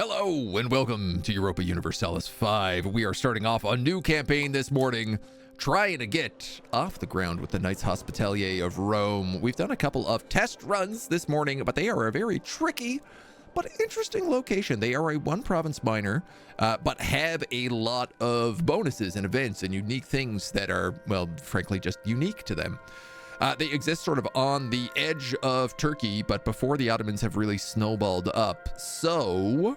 Hello and welcome to Europa Universalis V. We are starting off a new campaign this morning, trying to get off the ground with the Knights Hospitalier of Rome. We've done a couple of test runs this morning, but they are a very tricky but interesting location. They are a one province minor, but have a lot of bonuses and events and unique things that are, well, frankly, just unique to them. They exist sort of on the edge of Turkey, but before the Ottomans have really snowballed up. So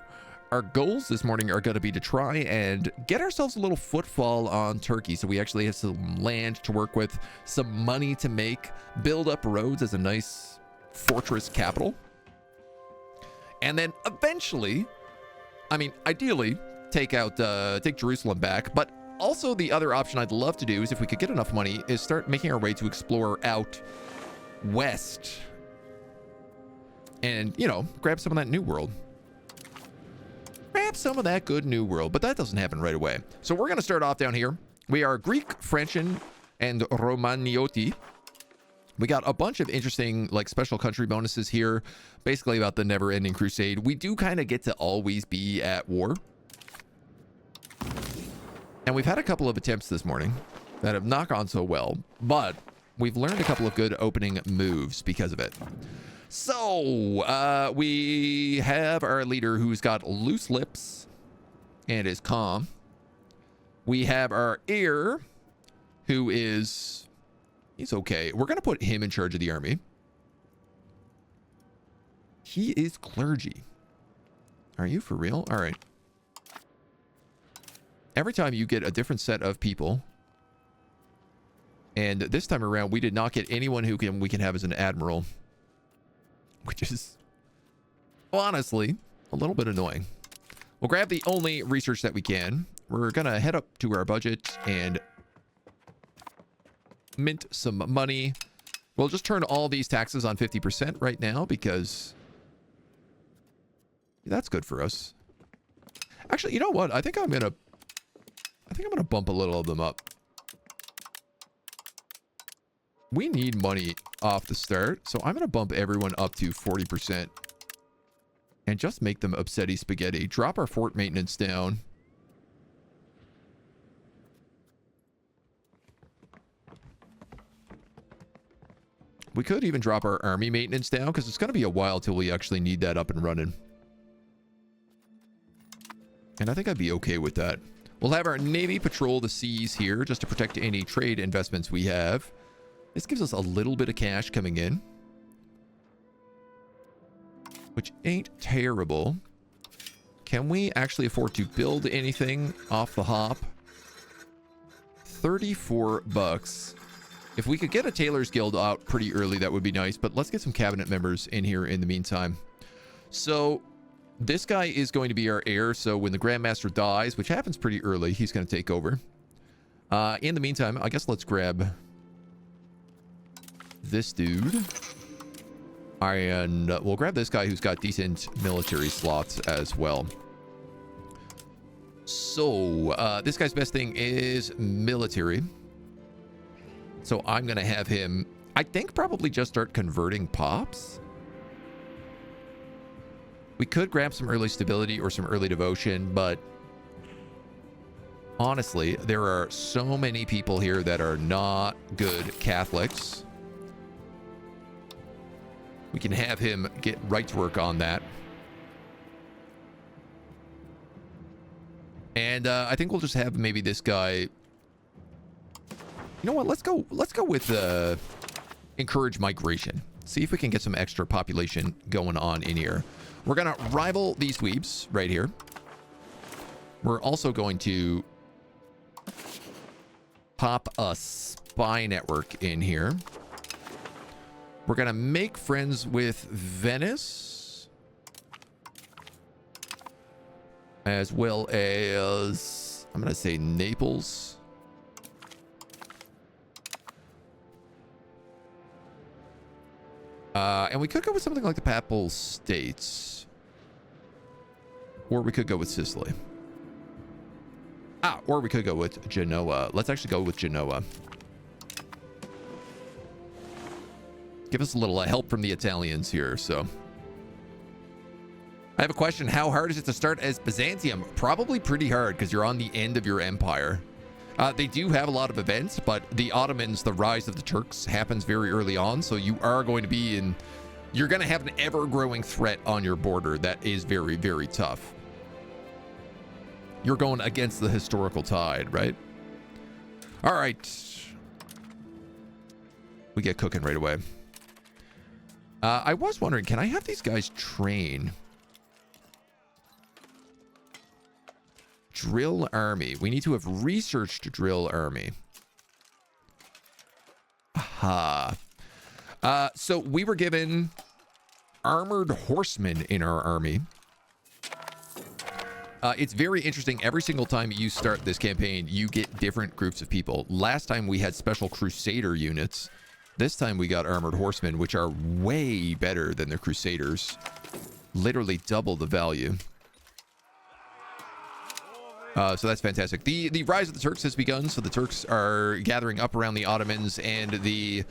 our goals this morning are going to be to try and get ourselves a little footfall on Turkey, so we actually have some land to work with, some money to make, build up Rhodes as a nice fortress capital, and then eventually, I mean, ideally, take Jerusalem back. But also the other option I'd love to do is, if we could get enough money, is start making our way to explore out west and, you know, grab some of that new world. Grab some of that good new world, but that doesn't happen right away. So we're going to start off down here. We are Greek, French, and Romaniotti. We got a bunch of interesting, like, special country bonuses here, basically about the never-ending crusade. We do kind of get to always be at war. And we've had a couple of attempts this morning that have not gone so well, but we've learned a couple of good opening moves because of it. So, we have our leader who's got loose lips and is calm. We have our heir who is... he's okay. We're going to put him in charge of the army. He is clergy. Are you for real? All right. Every time you get a different set of people, and this time around we did not get anyone who we can have as an admiral, which is honestly a little bit annoying. We'll grab the only research that we can. We're gonna head up to our budget and mint some money. We'll just turn all these taxes on 50% right now because that's good for us. Actually, you know what? I think I'm gonna bump a little of them up. We need money off the start, so I'm gonna bump everyone up to 40% and just make them upsetty spaghetti. Drop our fort maintenance down. We could even drop our army maintenance down because it's going to be a while till we actually need that up and running. And I think I'd be okay with that. We'll have our Navy patrol the seas here just to protect any trade investments we have. This gives us a little bit of cash coming in, which ain't terrible. Can we actually afford to build anything off the hop? 34 bucks. If we could get a Tailor's Guild out pretty early, that would be nice. But let's get some cabinet members in here in the meantime. So this guy is going to be our heir. So when the Grandmaster dies, which happens pretty early, he's going to take over. In the meantime, I guess let's grab this dude. And we'll grab this guy who's got decent military slots as well. So this guy's best thing is military. So I'm going to have him, I think, probably just start converting pops. We could grab some early stability or some early devotion, but honestly, there are so many people here that are not good Catholics. We can have him get right to work on that. And I think we'll just have maybe this guy... You know what? Let's go with encourage migration. See if we can get some extra population going on in here. We're going to rival these weebs right here. We're also going to pop a spy network in here. We're going to make friends with Venice, as well as, I'm going to say Naples. And we could go with something like the Papal States. Or we could go with Sicily. Or we could go with Genoa. Let's actually go with Genoa. Give us a little help from the Italians here, so. I have a question. How hard is it to start as Byzantium? Probably pretty hard because you're on the end of your empire. They do have a lot of events, but the Ottomans, the rise of the Turks, happens very early on. So you are going to be in... You're going to have an ever-growing threat on your border that is very, very tough. You're going against the historical tide, right? All right. We get cooking right away. I was wondering, can I have these guys train? Drill army. We need to have researched drill army. Aha. So we were given armored horsemen in our army. It's very interesting. Every single time you start this campaign, you get different groups of people. Last time we had special crusader units. This time we got armored horsemen, which are way better than the crusaders. Literally double the value. So that's fantastic. The rise of the Turks has begun. So the Turks are gathering up around the Ottomans and the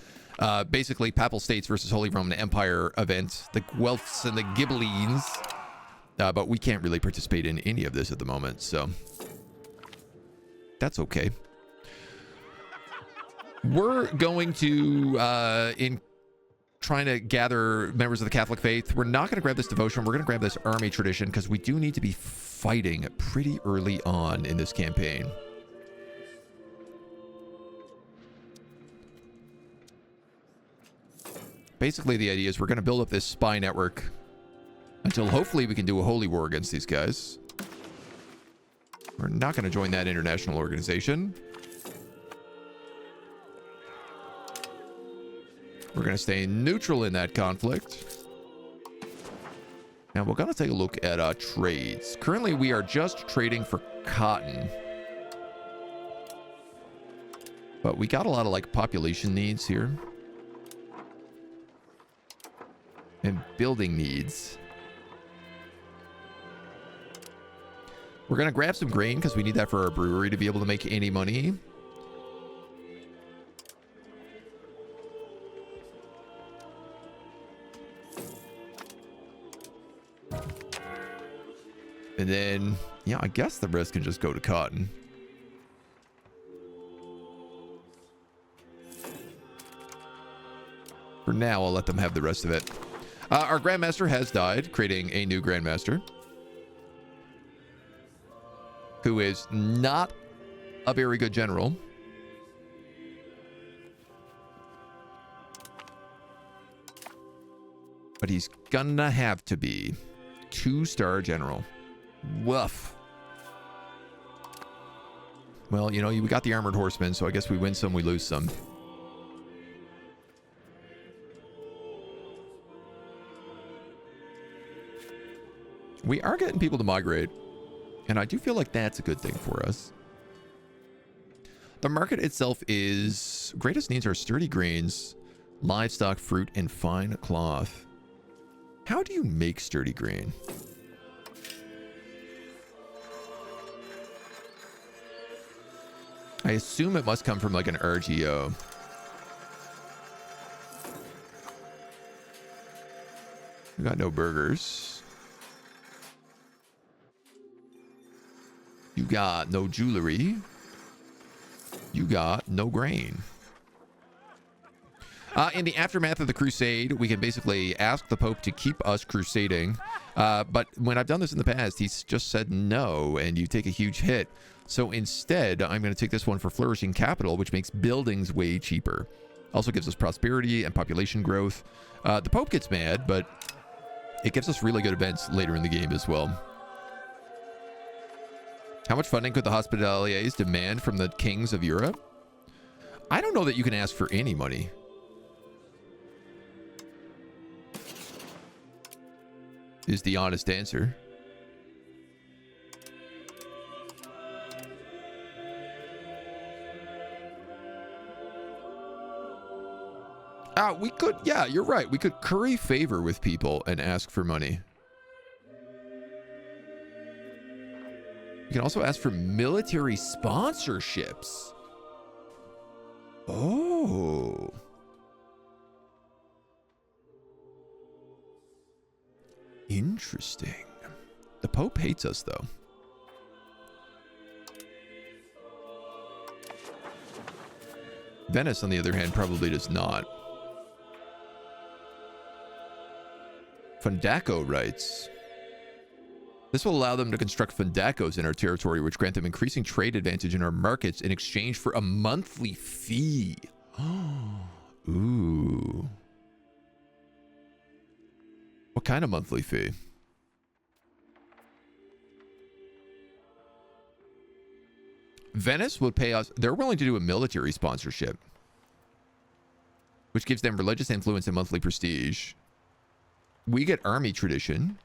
basically Papal States versus Holy Roman Empire event. The Guelphs and the Ghibellines. But we can't really participate in any of this at the moment. So that's okay. We're going to, in trying to gather members of the Catholic faith, we're not going to grab this devotion. We're going to grab this army tradition because we do need to be fighting pretty early on in this campaign. Basically, the idea is we're going to build up this spy network until hopefully we can do a holy war against these guys. We're not going to join that international organization. We're going to stay neutral in that conflict. Now, we're going to take a look at trades. Currently, we are just trading for cotton. But we got a lot of, like, population needs here. And building needs. We're going to grab some grain because we need that for our brewery to be able to make any money. And then, yeah, I guess the rest can just go to cotton. For now, I'll let them have the rest of it. Our Grandmaster has died, creating a new Grandmaster. Who is not a very good general. But he's gonna have to be 2-star general. Woof. Well, you know, we got the armored horsemen, so I guess we win some, we lose some. We are getting people to migrate, and I do feel like that's a good thing for us. The market itself is... Greatest needs are sturdy grains, livestock, fruit, and fine cloth. How do you make sturdy grain? I assume it must come from like an RGO. We got no burgers. You got no jewelry. You got no grain. In the aftermath of the Crusade, we can basically ask the Pope to keep us crusading. But when I've done this in the past, he's just said no, and you take a huge hit. So instead, I'm going to take this one for flourishing capital, which makes buildings way cheaper. Also gives us prosperity and population growth. The Pope gets mad, but it gives us really good events later in the game as well. How much funding could the Hospitaliers demand from the kings of Europe? I don't know that you can ask for any money. Is the honest answer. We could, yeah, you're right. We could curry favor with people and ask for money. We can also ask for military sponsorships. Oh. Interesting. The Pope hates us, though. Venice, on the other hand, probably does not. Fundaco writes, this will allow them to construct Fundacos in our territory, which grant them increasing trade advantage in our markets in exchange for a monthly fee. Ooh. What kind of monthly fee? Venice would pay us. They're willing to do a military sponsorship, which gives them religious influence and monthly prestige. We get army tradition.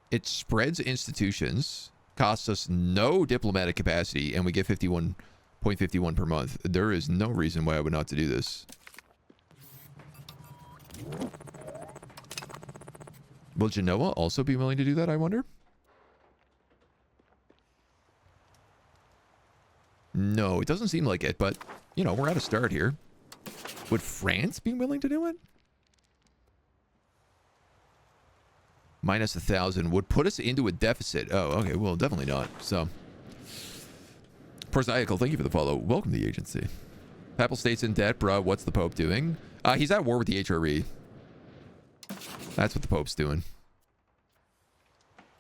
It spreads institutions, costs us no diplomatic capacity, and we get 51.51 per month. There is no reason why I would not to do this. Will Genoa also be willing to do that, I wonder? No, it doesn't seem like it, but, you know, we're at a start here. Would France be willing to do it? Minus 1,000 would put us into a deficit. Oh, okay. Well, definitely not. So, Prosaical, thank you for the follow. Welcome to the agency. Papal State's in debt, bruh. What's the Pope doing? He's at war with the HRE. That's what the Pope's doing.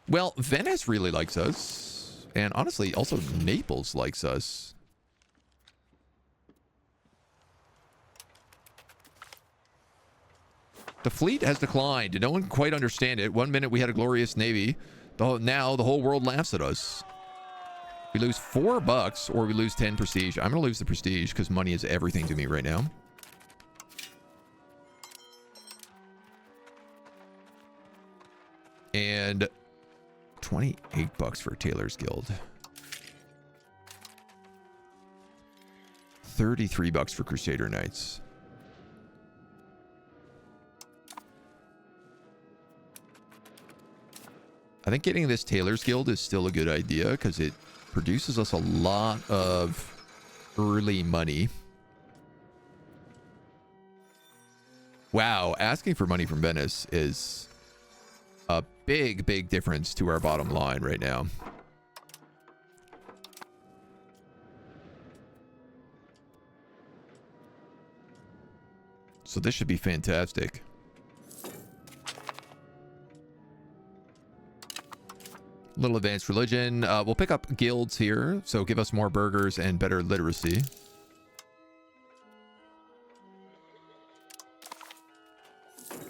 Well, Venice really likes us. And honestly, also Naples likes us. The fleet has declined. No one can quite understand it. One minute we had a glorious navy. Now the whole world laughs at us. We lose $4 or we lose 10 prestige. I'm going to lose the prestige because money is everything to me right now. And $28 for Tailor's Guild. $33 for Crusader Knights. I think getting this Tailor's Guild is still a good idea because it produces us a lot of early money. Wow, asking for money from Venice is a big, big difference to our bottom line right now. So this should be fantastic. Little advanced religion. We'll pick up guilds here, so give us more burghers and better literacy.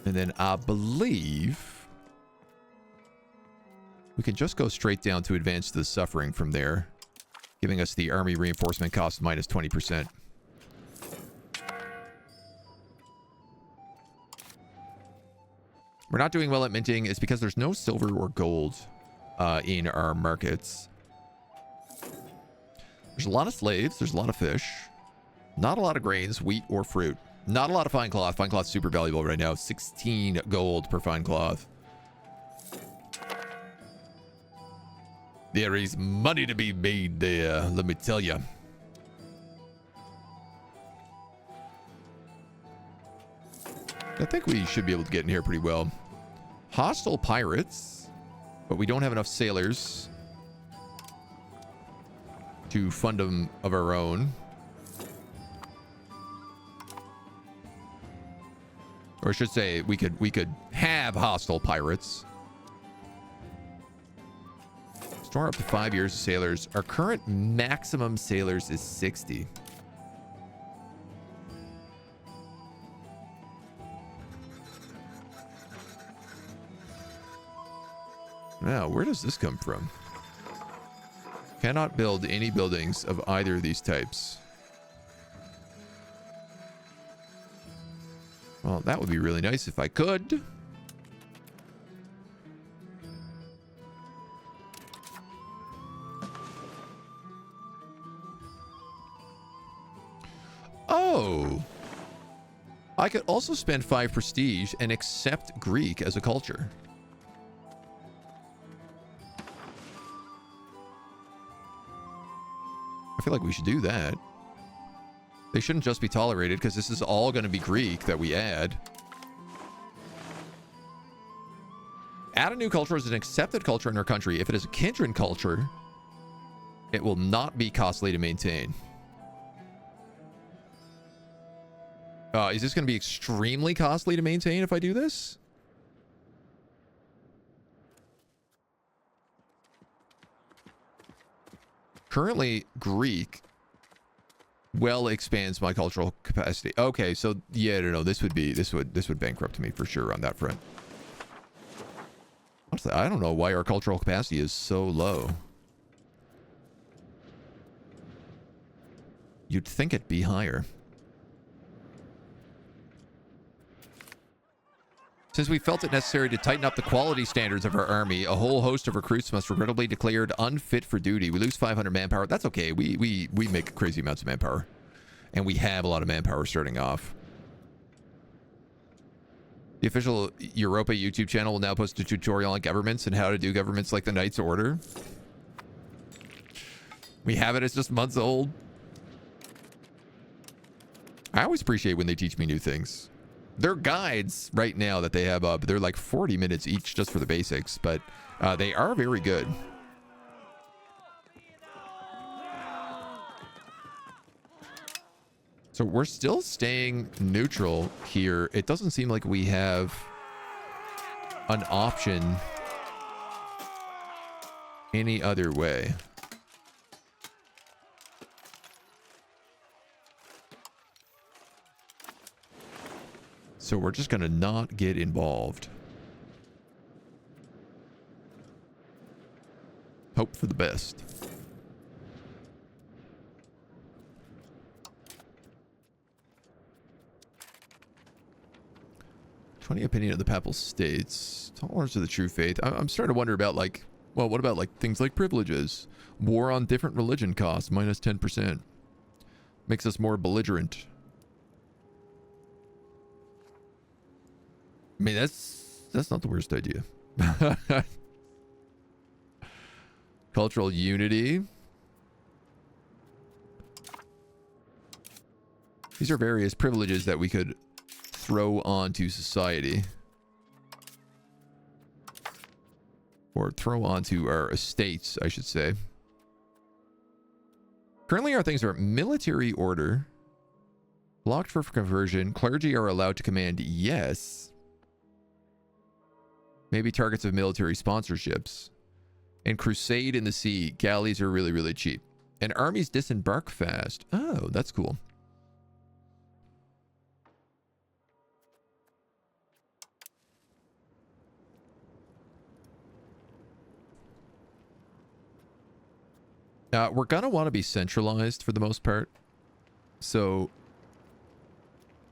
And then I believe we can just go straight down to advance the suffering from there, giving us the army reinforcement cost minus 20%. We're not doing well at minting. It's because there's no silver or gold in our markets. There's a lot of slaves. There's a lot of fish. Not a lot of grains, wheat, or fruit. Not a lot of fine cloth. Fine cloth's super valuable right now. 16 gold per fine cloth. There is money to be made there, let me tell you. I think we should be able to get in here pretty well. Hostile pirates. But we don't have enough sailors to fund them of our own. Or I should say, we could have hostile pirates. Store up to 5 years of sailors. Our current maximum sailors is 60. Now, where does this come from? Cannot build any buildings of either of these types. Well, that would be really nice if I could. Oh! I could also spend 5 prestige and accept Greek as a culture. I feel like we should do that. They shouldn't just be tolerated because this is all going to be Greek that we add. Add a new culture as an accepted culture in our country. If it is a kindred culture, it will not be costly to maintain. Is this going to be extremely costly to maintain if I do this? Currently, Greek well expands my cultural capacity. Okay, so yeah, no, this would bankrupt me for sure on that front. Honestly, I don't know why our cultural capacity is so low. You'd think it'd be higher. Since we felt it necessary to tighten up the quality standards of our army, a whole host of recruits must regrettably declared unfit for duty. We lose 500 manpower. That's okay. We make crazy amounts of manpower. And we have a lot of manpower starting off. The official Europa YouTube channel will now post a tutorial on governments and how to do governments like the Knights Order. We have it. It's just months old. I always appreciate when they teach me new things. Their guides right now that they have up, they're like 40 minutes each just for the basics, but they are very good. So we're still staying neutral here. It doesn't seem like we have an option any other way. So we're just going to not get involved. Hope for the best. '20 opinion of the Papal States. Tolerance of the true faith. I'm starting to wonder about, like, well, what about, like, things like privileges? War on different religion costs, minus 10%. Makes us more belligerent. I mean, that's not the worst idea. Cultural unity. These are various privileges that we could throw onto society. Or throw onto our estates, I should say. Currently, our things are military order. Blocked for conversion. Clergy are allowed to command, yes. Maybe targets of military sponsorships. And Crusade in the sea. Galleys are really, really cheap. And armies disembark fast. Oh, that's cool. We're going to want to be centralized for the most part. So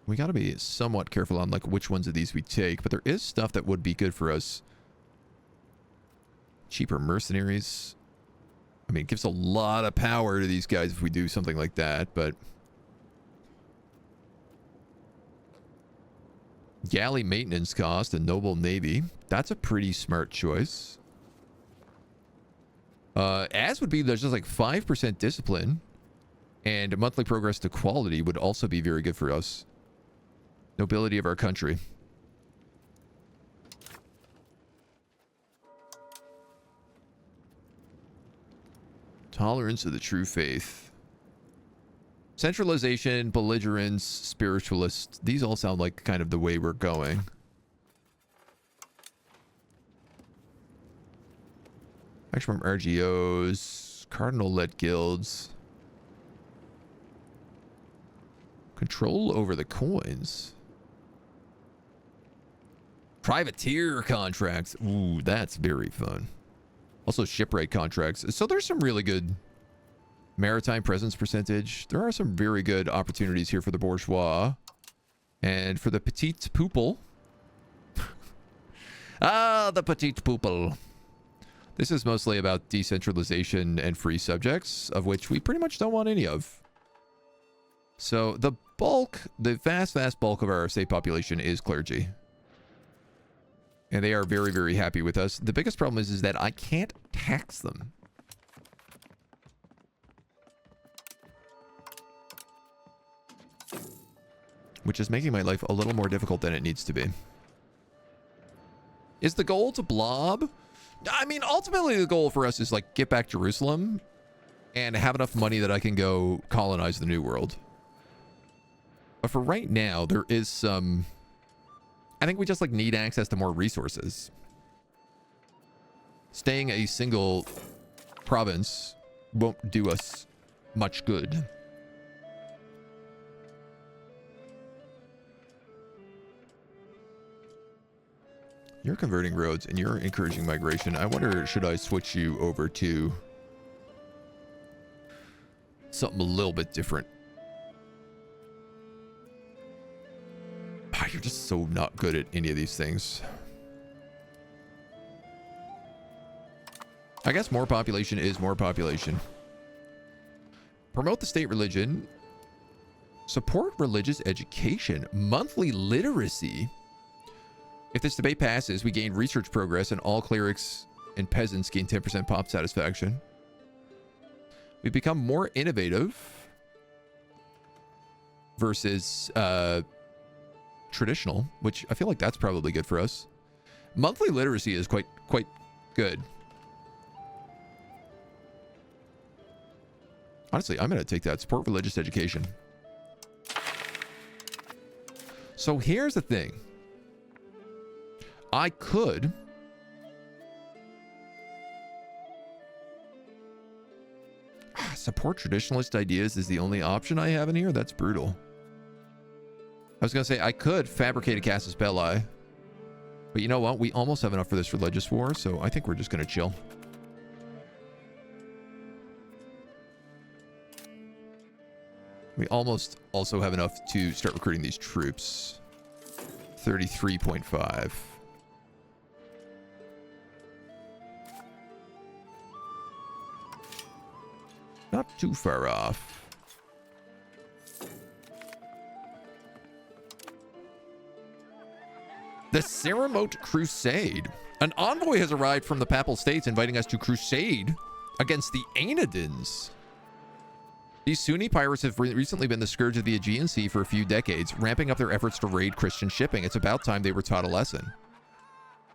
we got to be somewhat careful on, like, which ones of these we take. But there is stuff that would be good for us. Cheaper mercenaries. I mean, it gives a lot of power to these guys if we do something like that, but... Galley maintenance cost and noble navy. That's a pretty smart choice. As would be, there's just like 5% discipline. And monthly progress to quality would also be very good for us. Nobility of our country. Tolerance of the true faith. Centralization, belligerence, spiritualist. These all sound like kind of the way we're going. Action from RGOs. Cardinal-led guilds. Control over the coins. Privateer contracts. Ooh, that's very fun. Also shipwright contracts. So there's some really good maritime presence percentage. There are some very good opportunities here for the bourgeois. And for the petite peuple. The petite peuple. This is mostly about decentralization and free subjects, of which we pretty much don't want any of. So the bulk, the vast bulk of our state population is clergy. And they are very, very happy with us. The biggest problem is that I can't tax them. Which is making my life a little more difficult than it needs to be. Is the goal to blob? I mean, ultimately the goal for us is like get back Jerusalem and have enough money that I can go colonize the New World. But for right now, there is some... I think we just like need access to more resources. Staying a single province won't do us much good. You're converting roads and you're encouraging migration. I wonder, should I switch you over to something a little bit different? You're just so not good at any of these things. I guess more population is more population. Promote the state religion. Support religious education. Monthly literacy. If this debate passes, we gain research progress and all clerics and peasants gain 10% pop satisfaction. We become more innovative versus traditional, which I feel like that's probably good for us. Monthly literacy is quite good. Honestly, I'm going to take that. Support religious education. So here's the thing. I could support traditionalist ideas is the only option I have in here. That's brutal. I was going to say I could fabricate a casus belli, but you know what? We almost have enough for this religious war, so I think we're just going to chill. We almost also have enough to start recruiting these troops. 33.5. Not too far off. The Ceremote Crusade. An envoy has arrived from the Papal States inviting us to crusade against the Aenidans. These Sunni pirates have recently been the scourge of the Aegean Sea for a few decades, ramping up their efforts to raid Christian shipping. It's about time they were taught a lesson.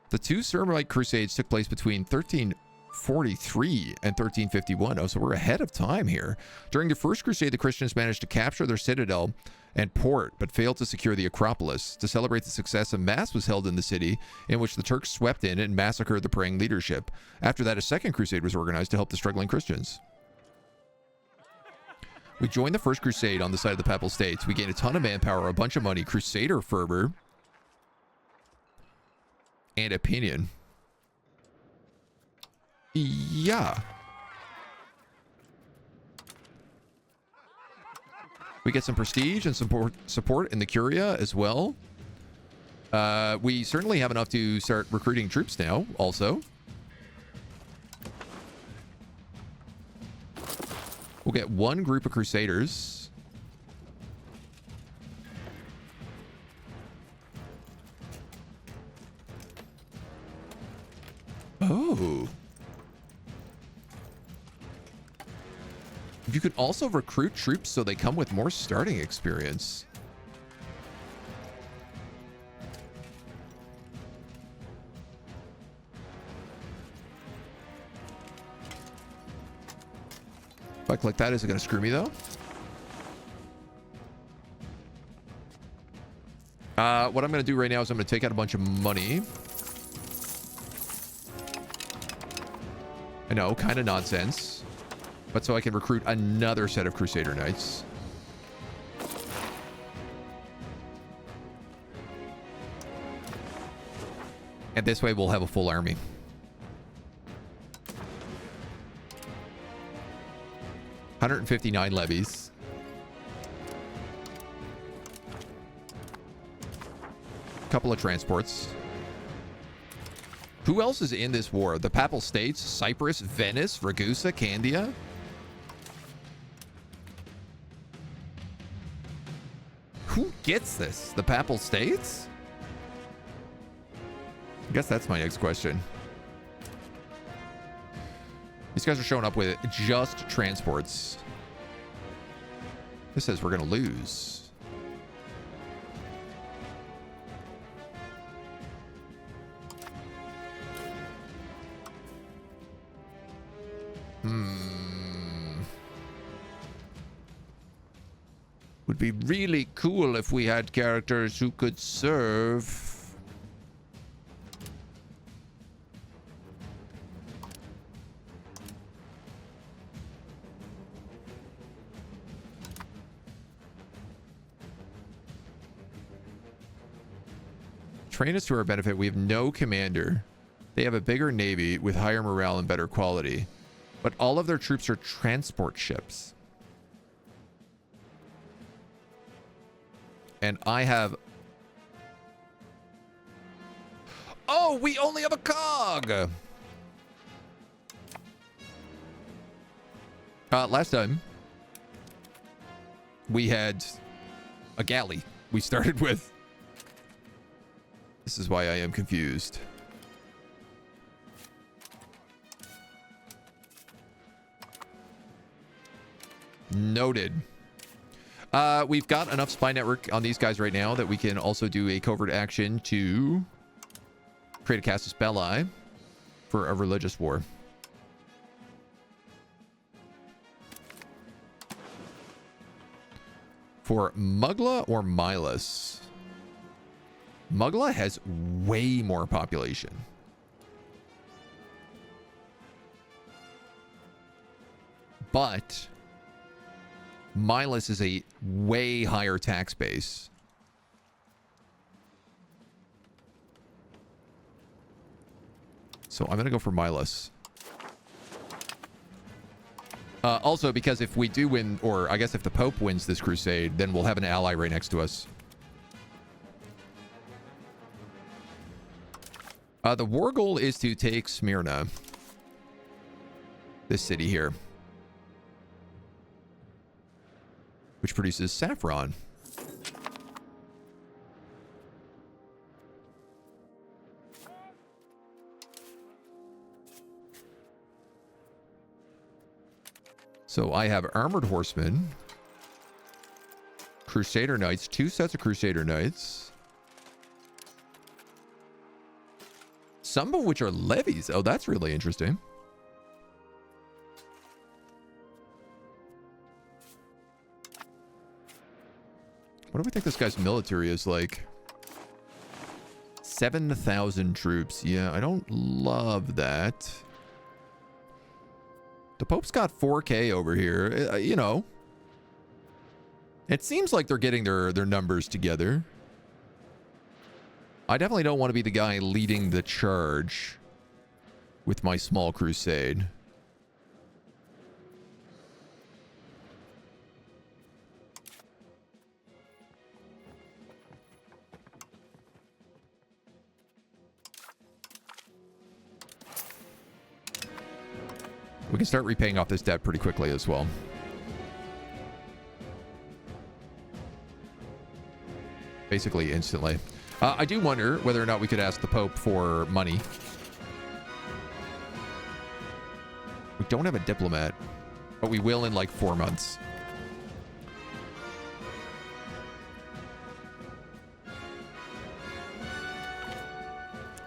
The two Ceremonite Crusades took place between 1343 and 1351. Oh, so we're ahead of time here. During the First Crusade, the Christians managed to capture their citadel and port, but failed to secure the Acropolis. To celebrate the success, a mass was held in the city, in which the Turks swept in and massacred the praying leadership. After that, a second crusade was organized to help the struggling Christians. We joined the First Crusade on the side of the Papal States. We gained a ton of manpower, a bunch of money, Crusader fervor, and opinion. Yeah. We get some prestige and support in the Curia as well. We certainly have enough to start recruiting troops now, also. We'll get one group of Crusaders. Oh. You could also recruit troops so they come with more starting experience. If I click that, is it going to screw me though? What I'm going to do right now is I'm going to take out a bunch of money. I know, kind of nonsense. But so I can recruit another set of Crusader Knights. And this way we'll have a full army. $159 levies. Couple of transports. Who else is in this war? The Papal States, Cyprus, Venice, Ragusa, Candia. Who gets this? The Papal States? I guess that's my next question. These guys are showing up with just transports. This says we're going to lose. Would be really cool if we had characters who could serve. Train us to our benefit. We have no commander. They have a bigger navy with higher morale and better quality. But all of their troops are transport ships. And I have... Oh, we only have a cog! Last time, we had a galley we started with. This is why I am confused. Noted. We've got enough spy network on these guys right now that we can also do a covert action to create a casus belli for a religious war. For Mugla or Milas? Mugla has way more population. But Milas is a way higher tax base. So I'm going to go for Milas. Also, because if we do win, or I guess if the Pope wins this crusade, then we'll have an ally right next to us. The war goal is to take Smyrna. This city here. Which produces saffron. So I have armored horsemen, Crusader Knights, 2 sets of Crusader Knights. Some of which are levies. Oh, that's really interesting. What do we think this guy's military is like? 7,000 troops. Yeah, I don't love that. The Pope's got 4K over here. You know, it seems like they're getting their numbers together. I definitely don't want to be the guy leading the charge with my small crusade. We can start repaying off this debt pretty quickly as well. Basically instantly. I do wonder whether or not we could ask the Pope for money. We don't have a diplomat, but we will in like 4 months.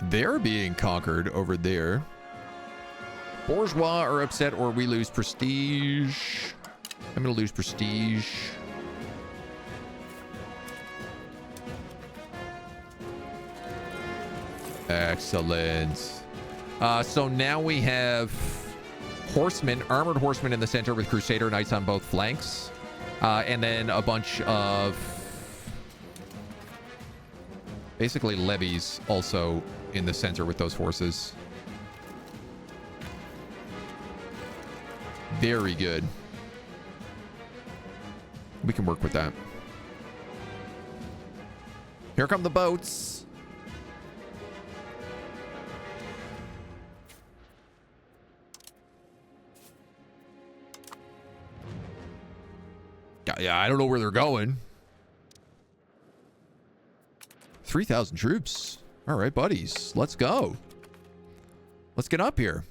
They're being conquered over there. Bourgeois are upset or we lose prestige. I'm going to lose prestige. Excellent. So now we have horsemen, armored horsemen in the center with Crusader Knights on both flanks. And then a bunch of basically levies also in the center with those horses. Very good. We can work with that. Here come the boats. Yeah, I don't know where they're going. 3,000 troops. All right, buddies. Let's go. Let's get up here.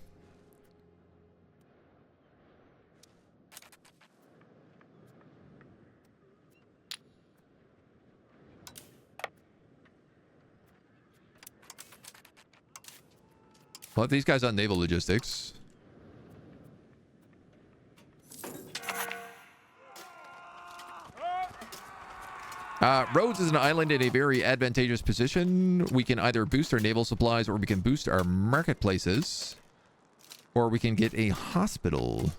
We'll have these guys on naval logistics. Rhodes is an island in a very advantageous position. We can either boost our naval supplies, or we can boost our marketplaces, or we can get a hospital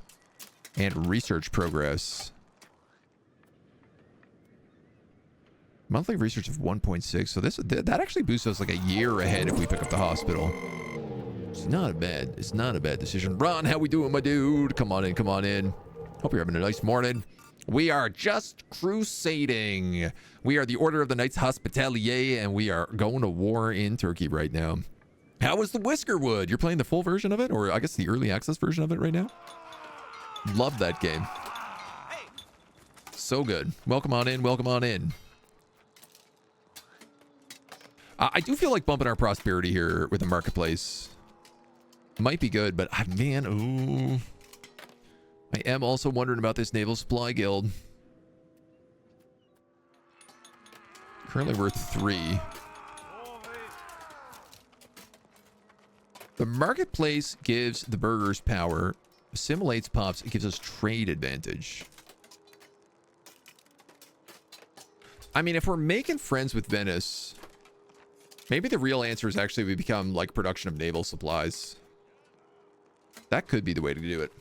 and research progress. Monthly research of 1.6. So that actually boosts us like a year ahead if we pick up the hospital. It's not a bad decision. Ron, how we doing, my dude? Come on in, come on in. Hope you're having a nice morning. We are just crusading. We are the Order of the Knights Hospitalier, and we are going to war in Turkey right now. How is the Whiskerwood? You're playing the full version of it, or I guess the early access version of it right now? Love that game. So good. Welcome on in, welcome on in. I do feel like bumping our prosperity here with the marketplace might be good, but man, ooh. I am also wondering about this Naval Supply Guild. Currently worth 3. The marketplace gives the burghers power, assimilates pops, it gives us trade advantage. I mean, if we're making friends with Venice, maybe the real answer is actually we become like production of naval supplies. That could be the way to do it.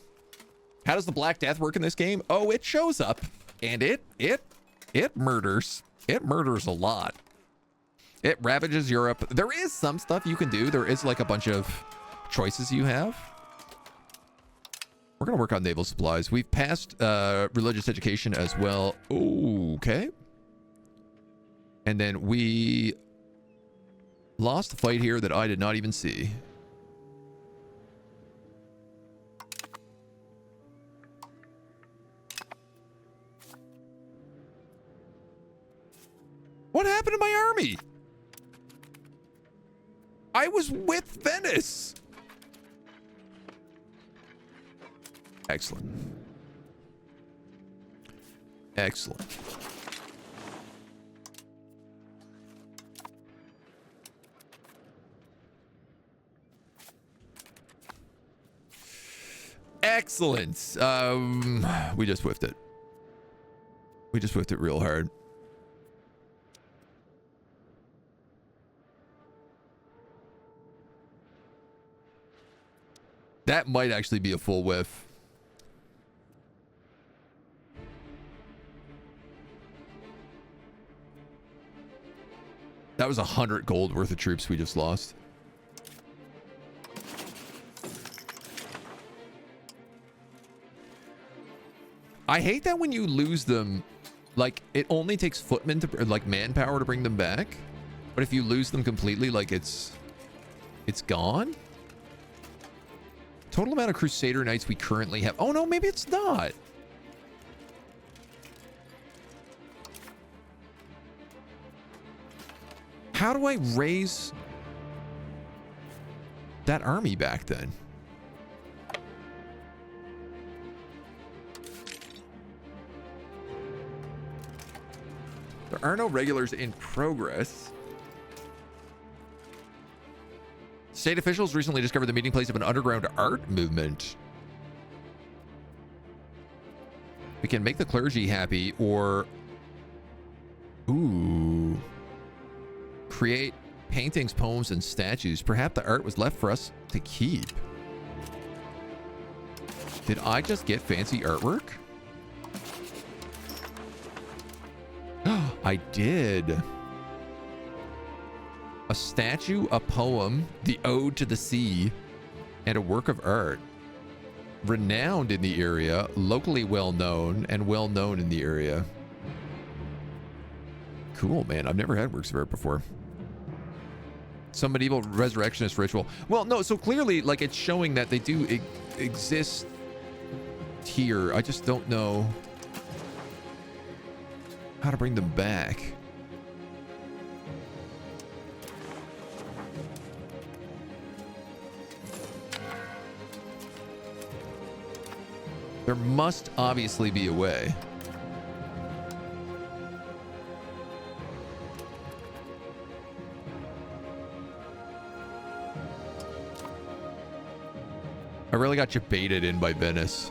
How does the Black Death work in this game? Oh, it shows up and it murders. It murders a lot. It ravages Europe. There is some stuff you can do. There is like a bunch of choices you have. We're going to work on naval supplies. We've passed religious education as well. Okay. And then we lost a fight here that I did not even see. What happened to my army? I was with Venice. Excellent. Excellent. Excellent. We just whiffed it. We just whiffed it real hard. That might actually be a full whiff. That was 100 gold worth of troops we just lost. I hate that when you lose them, like it only takes footmen to like manpower to bring them back, but if you lose them completely, like it's gone. Total amount of Crusader Knights we currently have. Oh no, maybe it's not. How do I raise that army back then? There are no regulars in progress. State officials recently discovered the meeting place of an underground art movement. We can make the clergy happy or... Ooh. Create paintings, poems, and statues. Perhaps the art was left for us to keep. Did I just get fancy artwork? I did. A statue, a poem, the Ode to the Sea, and a work of art. Renowned in the area, locally well known, and well known in the area. Cool, man. I've never had works of art before. Some medieval resurrectionist ritual. Well, no, so clearly, like, it's showing that they do exist here. I just don't know how to bring them back. There must obviously be a way. I really got you baited in by Venice.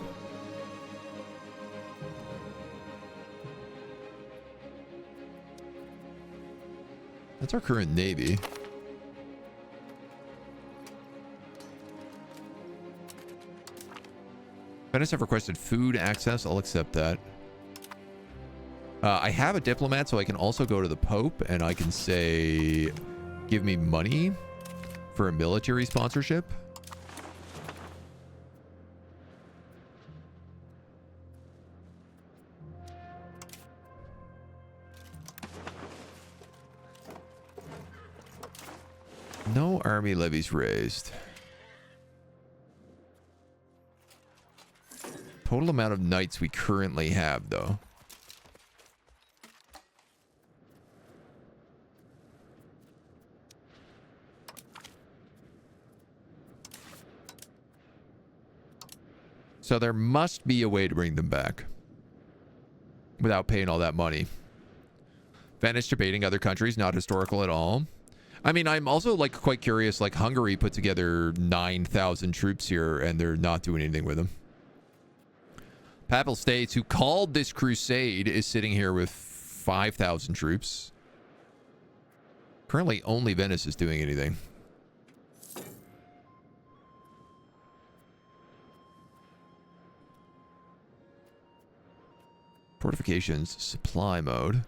What's our current navy? Venice have requested food access. I'll accept that. I have a diplomat, so I can also go to the Pope and I can say, give me money for a military sponsorship. No army levies raised. Total amount of knights we currently have, though. So there must be a way to bring them back without paying all that money. Venice debating other countries, not historical at all. I mean, I'm also like quite curious, like Hungary put together 9,000 troops here and they're not doing anything with them. Papal States, who called this crusade, is sitting here with 5,000 troops. Currently, only Venice is doing anything. Fortifications, supply mode.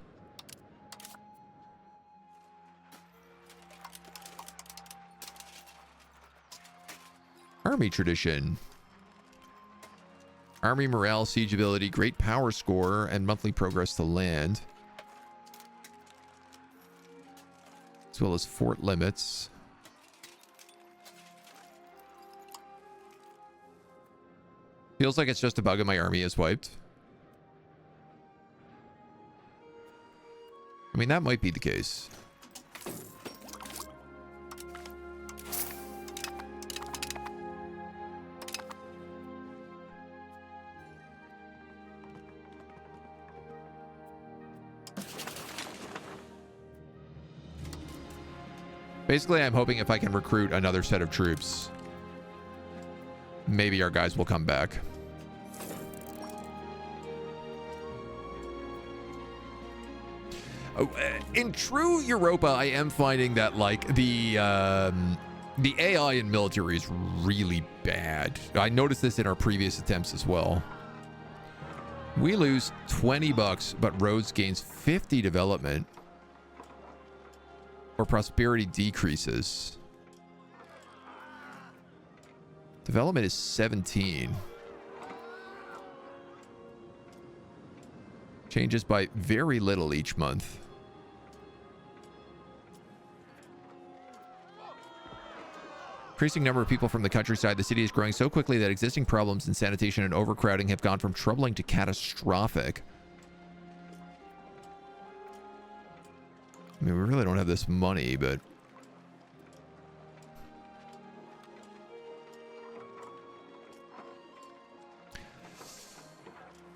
Army tradition. Army morale, siege ability, great power score, and monthly progress to land. As well as fort limits. Feels like it's just a bug and my army is wiped. I mean, that might be the case. Basically, I'm hoping if I can recruit another set of troops, maybe our guys will come back. In true Europa, I am finding that like the AI in military is really bad. I noticed this in our previous attempts as well. We lose 20 bucks, but Rhodes gains 50 development. Or prosperity decreases. Development is 17. Changes by very little each month. Increasing number of people from the countryside. The city is growing so quickly that existing problems in sanitation and overcrowding have gone from troubling to catastrophic. I mean, we really don't have this money, but...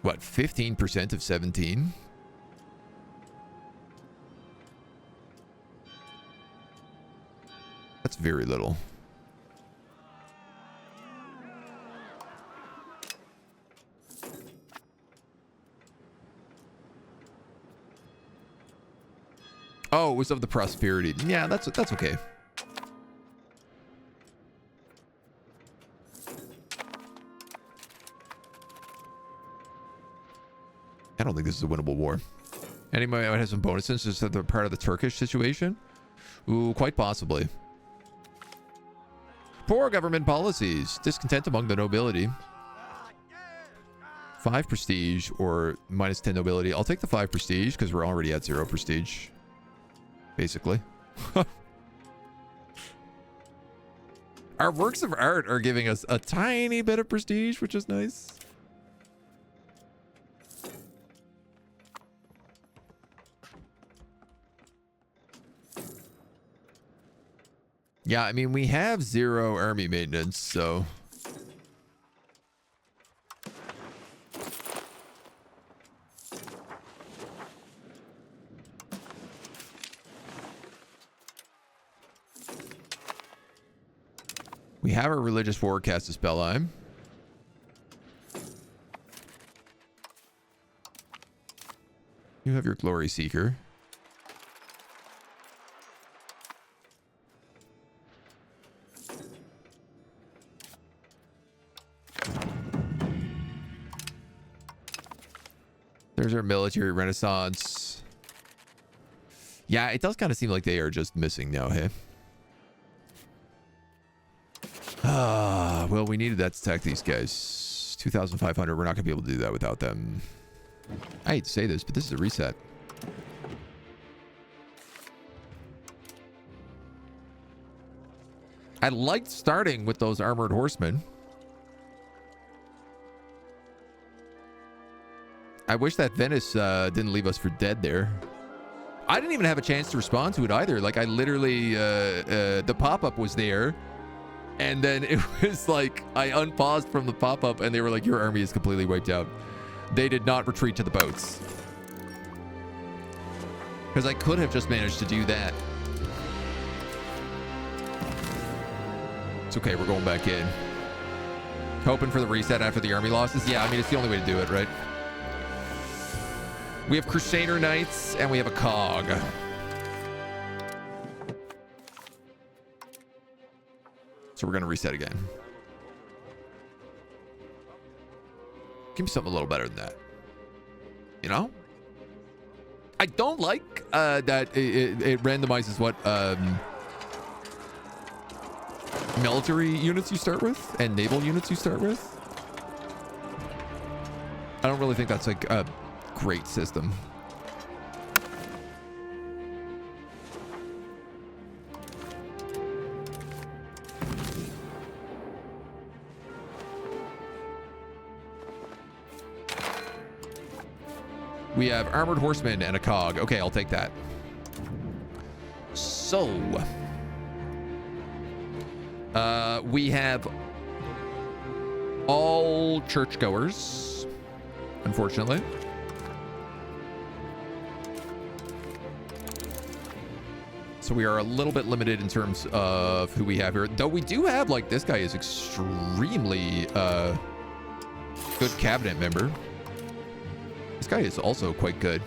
What, 15% of 17? That's very little. Oh, it was of the prosperity. Yeah, that's okay. I don't think this is a winnable war. Anybody might have some bonuses just that they're part of the Turkish situation? Ooh, quite possibly. Poor government policies. Discontent among the nobility. 5 prestige or minus 10 nobility. I'll take the 5 prestige because we're already at 0 prestige. Basically. Our works of art are giving us a tiny bit of prestige, which is nice. Yeah, I mean, we have 0 army maintenance, so... We have our religious forecast to Spellheim. You have your glory seeker. There's our military renaissance. Yeah, it does kind of seem like they are just missing now, hey? Well, we needed that to attack these guys. 2,500. We're not going to be able to do that without them. I hate to say this, but this is a reset. I liked starting with those armored horsemen. I wish that Venice didn't leave us for dead there. I didn't even have a chance to respond to it either. Like, I literally, the pop-up was there. And then it was like, I unpaused from the pop-up and they were like, your army is completely wiped out. They did not retreat to the boats. Because I could have just managed to do that. It's okay, we're going back in. Hoping for the reset after the army losses. Yeah, I mean, it's the only way to do it, right? We have Crusader Knights and we have a cog. So we're going to reset again. Give me something a little better than that. You know? I don't like that it randomizes what military units you start with and naval units you start with. I don't really think that's like a great system. We have armored horsemen and a cog. Okay, I'll take that. So, we have all churchgoers, unfortunately. So we are a little bit limited in terms of who we have here. Though we do have, like, this guy is extremely good cabinet member. This guy is also quite good.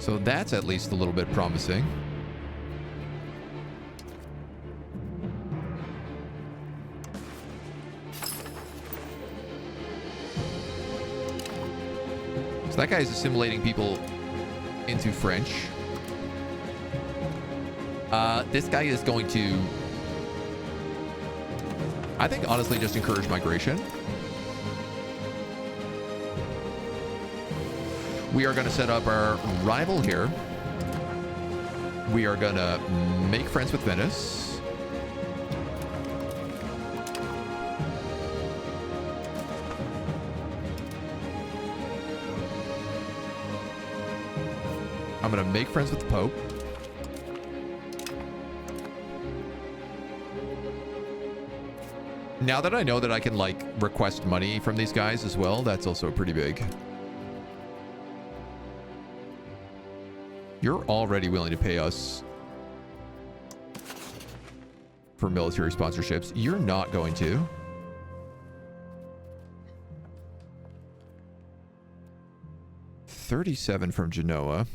So that's at least a little bit promising. So that guy is assimilating people into French. This guy is going to, I think, honestly, just encourage migration. We are going to set up our rival here. We are going to make friends with Venice. I'm going to make friends with the Pope. Now that I know that I can, like, request money from these guys as well, that's also pretty big. You're already willing to pay us for military sponsorships. You're not going to. $37 from Genoa.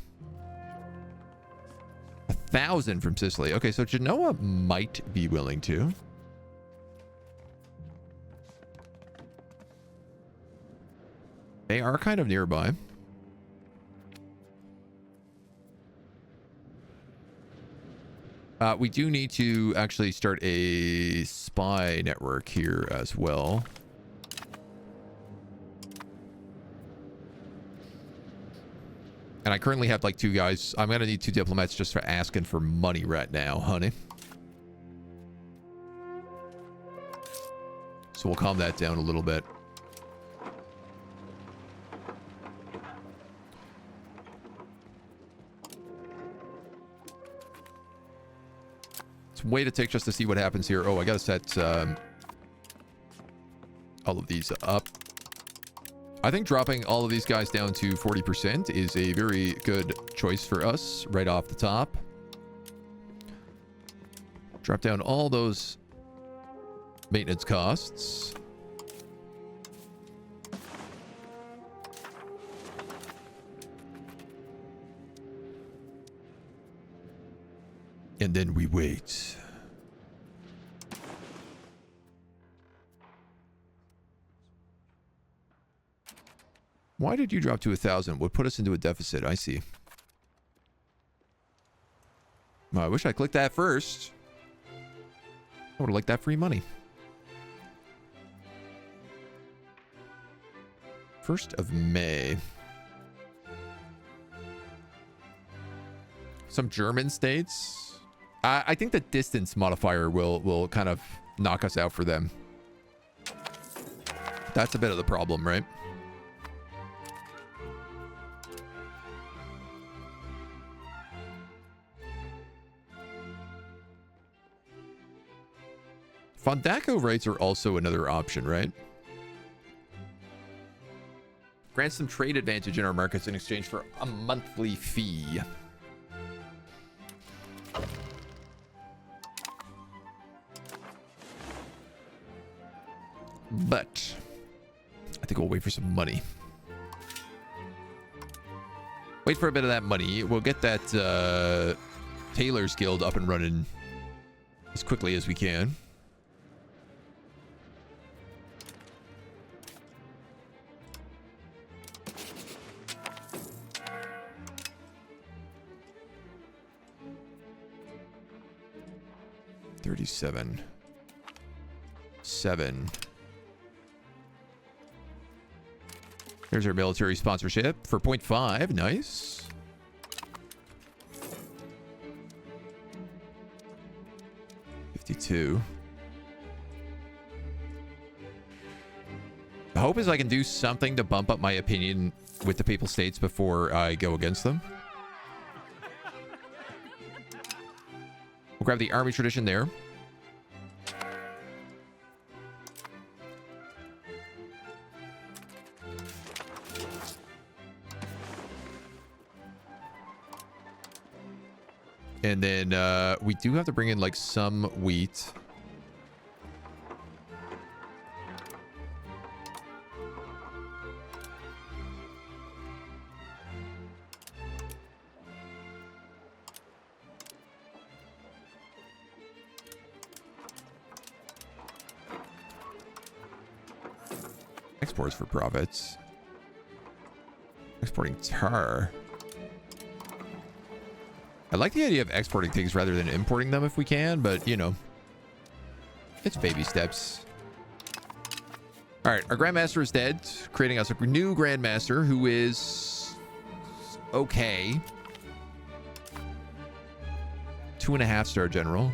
1,000 from Sicily. Okay, so Genoa might be willing to. They are kind of nearby. We do need to actually start a spy network here as well. And I currently have like 2 guys. I'm going to need 2 diplomats just for asking for money right now, honey. So we'll calm that down a little bit. Way to take just to see what happens here. Oh, I gotta set all of these up. I think dropping all of these guys down to 40% is a very good choice for us right off the top. Drop down all those maintenance costs. And then we wait. Why did you drop to 1,000? Would put us into a deficit. I see. Well, I wish I clicked that first. I would have liked that free money. 1st of May. Some German states. I think the distance modifier will kind of knock us out for them. That's a bit of the problem, right? Fondaco rights are also another option, right? Grant some trade advantage in our markets in exchange for a monthly fee. But I think we'll wait for some money. Wait for a bit of that money. We'll get that Tailor's Guild up and running as quickly as we can. $37. 7. There's our military sponsorship for 0.5. Nice. $52. The hope is I can do something to bump up my opinion with the Papal States before I go against them. We'll grab the army tradition there. And then we do have to bring in like some wheat. Exports for profits. Exporting tar. I like the idea of exporting things rather than importing them if we can, but, you know, it's baby steps. All right, our Grandmaster is dead, creating us a new Grandmaster who is okay. 2.5-star general.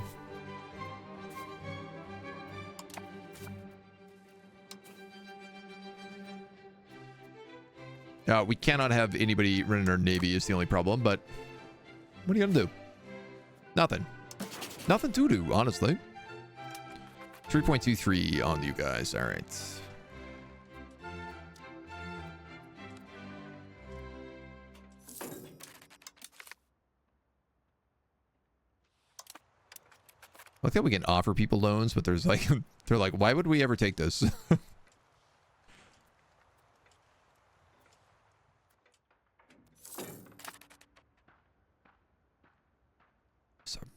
We cannot have anybody running our Navy is the only problem, but what are you gonna do? Nothing. Nothing to do, honestly. 3.23 on you guys. All right. I think we can offer people loans, but there's like, they're like, why would we ever take this?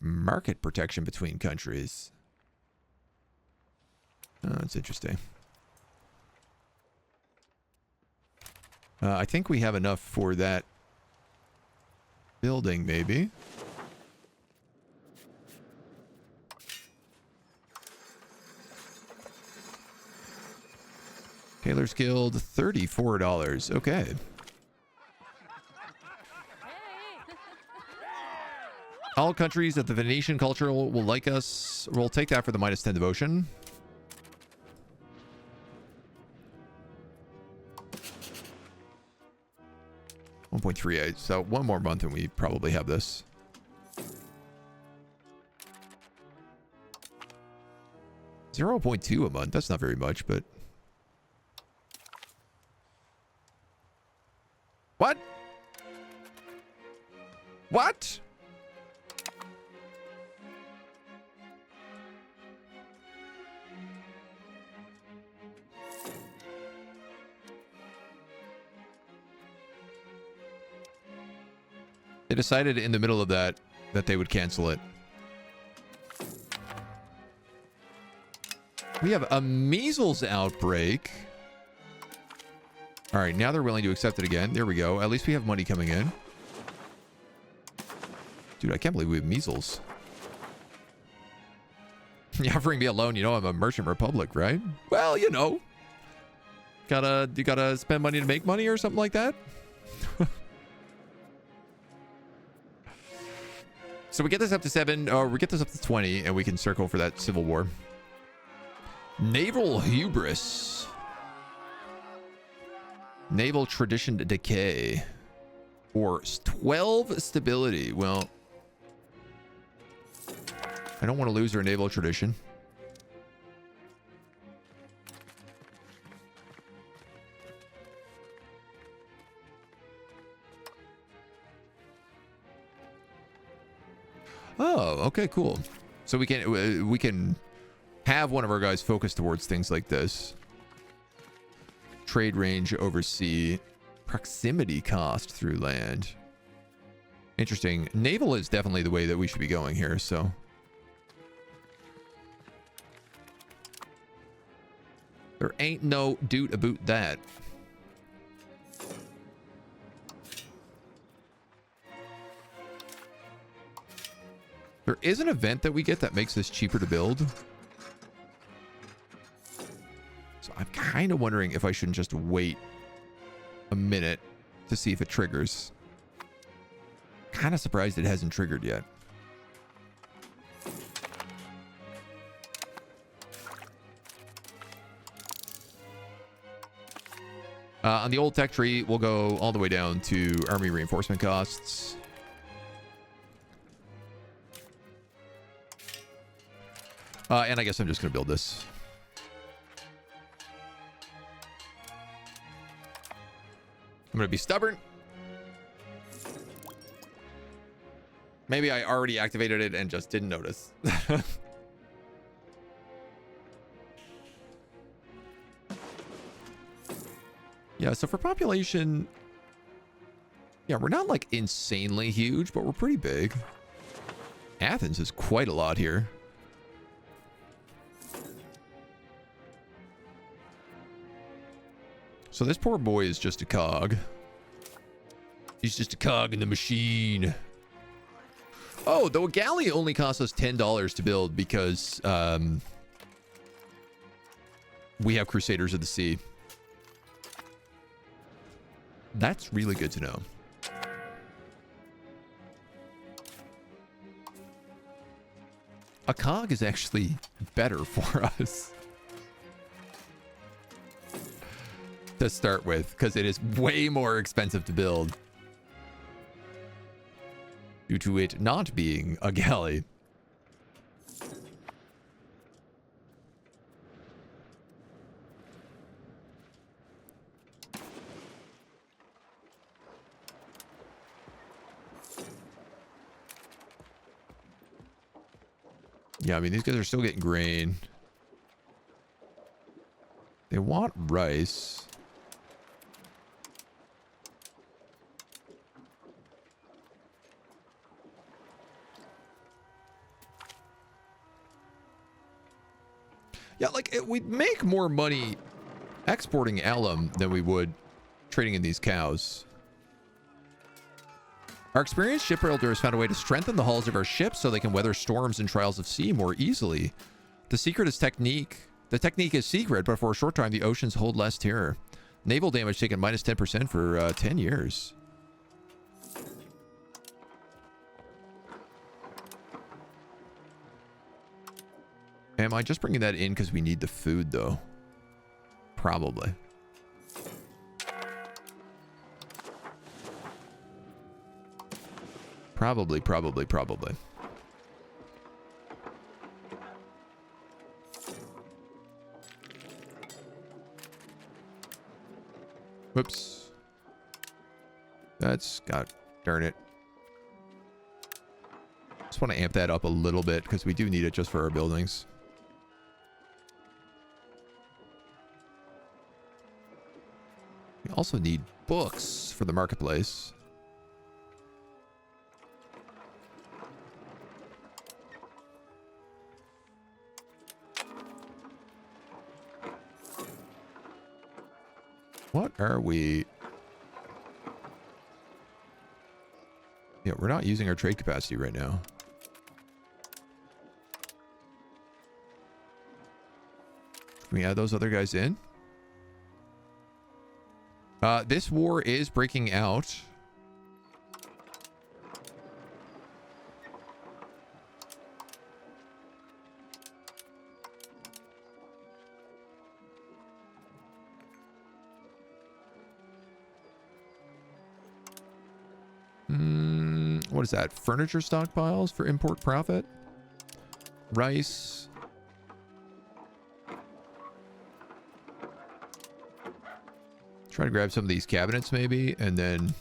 Market protection between countries. Oh, that's interesting. I think we have enough for that building, maybe. Tailor's Guild, $34. Okay. All countries that the Venetian culture will like us. We'll take that for the -10 devotion. $1.38. So one more month and we probably have this. $0.2 a month. That's not very much, but... What? What? They decided in the middle of that they would cancel it. We have a measles outbreak. All right, now they're willing to accept it again. There we go. At least we have money coming in. Dude, I can't believe we have measles. You're offering me a loan, you know I'm a merchant republic, right? Well, you know. You gotta spend money to make money or something like that. So we get this up to 7, or we get this up to 20, and we can circle for that civil war. Naval hubris. Naval tradition decay. Or 12 stability. Well, I don't want to lose our naval tradition. Oh, okay, cool. So we can have one of our guys focus towards things like this. Trade range over sea. Proximity cost through land. Interesting. Naval is definitely the way that we should be going here, so. There ain't no doubt about that. There is an event that we get that makes this cheaper to build. So I'm kind of wondering if I shouldn't just wait a minute to see if it triggers. Kind of surprised it hasn't triggered yet. On the old tech tree, we'll go all the way down to army reinforcement costs. And I guess I'm just going to build this. I'm going to be stubborn. Maybe I already activated it and just didn't notice. Yeah, so for population, yeah, we're not like insanely huge, but we're pretty big. Athens is quite a lot here. So this poor boy is just a cog. He's just a cog in the machine. Oh, the galley only costs us $10 to build because we have Crusaders of the Sea. That's really good to know. A cog is actually better for us to start with because it is way more expensive to build due to it not being a galley. Yeah, I mean, these guys are still getting grain. They want rice. Yeah, like, we'd make more money exporting alum than we would trading in these cows. Our experienced shipbuilders found a way to strengthen the hulls of our ships so they can weather storms and trials of sea more easily. The secret is technique. The technique is secret, but for a short time, the oceans hold less terror. Naval damage taken minus 10% for 10 years. Am I just bringing that in because we need the food, though? Probably. Probably. Whoops. That's got, darn it. Just want to amp that up a little bit because we do need it just for our buildings. We also need books for the marketplace. What are we? Yeah, we're not using our trade capacity right now. Can we add those other guys in? This war is breaking out. What is that? Furniture stockpiles for import profit? Rice. Try to grab some of these cabinets maybe, and then...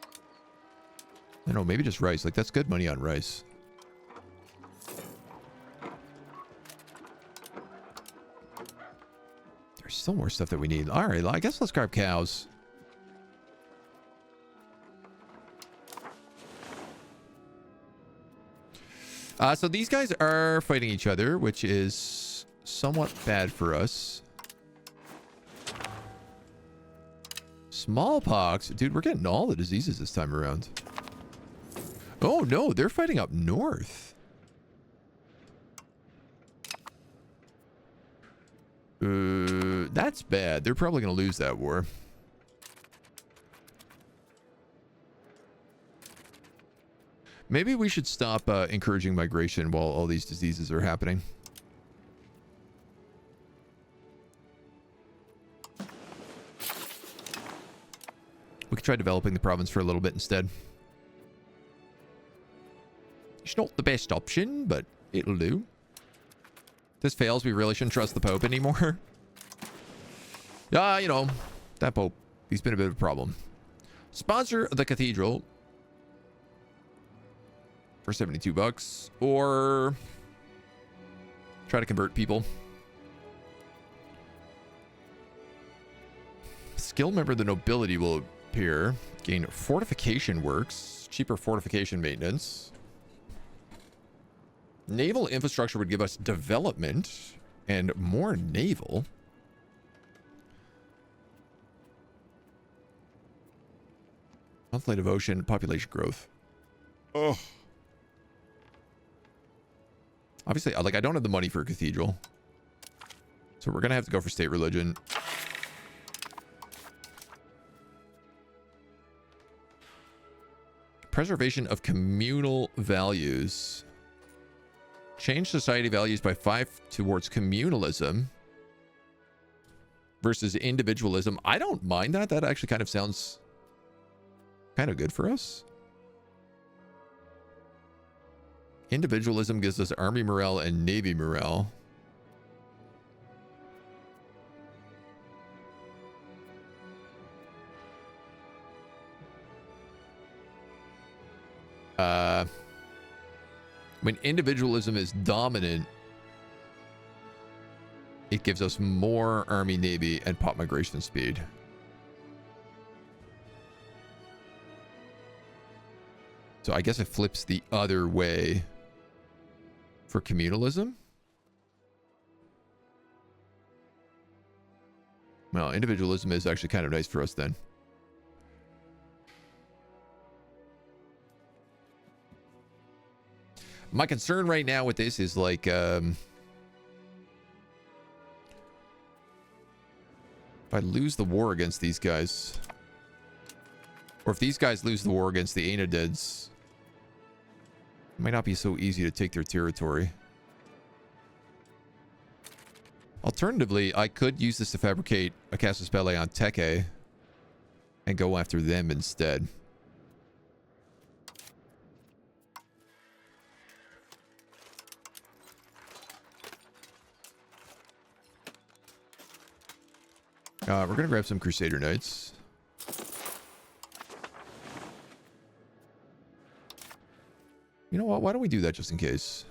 I don't know, maybe just rice. Like, that's good money on rice. There's still more stuff that we need. All right, I guess let's grab cows. So these guys are fighting each other, which is somewhat bad for us. Smallpox. Dude, we're getting all the diseases this time around. Oh, no. They're fighting up north. That's bad. They're probably going to lose that war. Maybe we should stop encouraging migration while all these diseases are happening. We could try developing the province for a little bit instead. It's not the best option, but it'll do. If this fails, we really shouldn't trust the Pope anymore. You know, that Pope, he's been a bit of a problem. Sponsor the cathedral for 72 bucks, or try to convert people. Skill member of the nobility will appear. Gain fortification works, cheaper fortification maintenance. Naval infrastructure would give us development and more naval. Monthly devotion, population growth. Oh. Obviously, like, I don't have the money for a cathedral. So we're going to have to go for state religion. Preservation of communal values. Change society values by 5 towards communalism versus individualism. I don't mind that. That actually kind of sounds kind of good for us. Individualism gives us army morale and navy morale. When individualism is dominant, it gives us more army, navy, and pop migration speed. So I guess it flips the other way for communalism. Well, individualism is actually kind of nice for us then. My concern right now with this is like, if I lose the war against these guys, or if these guys lose the war against the Aenadids, it might not be so easy to take their territory. Alternatively, I could use this to fabricate a casus belli on Teke and go after them instead. We're going to grab some Crusader Knights. You know what? Why don't we do that just in case?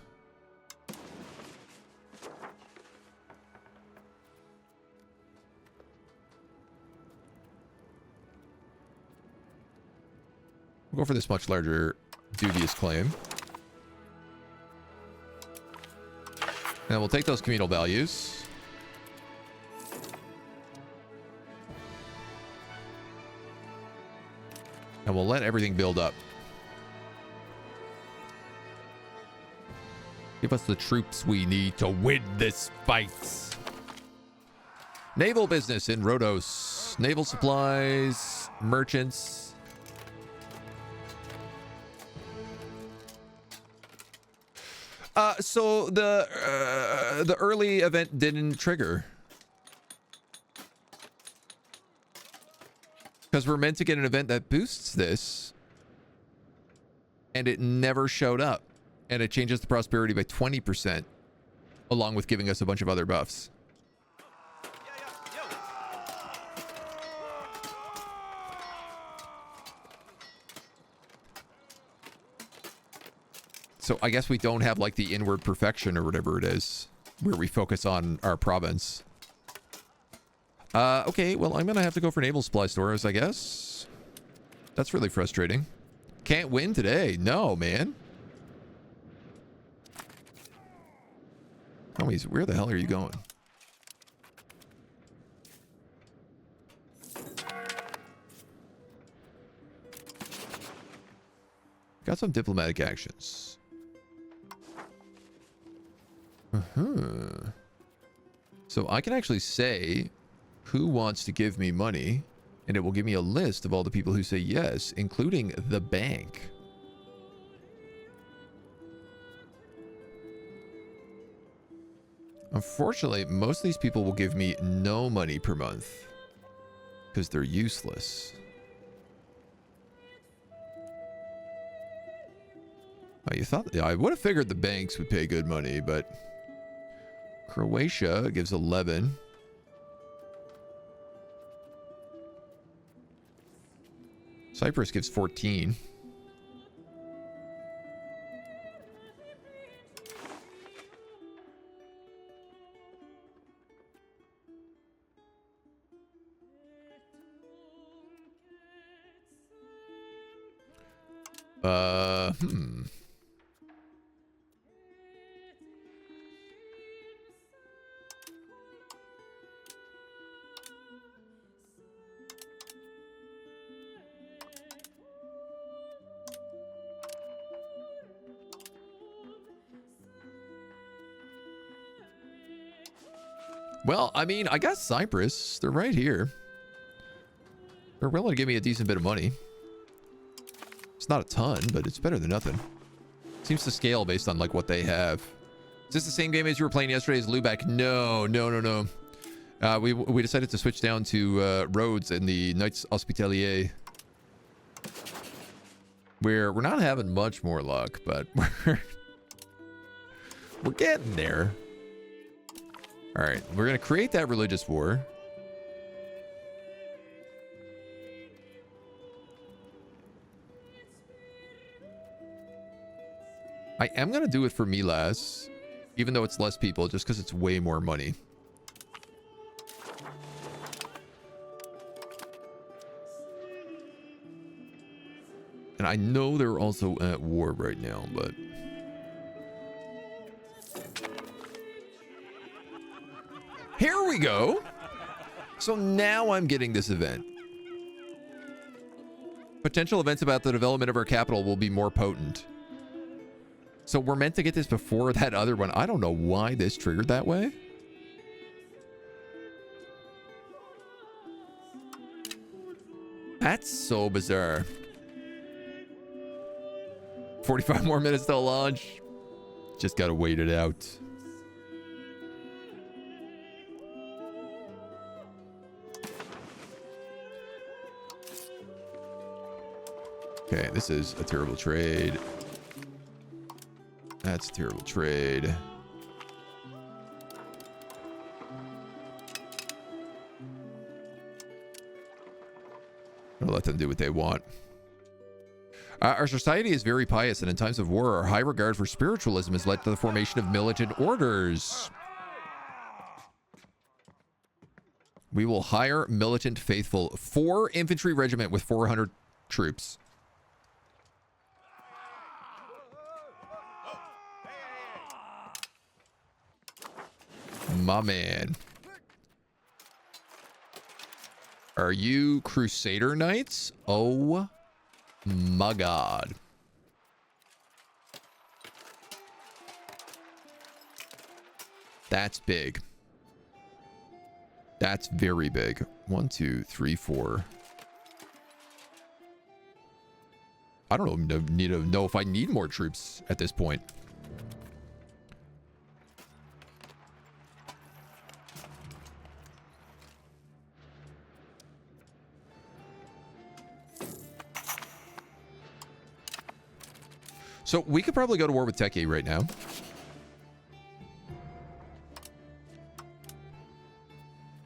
We'll go for this much larger dubious claim. And we'll take those communal values. And we'll let everything build up. Give us the troops we need to win this fight. Naval business in Rhodes. Naval supplies, merchants. So the early event didn't trigger. Because we're meant to get an event that boosts this. And it never showed up. And it changes the prosperity by 20%. Along with giving us a bunch of other buffs. So I guess we don't have like the inward perfection or whatever it is. Where we focus on our province. Okay, well, I'm going to have to go for naval supply stores, I guess. That's really frustrating. Can't win today. No, man. Homies, where the hell are you going? Got some diplomatic actions. So I can actually say who wants to give me money, and it will give me a list of all the people who say yes, including the bank. Unfortunately, most of these people will give me no money per month because they're useless. You thought, yeah, I would have figured the banks would pay good money, but Croatia gives 11. Cyprus gives 14. Well, I mean, I got Cyprus. They're right here. They're willing to give me a decent bit of money. It's not a ton, but it's better than nothing. Seems to scale based on like what they have. Is this the same game as you were playing yesterday as Lubeck? No. We decided to switch down to Rhodes in the Knights Hospitalier. Where we're not having much more luck, but we're getting there. All right, we're going to create that religious war. I am going to do it for Milas, even though it's less people, just because it's way more money. And I know they're also at war right now, but... Here we go. So now I'm getting this event. Potential events about the development of our capital will be more potent. So we're meant to get this before that other one. I don't know why this triggered that way. That's so bizarre. 45 more minutes till launch. Just gotta wait it out. Okay, this is a terrible trade. That's a terrible trade. I'll let them do what they want. Our society is very pious, and in times of war, our high regard for spiritualism has led to the formation of militant orders. We will hire militant faithful. 4 infantry regiment with 400 troops. My man. Are you Crusader Knights? Oh My God. That's big. That's very big. 1, 2, 3, 4. I don't know if I need more troops at this point. So we could probably go to war with Techie right now.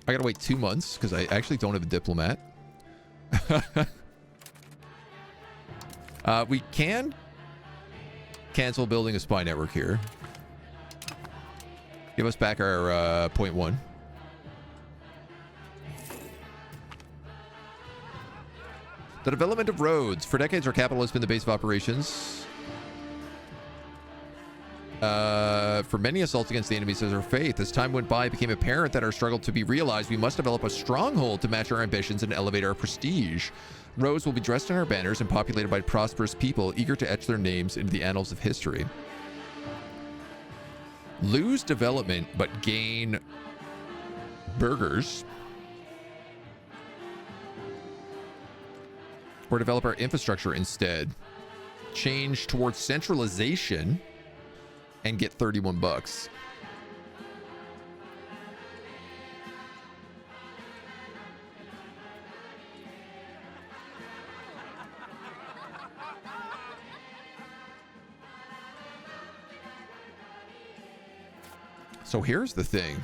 I gotta wait 2 months because I actually don't have a diplomat. We can cancel building a spy network here. Give us back our 0.1. The development of Rhodes. For decades, our capital has been the base of operations. For many assaults against the enemies of our faith. As time went by, it became apparent that our struggle to be realized, we must develop a stronghold to match our ambitions and elevate our prestige. Rhodes will be dressed in our banners and populated by prosperous people eager to etch their names into the annals of history. Lose development, but gain burgers. Or develop our infrastructure instead. Change towards centralization and get 31 bucks. So here's the thing.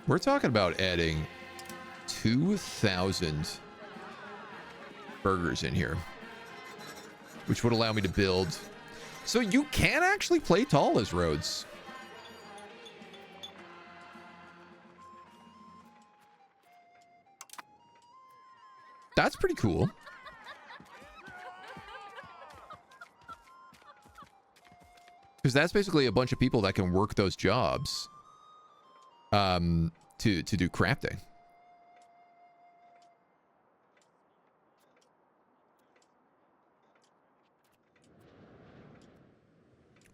We're talking about adding 2,000 burgers in here, which would allow me to build. So you can actually play tall as Rhodes. That's pretty cool. Because that's basically a bunch of people that can work those jobs to do crafting.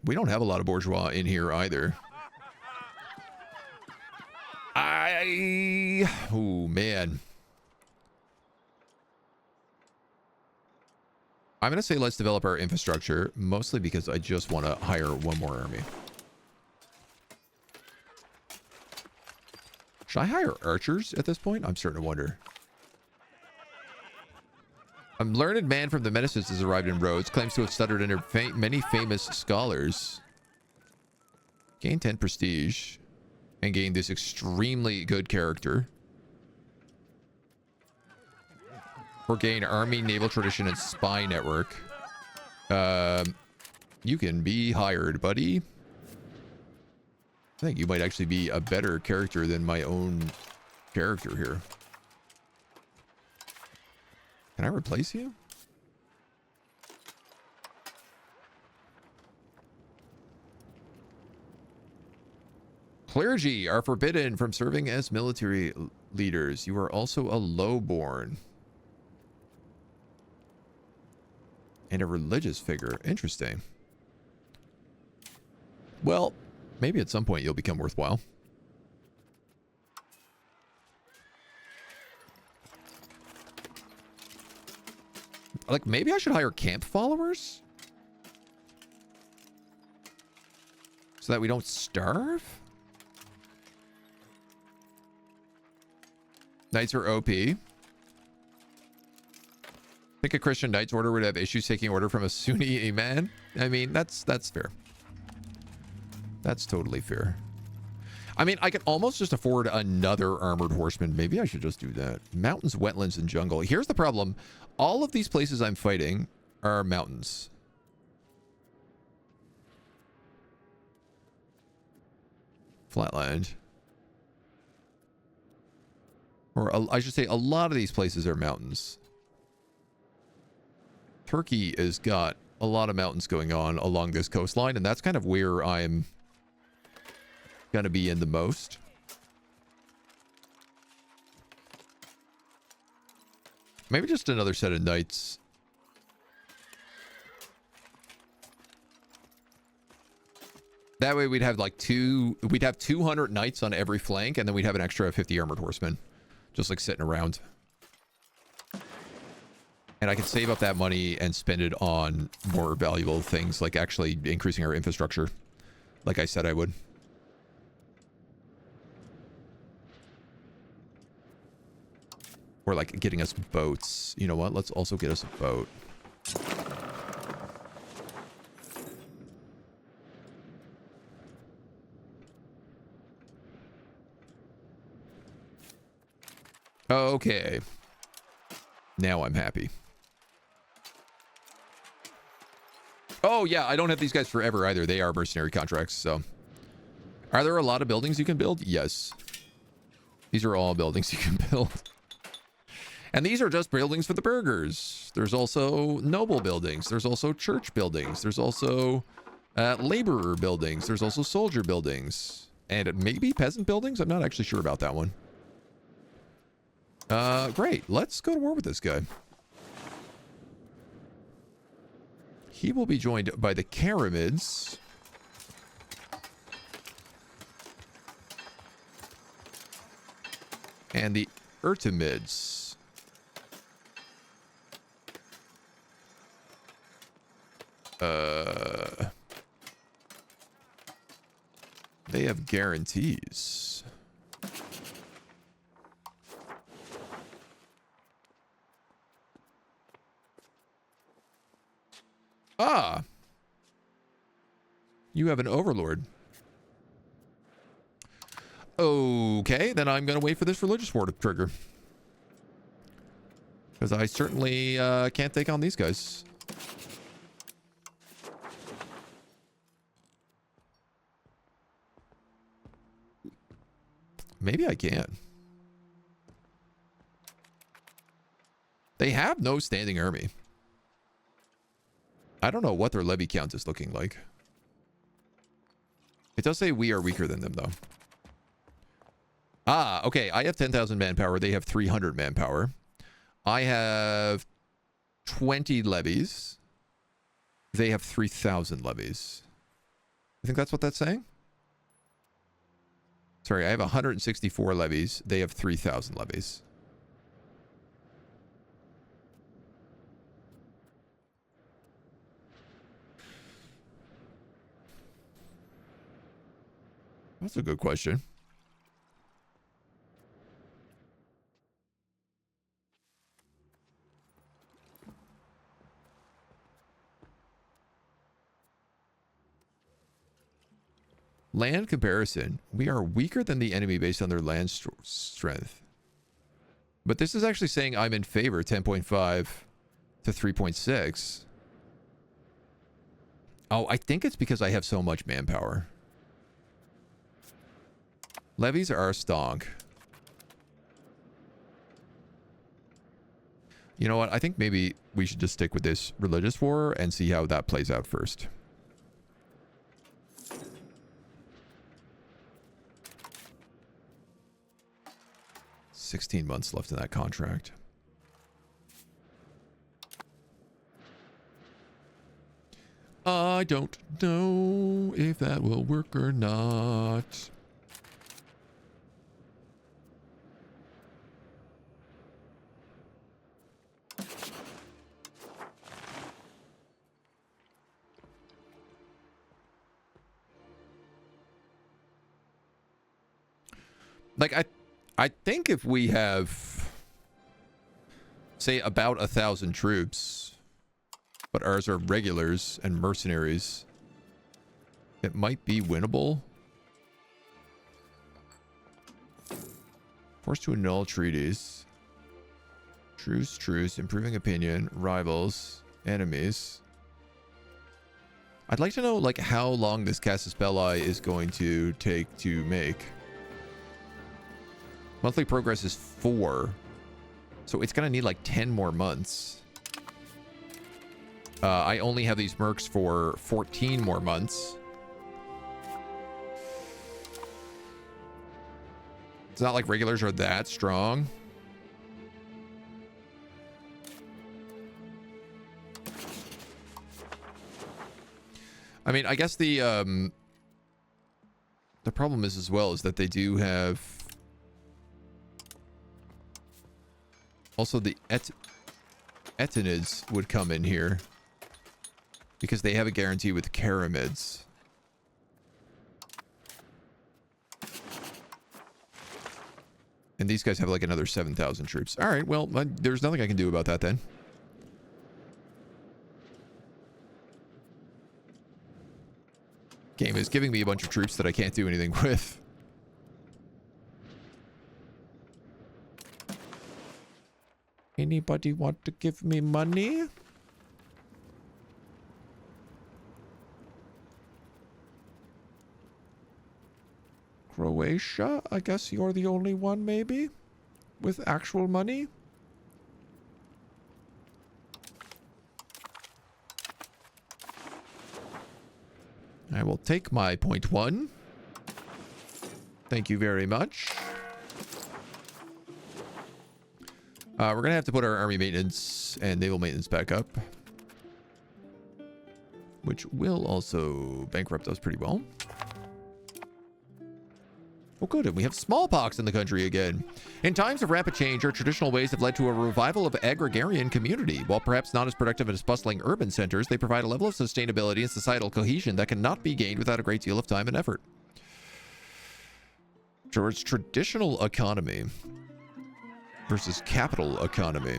We don't have a lot of bourgeois in here either. Oh, man. I'm going to say let's develop our infrastructure, mostly because I just want to hire one more army. Should I hire archers at this point? I'm starting to wonder. A learned man from the Medicis has arrived in Rhodes, claims to have stuttered under many famous scholars. Gain 10 prestige and gain this extremely good character. Or gain army, naval tradition, and spy network. You can be hired, buddy. I think you might actually be a better character than my own character here. Can I replace you? Clergy are forbidden from serving as military leaders. You are also a lowborn. And a religious figure. Interesting. Well, maybe at some point you'll become worthwhile. Like, maybe I should hire camp followers? So that we don't starve? Knights are OP. Think a Christian Knights order would have issues taking order from a Sunni imam? I mean, that's fair. That's totally fair. I mean, I could almost just afford another armored horseman. Maybe I should just do that. Mountains, wetlands, and jungle. Here's the problem. All of these places I'm fighting are mountains. Flatland. Or I should say a lot of these places are mountains. Turkey has got a lot of mountains going on along this coastline, and that's kind of where I'm gonna be in the most. Maybe just another set of knights That way we'd have like we'd have 200 knights on every flank, and then we'd have an extra 50 armored horsemen just like sitting around. And I could save up that money and spend it on more valuable things, like actually increasing our infrastructure, like I said I would. Or like getting us boats. You know what? Let's also get us a boat. Okay. Now I'm happy. Oh, yeah, I don't have these guys forever either. They are mercenary contracts, so. Are there a lot of buildings you can build? Yes. These are all buildings you can build. And these are just buildings for the burghers. There's also noble buildings. There's also church buildings. There's also laborer buildings. There's also soldier buildings. And maybe peasant buildings? I'm not actually sure about that one. Great. Let's go to war with this guy. He will be joined by the Karamids. And the Urtamids. They have guarantees. Ah. You have an overlord. Okay, then I'm going to wait for this religious war to trigger. Because I certainly can't take on these guys. Maybe I can. They have no standing army. I don't know what their levy count is looking like. It does say we are weaker than them, though. Ah, okay. I have 10,000 manpower. They have 300 manpower. I have 20 levies. They have 3,000 levies. I think that's what that's saying? Sorry, I have 164 levies. They have 3,000 levies. That's a good question. Land comparison. We are weaker than the enemy based on their land strength. But this is actually saying I'm in favor, 10.5 to 3.6. Oh, I think it's because I have so much manpower. Levies are stonk. You know what? I think maybe we should just stick with this religious war and see how that plays out first. $16 months left in that contract. I don't know if that will work or not. Like, I think if we have, say, about 1,000 troops, but ours are regulars and mercenaries, it might be winnable. Forced to annul treaties. Truce, improving opinion, rivals, enemies. I'd like to know, like, how long this Casus Belli is going to take to make. Monthly progress is 4. So it's going to need like 10 more months. I only have these mercs for 14 more months. It's not like regulars are that strong. I mean, I guess the The problem is as well is that they do have also the Etinids would come in here because they have a guarantee with Karamids. And these guys have like another 7,000 troops. All right, well, there's nothing I can do about that then. Game is giving me a bunch of troops that I can't do anything with. Anybody want to give me money? Croatia? I guess you're the only one, maybe? With actual money? I will take my .1. Thank you very much. We're going to have to put our army maintenance and naval maintenance back up, which will also bankrupt us pretty well. Oh, good. And we have smallpox in the country again. In times of rapid change, our traditional ways have led to a revival of agrarian community. While perhaps not as productive as bustling urban centers, they provide a level of sustainability and societal cohesion that cannot be gained without a great deal of time and effort. Towards traditional economy versus capital economy.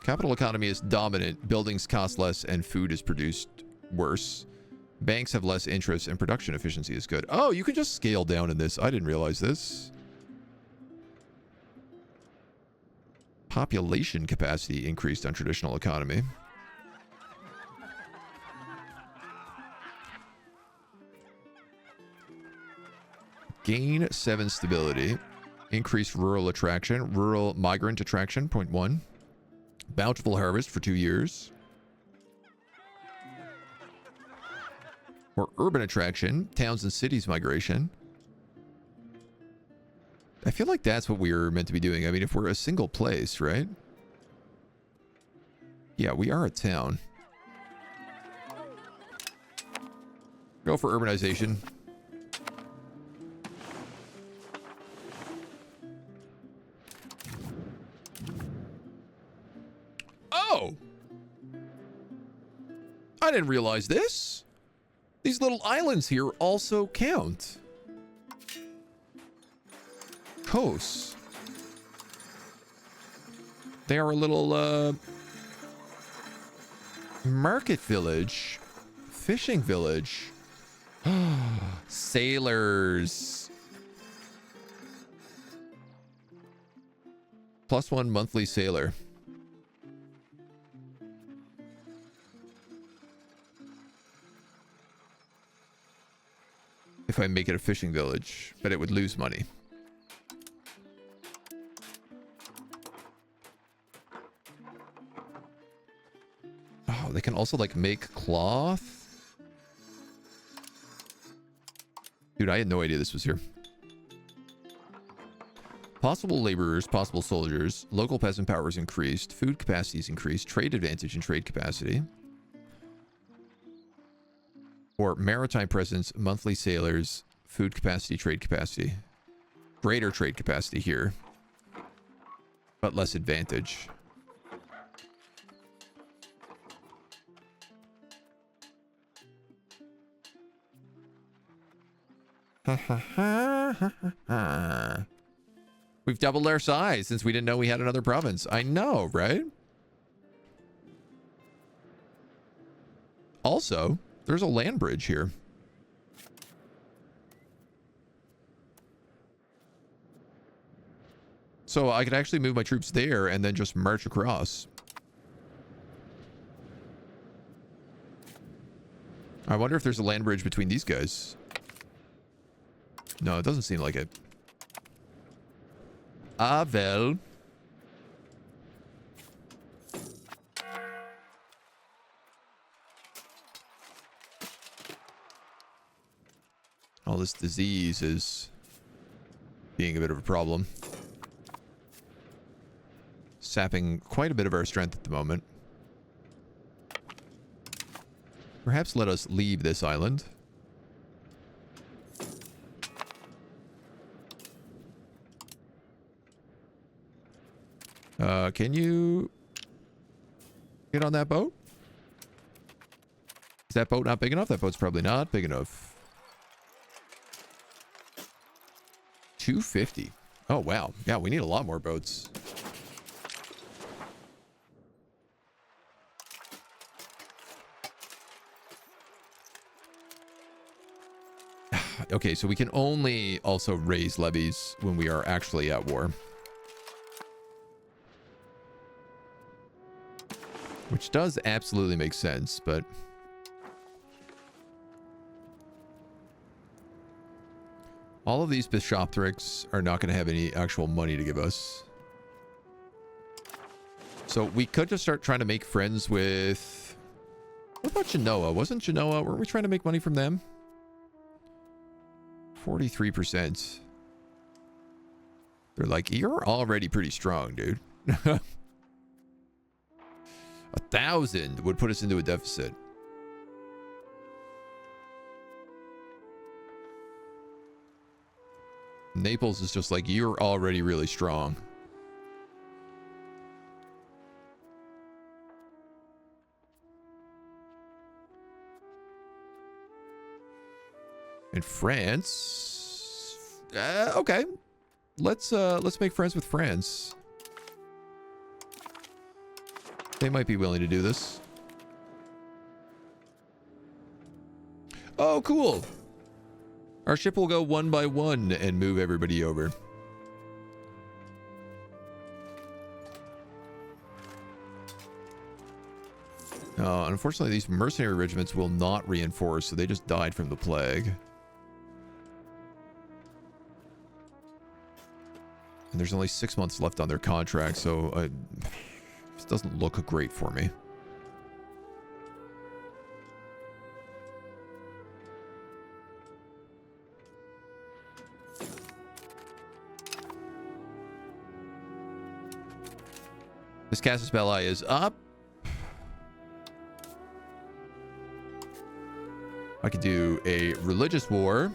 Capital economy is dominant, buildings cost less, and food is produced worse. Banks have less interest, and production efficiency is good. Oh, you can just scale down in this. I didn't realize this. Population capacity increased on traditional economy. Gain 7 stability. Increase rural attraction. Rural migrant attraction, 0.1. Bountiful harvest for 2 years. Or urban attraction, towns and cities migration. I feel like that's what we're meant to be doing. I mean, if we're a single place, right? Yeah, we are a town. Go for urbanization. Oh! I didn't realize this. These little islands here also count. Coasts. They are a little market village. Fishing village. Sailors. +1 monthly sailor. If I make it a fishing village, but it would lose money. Oh, they can also like make cloth. Dude, I had no idea this was here. Possible laborers, possible soldiers, local peasant power is increased, food capacity is increased, trade advantage and trade capacity. Or maritime presence, monthly sailors, food capacity, trade capacity. Greater trade capacity here, but less advantage. We've doubled our size since we didn't know we had another province. I know, right? Also, there's a land bridge here. So I could actually move my troops there and then just march across. I wonder if there's a land bridge between these guys. No, it doesn't seem like it. Ah, well. All this disease is being a bit of a problem. Sapping quite a bit of our strength at the moment. Perhaps let us leave this island. Can you get on that boat? Is that boat not big enough? That boat's probably not big enough. 250. Oh, wow. Yeah, we need a lot more boats. Okay, so we can only also raise levies when we are actually at war. Which does absolutely make sense, but... all of these bishoprics are not going to have any actual money to give us. So we could just start trying to make friends with... what about Genoa? Wasn't Genoa... weren't we trying to make money from them? 43%. They're like, you're already pretty strong, dude. 1,000 would put us into a deficit. Naples is just like, you're already really strong. In France, okay, let's make friends with France. They might be willing to do this. Oh, cool. Our ship will go one by one and move everybody over. Unfortunately, these mercenary regiments will not reinforce, so they just died from the plague. And there's only 6 months left on their contract, so this doesn't look great for me. This Casus Belli is up. I could do a religious war.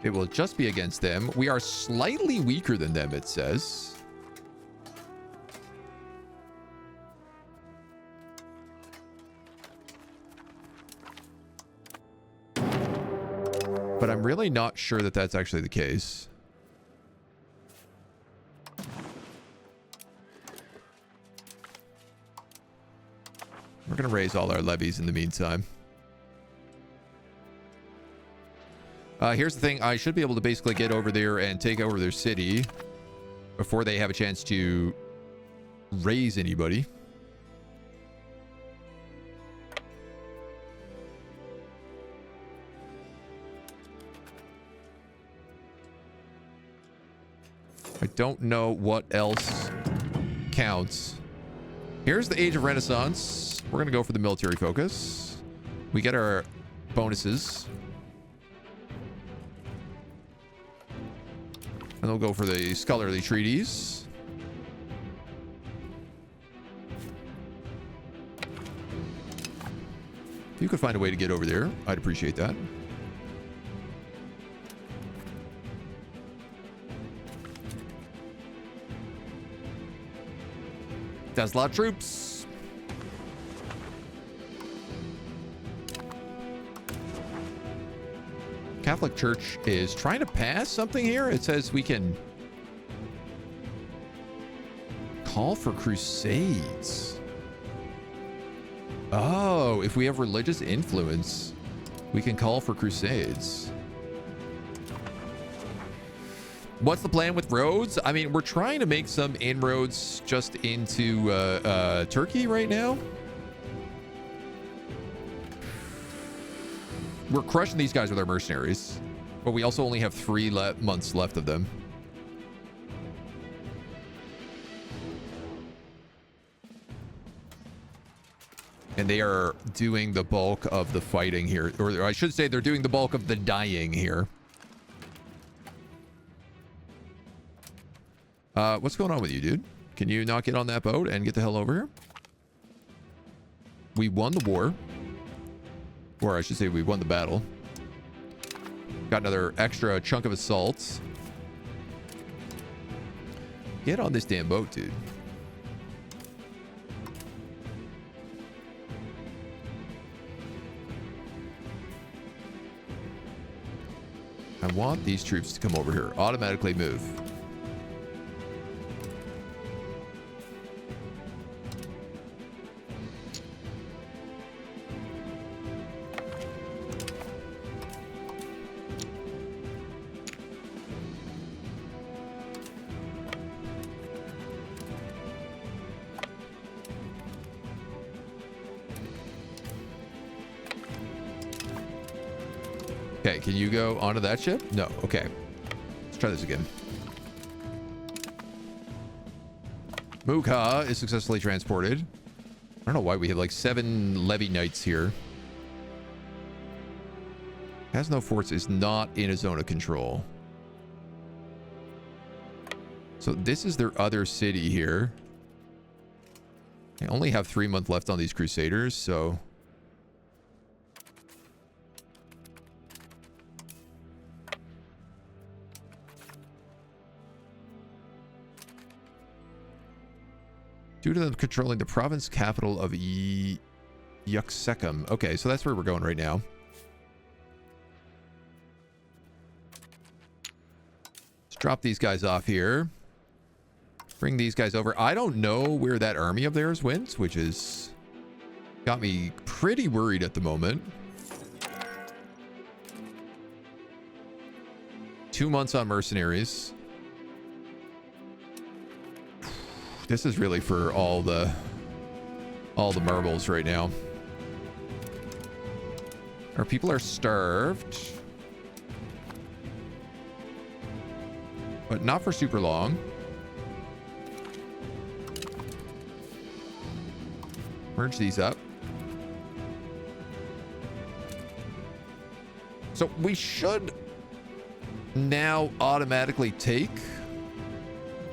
It will just be against them. We are slightly weaker than them, it says. But I'm really not sure that that's actually the case. We're going to raise all our levies in the meantime. Here's the thing. I should be able to basically get over there and take over their city before they have a chance to raise anybody. I don't know what else counts. Here's the Age of Renaissance. We're going to go for the military focus. We get our bonuses. And they'll go for the scholarly treaties. If you could find a way to get over there, I'd appreciate that. That's a lot of troops. Catholic Church is trying to pass something here. It says we can call for crusades. Oh, if we have religious influence, we can call for crusades. What's the plan with Rhodes? I mean, we're trying to make some inroads just into Turkey right now. We're crushing these guys with our mercenaries, but we also only have 3 months left of them. And they are doing the bulk of the fighting here. Or I should say they're doing the bulk of the dying here. What's going on with you, dude? Can you not get on that boat and get the hell over here? We won the war. Or I should say we won the battle. Got another extra chunk of assaults. Get on this damn boat, dude. I want these troops to come over here. Automatically move. Okay, can you go onto that ship? No. Okay. Let's try this again. Mukha is successfully transported. I don't know why we have like 7 levy knights here. Has no forts, is not in a zone of control. So this is their other city here. They only have 3 months left on these Crusaders, so... Due to them controlling the province capital of Yuxekum. Okay, so that's where we're going right now. Let's drop these guys off here. Bring these guys over. I don't know where that army of theirs went, which is... got me pretty worried at the moment. 2 months on mercenaries. This is really for all the marbles right now. Our people are starved. But not for super long. Merge these up. So we should now automatically take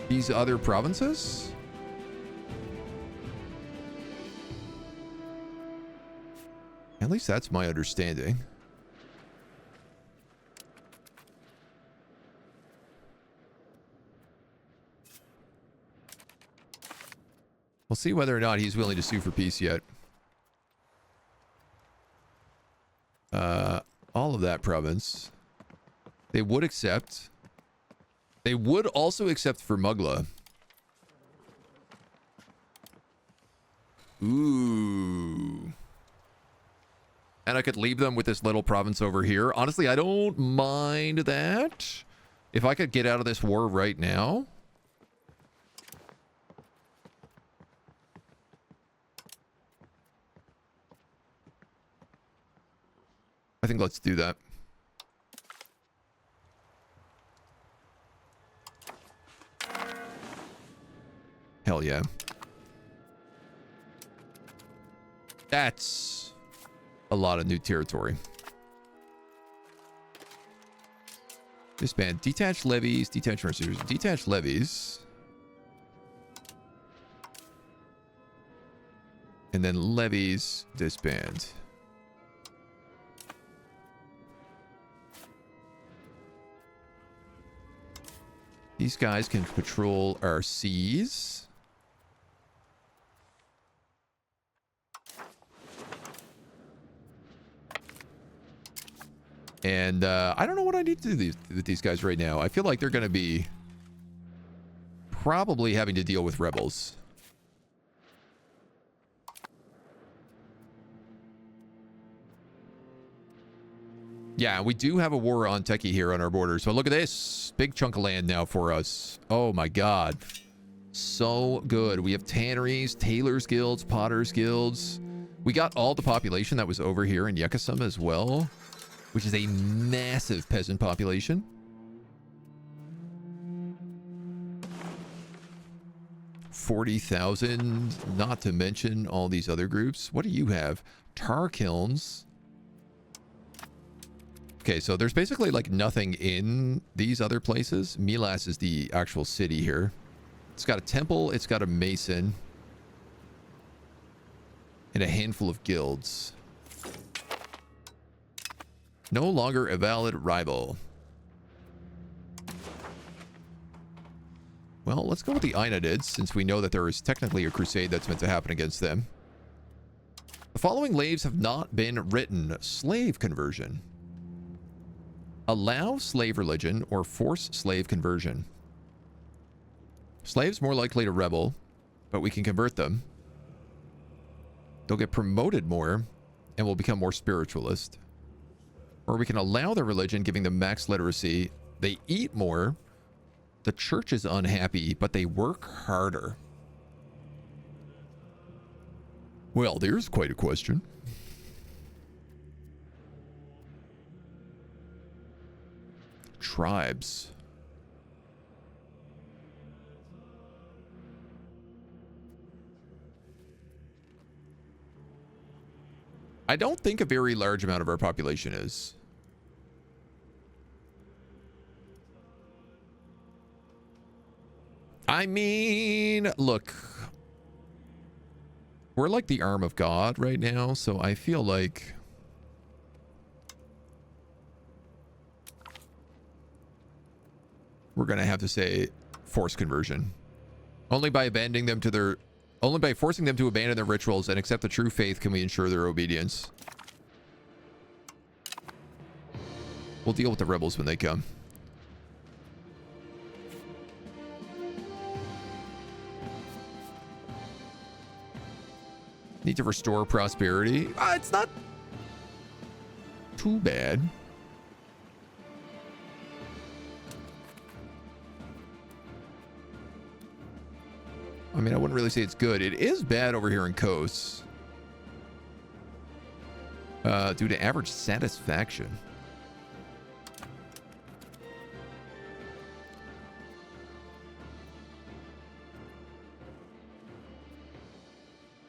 these other provinces. At least that's my understanding. We'll see whether or not he's willing to sue for peace yet. All of that province. They would accept. They would also accept for Mugla. Ooh. And I could leave them with this little province over here. Honestly, I don't mind that. If I could get out of this war right now. I think let's do that. Hell yeah. That's a lot of new territory. Disband. Detached levies. Detached mercenaries. Detached levies. And then levies. Disband. These guys can patrol our seas. And I don't know what I need to do with these guys right now. I feel like they're going to be probably having to deal with rebels. Yeah, we do have a war on Techie here on our border. So look at this. Big chunk of land now for us. Oh my god. So good. We have tanneries, tailors guilds, potters guilds. We got all the population that was over here in Yucasum as well, which is a massive peasant population. $40,000, not to mention all these other groups. What do you have? Tar kilns. Okay, so there's basically like nothing in these other places. Milas is the actual city here. It's got a temple, it's got a mason, and a handful of guilds. No longer a valid rival. Well, let's go with the Aenadids, since we know that there is technically a crusade that's meant to happen against them. The following laves have not been written. Slave conversion. Allow slave religion or force slave conversion. Slaves more likely to rebel, but we can convert them. They'll get promoted more and will become more spiritualist. Or we can allow their religion, giving them max literacy. They eat more. The church is unhappy, but they work harder. Well, there's quite a question. Tribes. I don't think a very large amount of our population is. I mean, look, we're like the arm of God right now, so I feel like we're going to have to say forced conversion. Only by forcing them to abandon their rituals and accept the true faith can we ensure their obedience. We'll deal with the rebels when they come. Need to restore prosperity. It's not too bad. I mean, I wouldn't really say it's good. It is bad over here in Kos. Due to average satisfaction.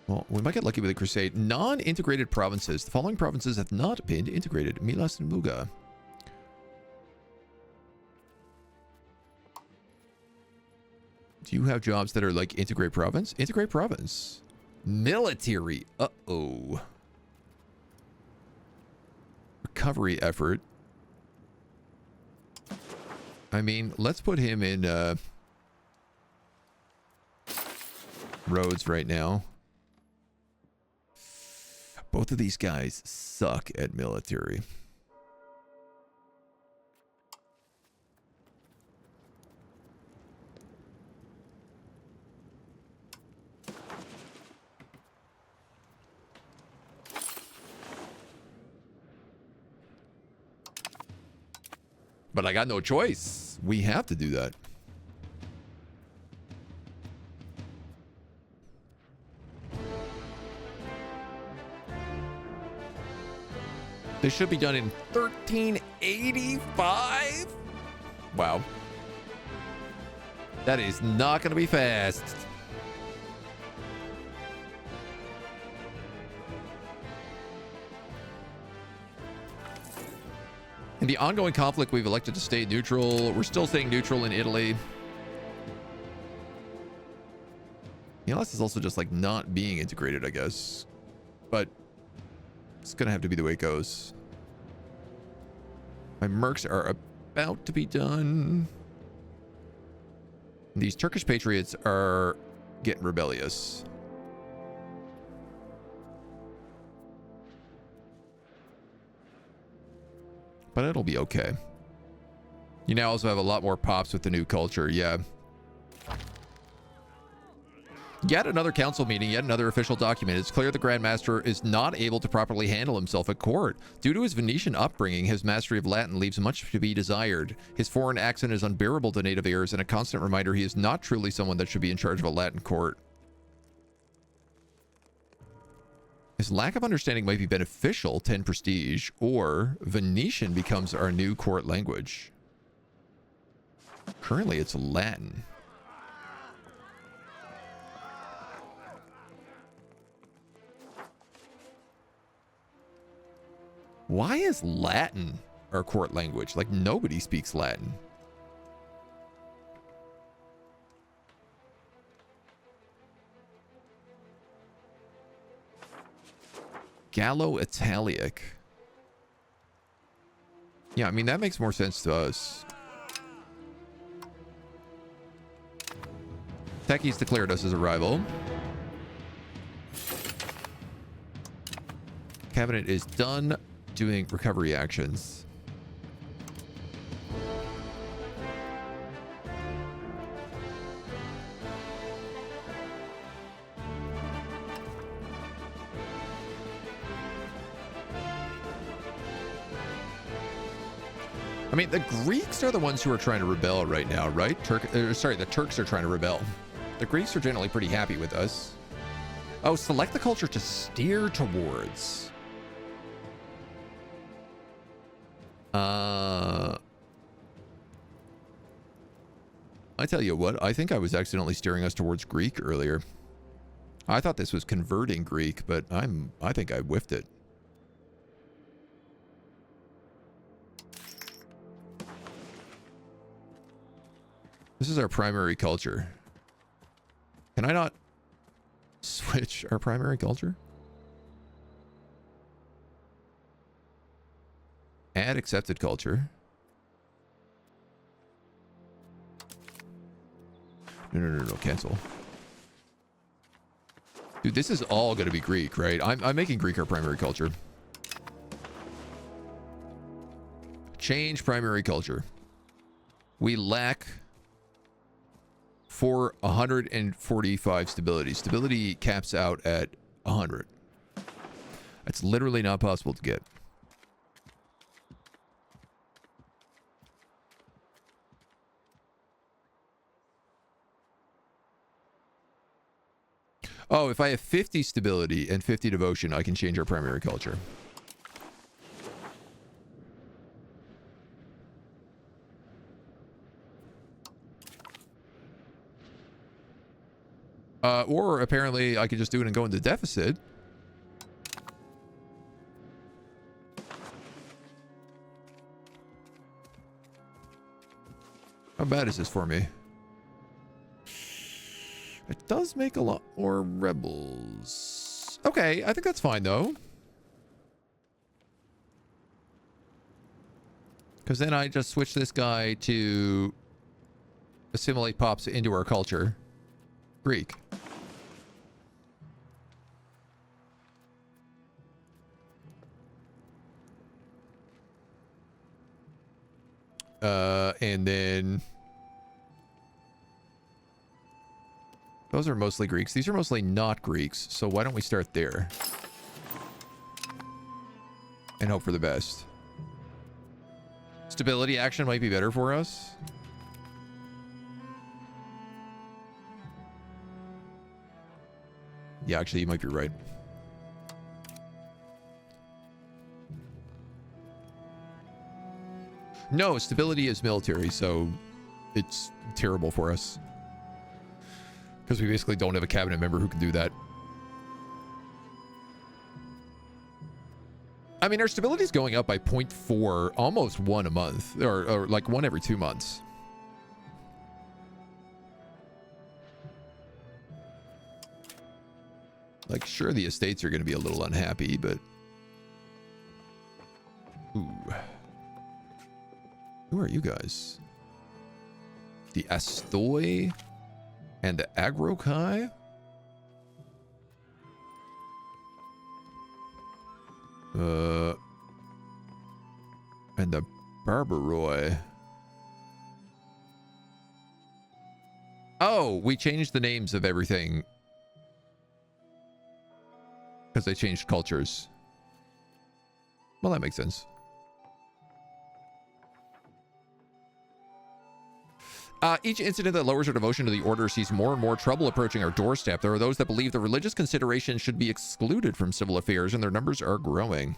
Well, we might get lucky with the Crusade. Non-integrated provinces. The following provinces have not been integrated. Milas and Muga. Do you have jobs that are like integrate province? Integrate province. Military. Uh-oh. Recovery effort. I mean, let's put him in Rhodes right now. Both of these guys suck at military. But I got no choice. We have to do that. This should be done in 1385? Wow. That is not going to be fast. In the ongoing conflict, we've elected to stay neutral. We're still staying neutral in Italy. Milas is also just like not being integrated, I guess. But it's going to have to be the way it goes. My mercs are about to be done. These Turkish patriots are getting rebellious. But it'll be okay. You now also have a lot more pops with the new culture. Yeah. Yet another council meeting, yet another official document. It's clear the Grand Master is not able to properly handle himself at court. Due to his Venetian upbringing, his mastery of Latin leaves much to be desired. His foreign accent is unbearable to native ears and a constant reminder he is not truly someone that should be in charge of a Latin court. His lack of understanding might be beneficial, 10 prestige, or Venetian becomes our new court language. Currently, it's Latin. Why is Latin our court language? Like, nobody speaks Latin. Gallo-Italic. Yeah, I mean, that makes more sense to us. Techie's declared us as a rival. Cabinet is done doing recovery actions. I mean, the Greeks are the ones who are trying to rebel right now, right? Sorry, the Turks are trying to rebel. The Greeks are generally pretty happy with us. Oh, select the culture to steer towards. I tell you what, I think I was accidentally steering us towards Greek earlier. I thought this was converting Greek, but I think I whiffed it. This is our primary culture. Can I not switch our primary culture? Add accepted culture. No, cancel. Dude, this is all going to be Greek, right? I'm making Greek our primary culture. Change primary culture. We lack 145 stability. Stability caps out at 100. That's literally not possible to get. Oh, if I have 50 stability and 50 devotion, I can change our primary culture. Or apparently I could just do it and go into deficit. How bad is this for me? It does make a lot more rebels. Okay, I think that's fine though. Because then I just switch this guy to assimilate pops into our culture. Greek. And then those are mostly Greeks. These are mostly not Greeks. So why don't we start there? And hope for the best. Stability action might be better for us. Yeah, actually, you might be right. No, stability is military, so it's terrible for us. Because we basically don't have a cabinet member who can do that. I mean, our stability is going up by 0.4, almost 1 a month, or like 1 every 2 months. Like, sure, the estates are going to be a little unhappy, but... Ooh. Who are you guys? The Astoi and the Agrokai? And the Barbaroi. Oh, we changed the names of everything. Because they changed cultures. Well, that makes sense. Each incident that lowers our devotion to the order sees more and more trouble approaching our doorstep. There are those that believe that religious considerations should be excluded from civil affairs, and their numbers are growing.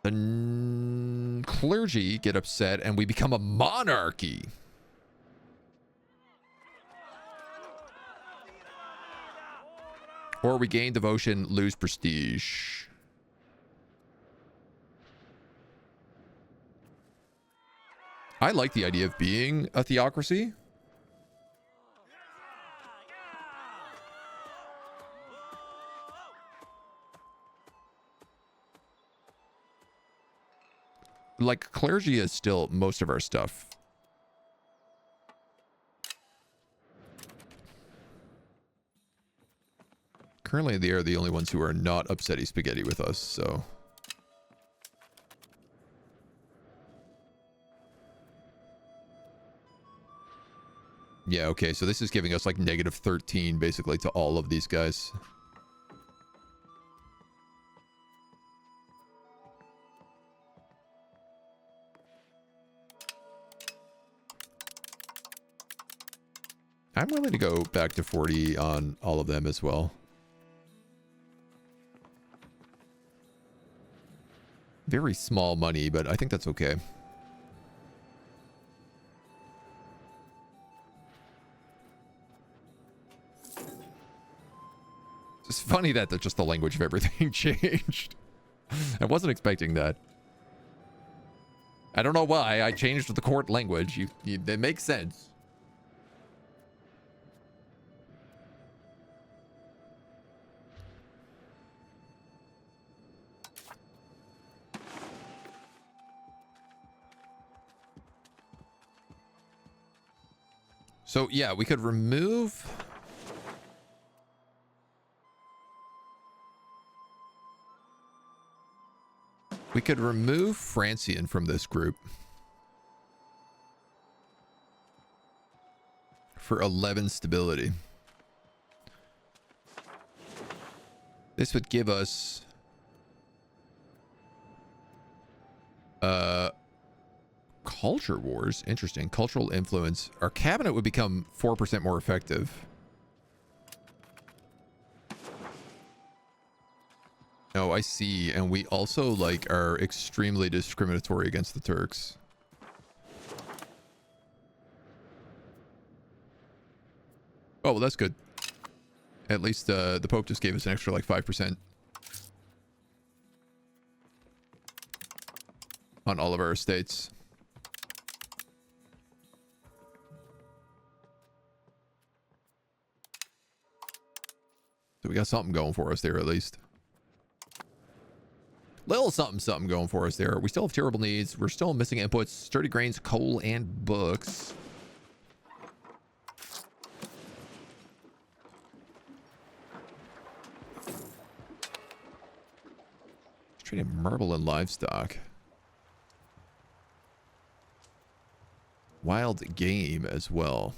The clergy get upset, and we become a monarchy. Or we gain devotion, lose prestige. I like the idea of being a theocracy. Like, clergy is still most of our stuff. Currently, they are the only ones who are not upsetty spaghetti with us, so... Yeah, okay, so this is giving us like -13 basically to all of these guys. I'm willing to go back to 40 on all of them as well. Very small money, but I think that's okay. It's funny that just the language of everything changed. I wasn't expecting that. I don't know why I changed the court language. It makes sense. So yeah, we could remove... We could remove Francian from this group for 11 stability. This would give us culture wars. Interesting. Cultural influence. Our cabinet would become 4% more effective. Oh, I see. And we also, like, are extremely discriminatory against the Turks. Oh, well, that's good. At least the Pope just gave us an extra, like, 5% on all of our estates. So we got something going for us there, at least. Little something going for us there. We still have terrible needs. We're still missing inputs. Sturdy grains, coal, and books. Trading marble and livestock. Wild game as well.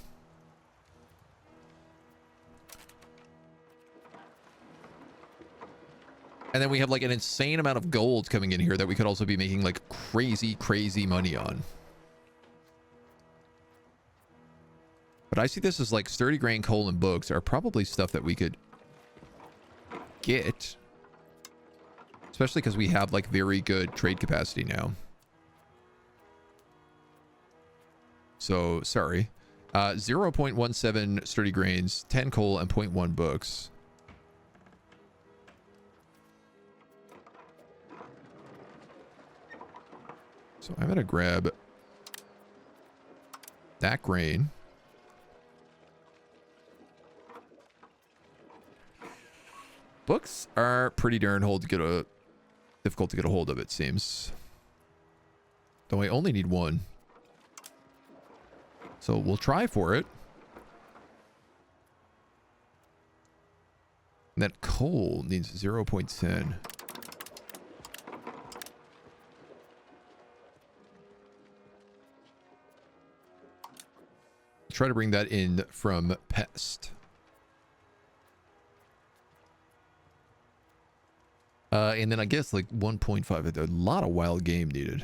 And then we have like an insane amount of gold coming in here that we could also be making like crazy money on. But I see this as like sturdy grain, coal, and books are probably stuff that we could get. Especially because we have like very good trade capacity now. So, sorry. 0.17 sturdy grains, 10 coal, and 0.1 books. So I'm going to grab that grain. Books are pretty darn difficult to get a hold of, it seems. Though I only need one. So we'll try for it. And that coal needs 0.10. Try to bring that in from Pest. And then I guess like 1.5. A lot of wild game needed.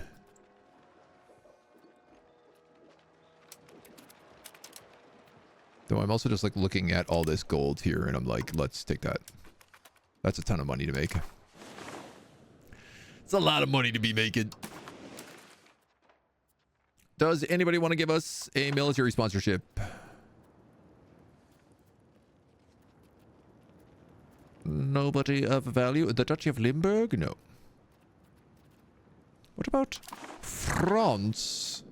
Though I'm also just like looking at all this gold here and I'm like, let's take that. That's a ton of money to make. It's a lot of money to be making. Does anybody want to give us a military sponsorship? Nobody of value. The Duchy of Limburg? No. What about France?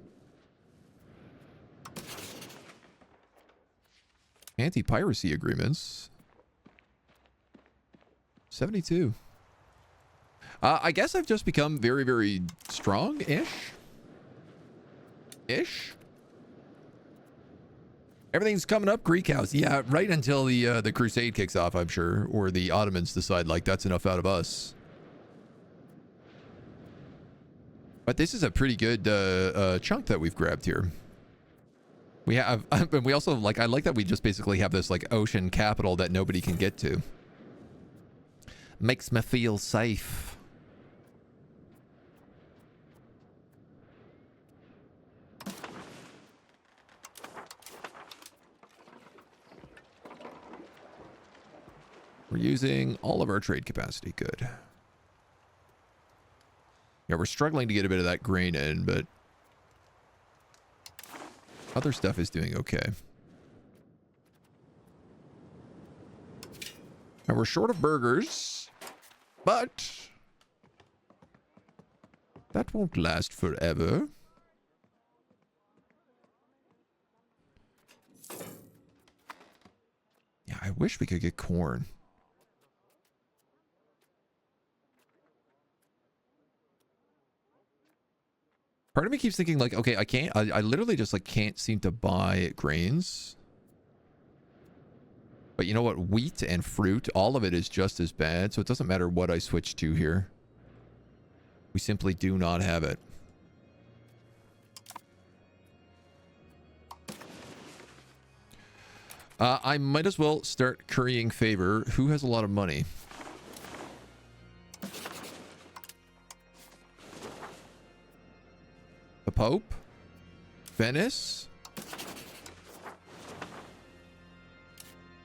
Anti-piracy agreements. 72. I guess I've just become very strong-ish. Everything's coming up Greek house. Yeah, right until the Crusade kicks off, I'm sure. Or the Ottomans decide, like, that's enough out of us. But this is a pretty good chunk that we've grabbed here. We have, and we also, like, I like that we just basically have this, like, ocean capital that nobody can get to. Makes me feel safe. We're using all of our trade capacity. Good. Yeah, we're struggling to get a bit of that grain in, but other stuff is doing okay. Now we're short of burgers, but that won't last forever. Yeah, I wish we could get corn. Part of me keeps thinking like, okay, I literally just like can't seem to buy grains. But you know what? Wheat and fruit, all of it is just as bad. So it doesn't matter what I switch to here. We simply do not have it. I might as well start currying favor. Who has a lot of money? The Pope? Venice?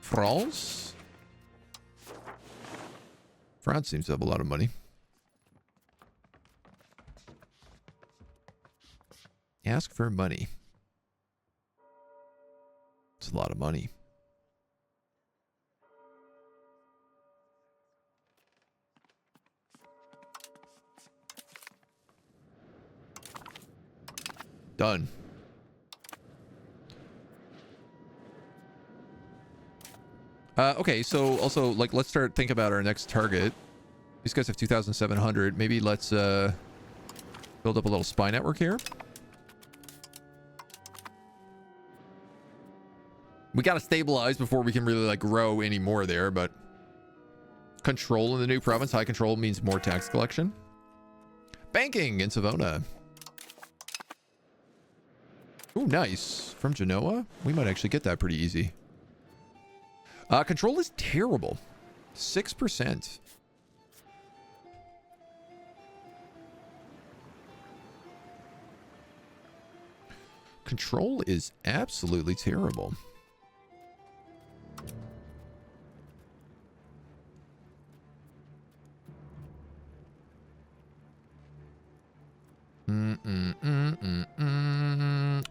France? France seems to have a lot of money. Ask for money. It's a lot of money. Done. Okay, so also, like, let's start thinking about our next target. These guys have 2,700. Maybe let's build up a little spy network here. We got to stabilize before we can really, like, grow any more there, but control in the new province. High control means more tax collection. Banking in Savona. Ooh, nice. From Genoa? We might actually get that pretty easy. Control is terrible. 6%. Control is absolutely terrible.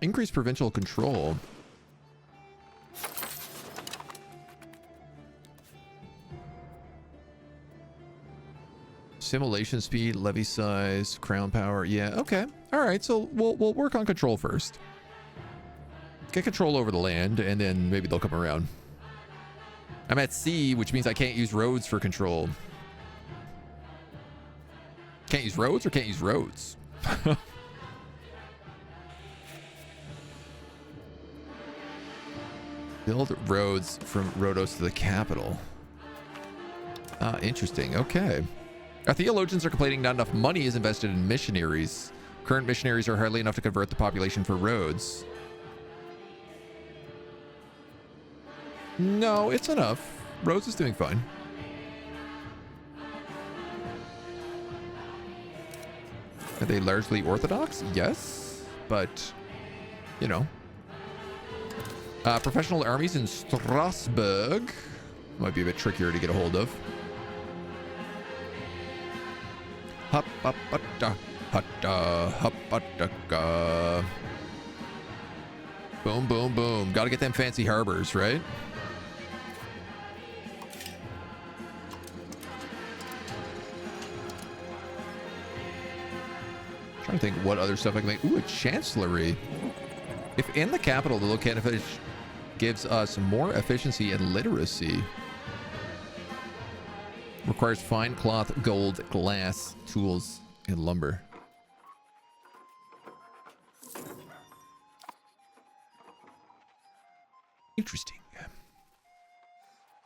Increase provincial control. Simulation speed, levy size, crown power. Yeah, okay. All right, so we'll work on control first. Get control over the land, and then maybe they'll come around. I'm at sea, which means I can't use roads for control. Can't use roads or can't use roads? Build roads from Rhodes to the capital. Interesting. Okay. Our theologians are complaining not enough money is invested in missionaries. Current missionaries are hardly enough to convert the population for Rhodes. No, it's enough. Rhodes is doing fine. Are they largely Orthodox? Yes, but, you know. Professional armies in Strasbourg. Might be a bit trickier to get a hold of. Boom, boom, boom. Gotta get them fancy harbors, right? Trying to think what other stuff I can make. Ooh, a chancellery. If in the capital, the location gives us more efficiency and literacy. Requires fine cloth, gold, glass, tools, and lumber. Interesting.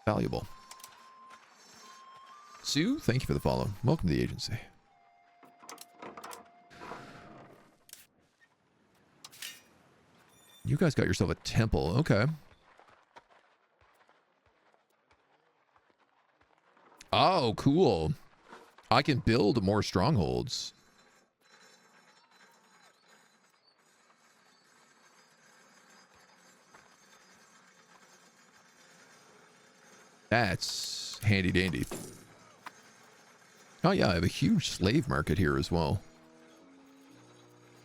Valuable. Sue, thank you for the follow. Welcome to the agency. You guys got yourself a temple. Okay. Oh, cool. I can build more strongholds. That's handy dandy. Oh yeah, I have a huge slave market here as well.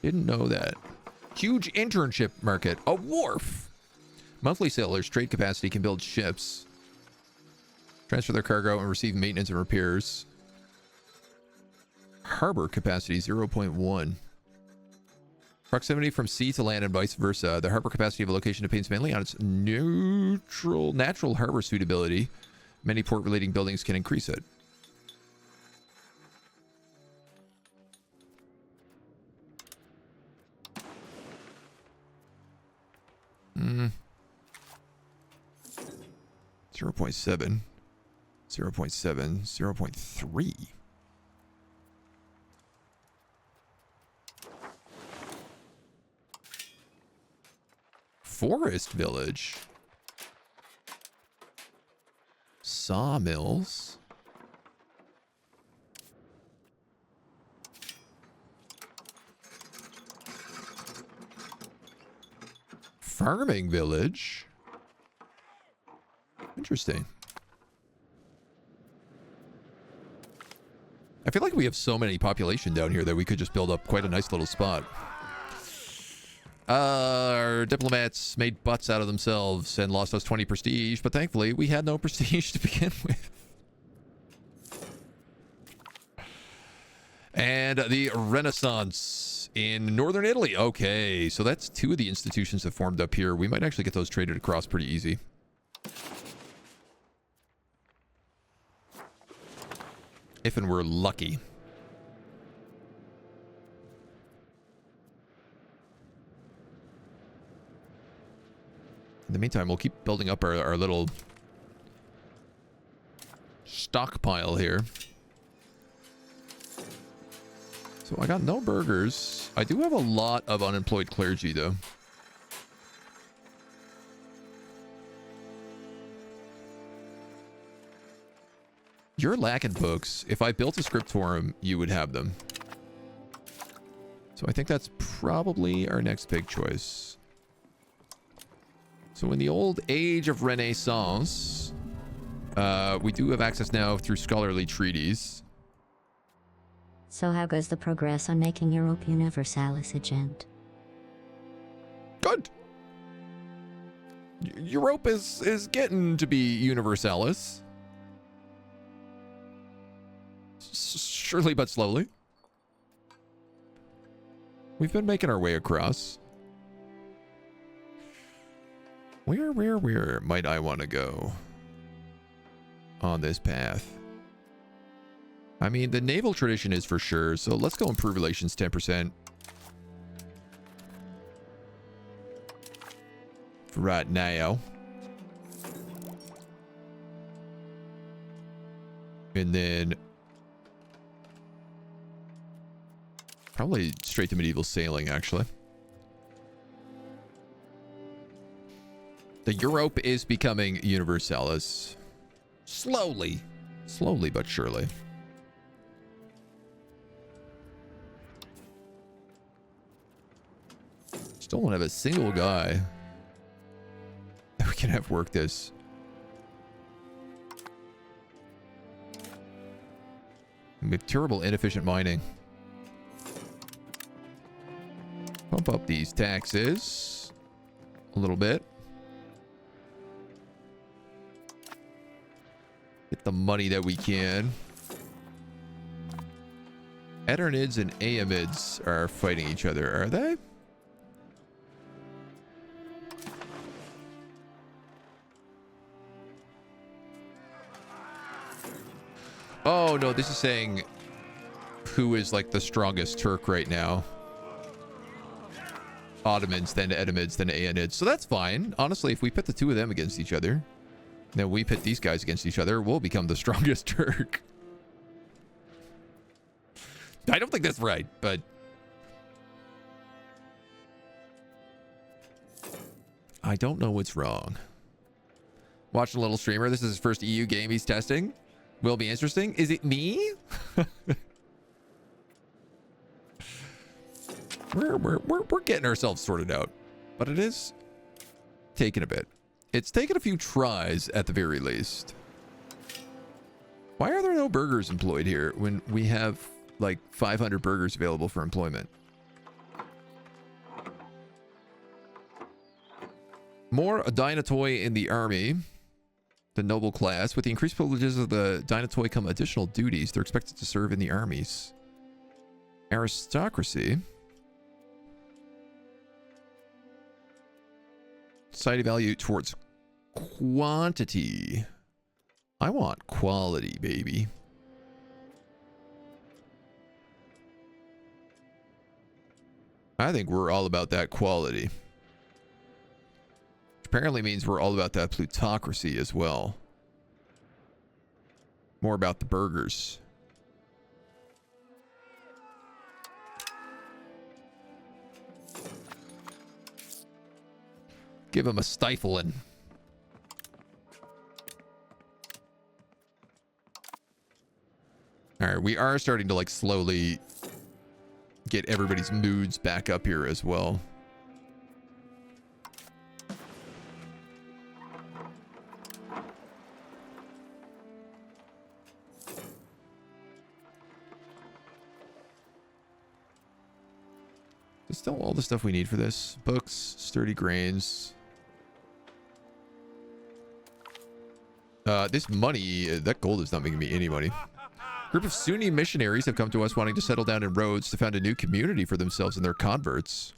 Didn't know that. Huge internship market. A wharf. Monthly sailors, trade capacity, can build ships. Transfer their cargo and receive maintenance and repairs. Harbor capacity 0.1. Proximity from sea to land and vice versa. The harbor capacity of a location depends mainly on its natural harbor suitability. Many port-relating buildings can increase it. Hmm. 0.7. 0.7. 0.3. Forest village. Sawmills. Farming village. Interesting. I feel like we have so many population down here that we could just build up quite a nice little spot. Our diplomats made butts out of themselves and lost us 20 prestige, but thankfully we had no prestige to begin with. And the Renaissance in northern Italy. Okay, so that's 2 of the institutions that formed up here. We might actually get those traded across pretty easy. If and we're lucky. In the meantime, we'll keep building up our little stockpile here. So I got no burgers. I do have a lot of unemployed clergy, though. You're lacking books. If I built a scriptorium, you would have them. So I think that's probably our next big choice. So in the old age of Renaissance, we do have access now through scholarly treaties. So how goes the progress on making Europa Universalis agent? Good. Europe is getting to be Universalis. Surely but slowly. We've been making our way across. Where might I want to go on this path? I mean, the naval tradition is for sure, so let's go improve relations 10%. For right now. And then probably straight to medieval sailing, actually. The Europe is becoming Universalis. Slowly. Slowly but surely. Still don't have a single guy that we can have work this. With terrible inefficient mining. Pump up these taxes a little bit. Get the money that we can. Eternids and Aamids are fighting each other, are they? Oh no, this is saying who is like the strongest Turk right now. Ottomans, then Edomids, then Aenids. So that's fine. Honestly, if we pit the 2 of them against each other, then we pit these guys against each other, we'll become the strongest Turk. I don't think that's right, but I don't know what's wrong. Watching a little streamer. This is his first EU game he's testing. Will be interesting. Is it me? We're getting ourselves sorted out, but it is taking a bit. It's taken a few tries at the very least. Why are there no burgers employed here when we have like 500 burgers available for employment? More Dynatoi in the army. The noble class. With the increased privileges of the Dynatoi come additional duties. They're expected to serve in the armies. Aristocracy. Society value towards quantity. I want quality, baby. I think we're all about that quality. Which apparently means we're all about that plutocracy as well. More about the burgers. Give him a stifling. All right, we are starting to like slowly get everybody's moods back up here as well. There's still all the stuff we need for this. Books, sturdy grains. This money, that gold is not making me any money. Group of Sunni missionaries have come to us wanting to settle down in Rhodes to found a new community for themselves and their converts.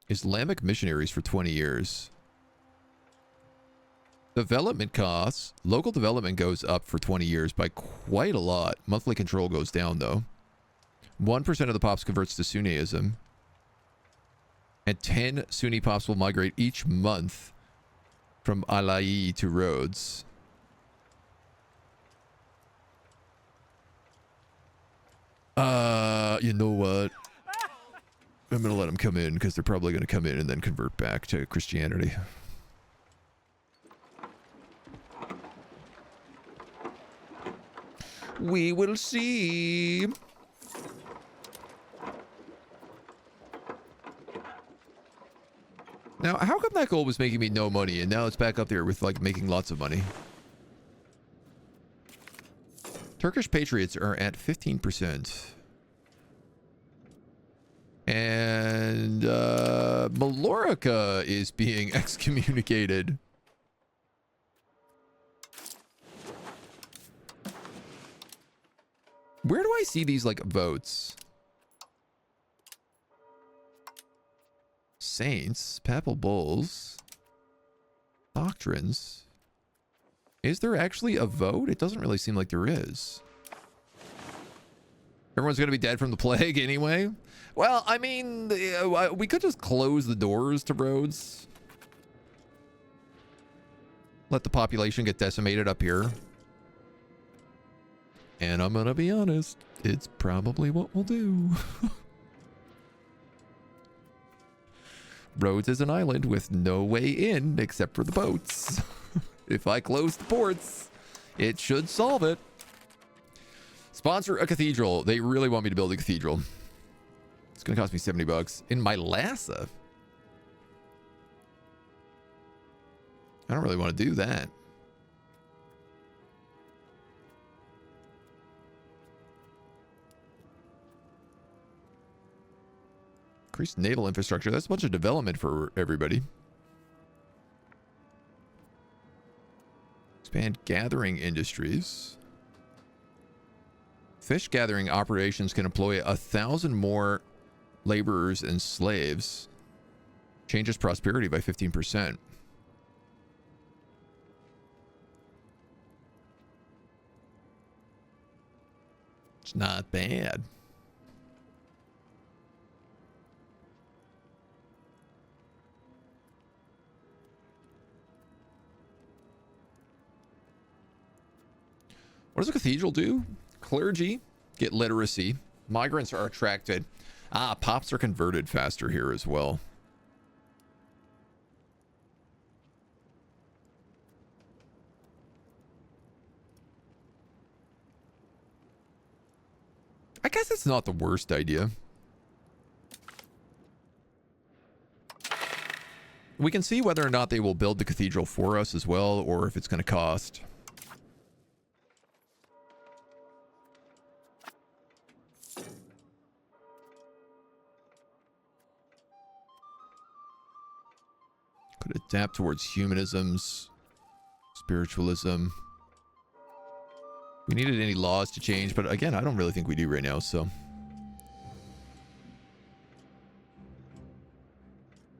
Islamic missionaries for 20 years. Development costs. Local development goes up for 20 years by quite a lot. Monthly control goes down, though. 1% of the pops converts to Sunniism. And 10 Sunni pops will migrate each month from Alai to Rhodes. You know what? I'm going to let them come in because they're probably going to come in and then convert back to Christianity. We will see. Now, how come that gold was making me no money and now it's back up there with like making lots of money? Turkish patriots are at 15%. And Mallorca is being excommunicated. Where do I see these like votes? Saints, papal bulls, doctrines. Is there actually a vote? It doesn't really seem like there is. Everyone's going to be dead from the plague anyway. Well, I mean, we could just close the doors to Rhodes. Let the population get decimated up here. And I'm going to be honest, it's probably what we'll do. Rhodes is an island with no way in except for the boats. If I close the ports, it should solve it. Sponsor a cathedral. They really want me to build a cathedral. It's going to cost me 70 bucks. In my Lhasa. I don't really want to do that. Increased naval infrastructure. That's a bunch of development for everybody. Expand gathering industries. Fish gathering operations can employ 1,000 more laborers and slaves. Changes prosperity by 15%. It's not bad. What does a cathedral do? Clergy get literacy. Migrants are attracted. Pops are converted faster here as well. I guess it's not the worst idea. We can see whether or not they will build the cathedral for us as well, or if it's going to cost. Could adapt towards humanisms, spiritualism. We needed any laws to change, but again, I don't really think we do right now, so.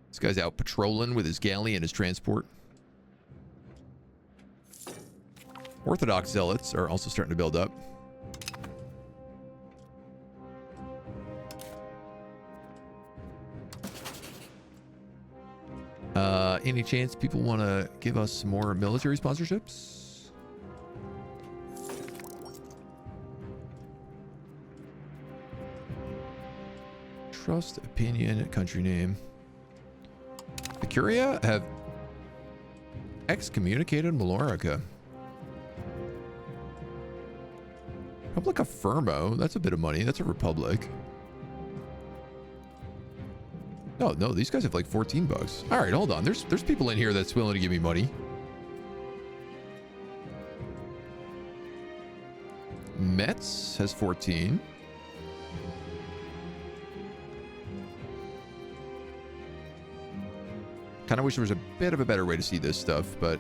This guy's out patrolling with his galley and his transport. Orthodox zealots are also starting to build up. Any chance people want to give us some more military sponsorships? Trust, opinion, country name. The Curia have excommunicated Mallorca. Republic of Fermo, that's a bit of money. That's a republic. Oh, no, these guys have like 14 bucks. All right, hold on. There's people in here that's willing to give me money. Metz has 14. Kind of wish there was a bit of a better way to see this stuff, but...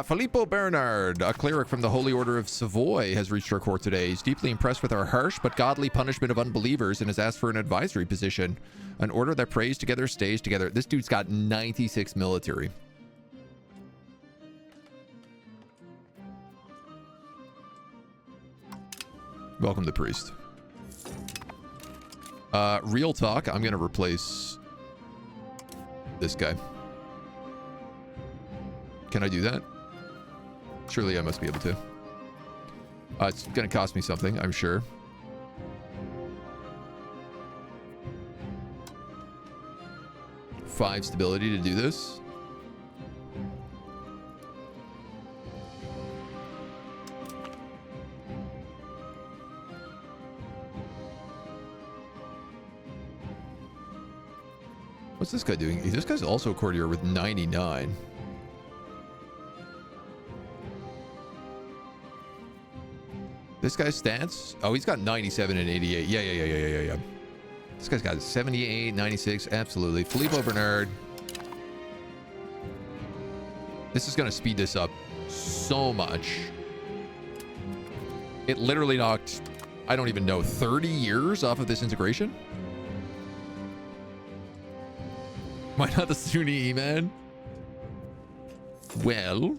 Filippo Bernard, a cleric from the Holy Order of Savoy, has reached our court today. He's deeply impressed with our harsh but godly punishment of unbelievers and has asked for an advisory position. An order that prays together, stays together. This dude's got 96 military. Welcome the priest. Real talk, I'm going to replace this guy. Can I do that? Surely I must be able to. It's going to cost me something, I'm sure. Five stability to do this. What's this guy doing? This guy's also a courtier with 99. This guy's stance? Oh, he's got 97 and 88. Yeah. This guy's got 78, 96. Absolutely. Filippo Bernard. This is going to speed this up so much. It literally knocked, I don't even know, 30 years off of this integration? Why not the Sunni man? Well,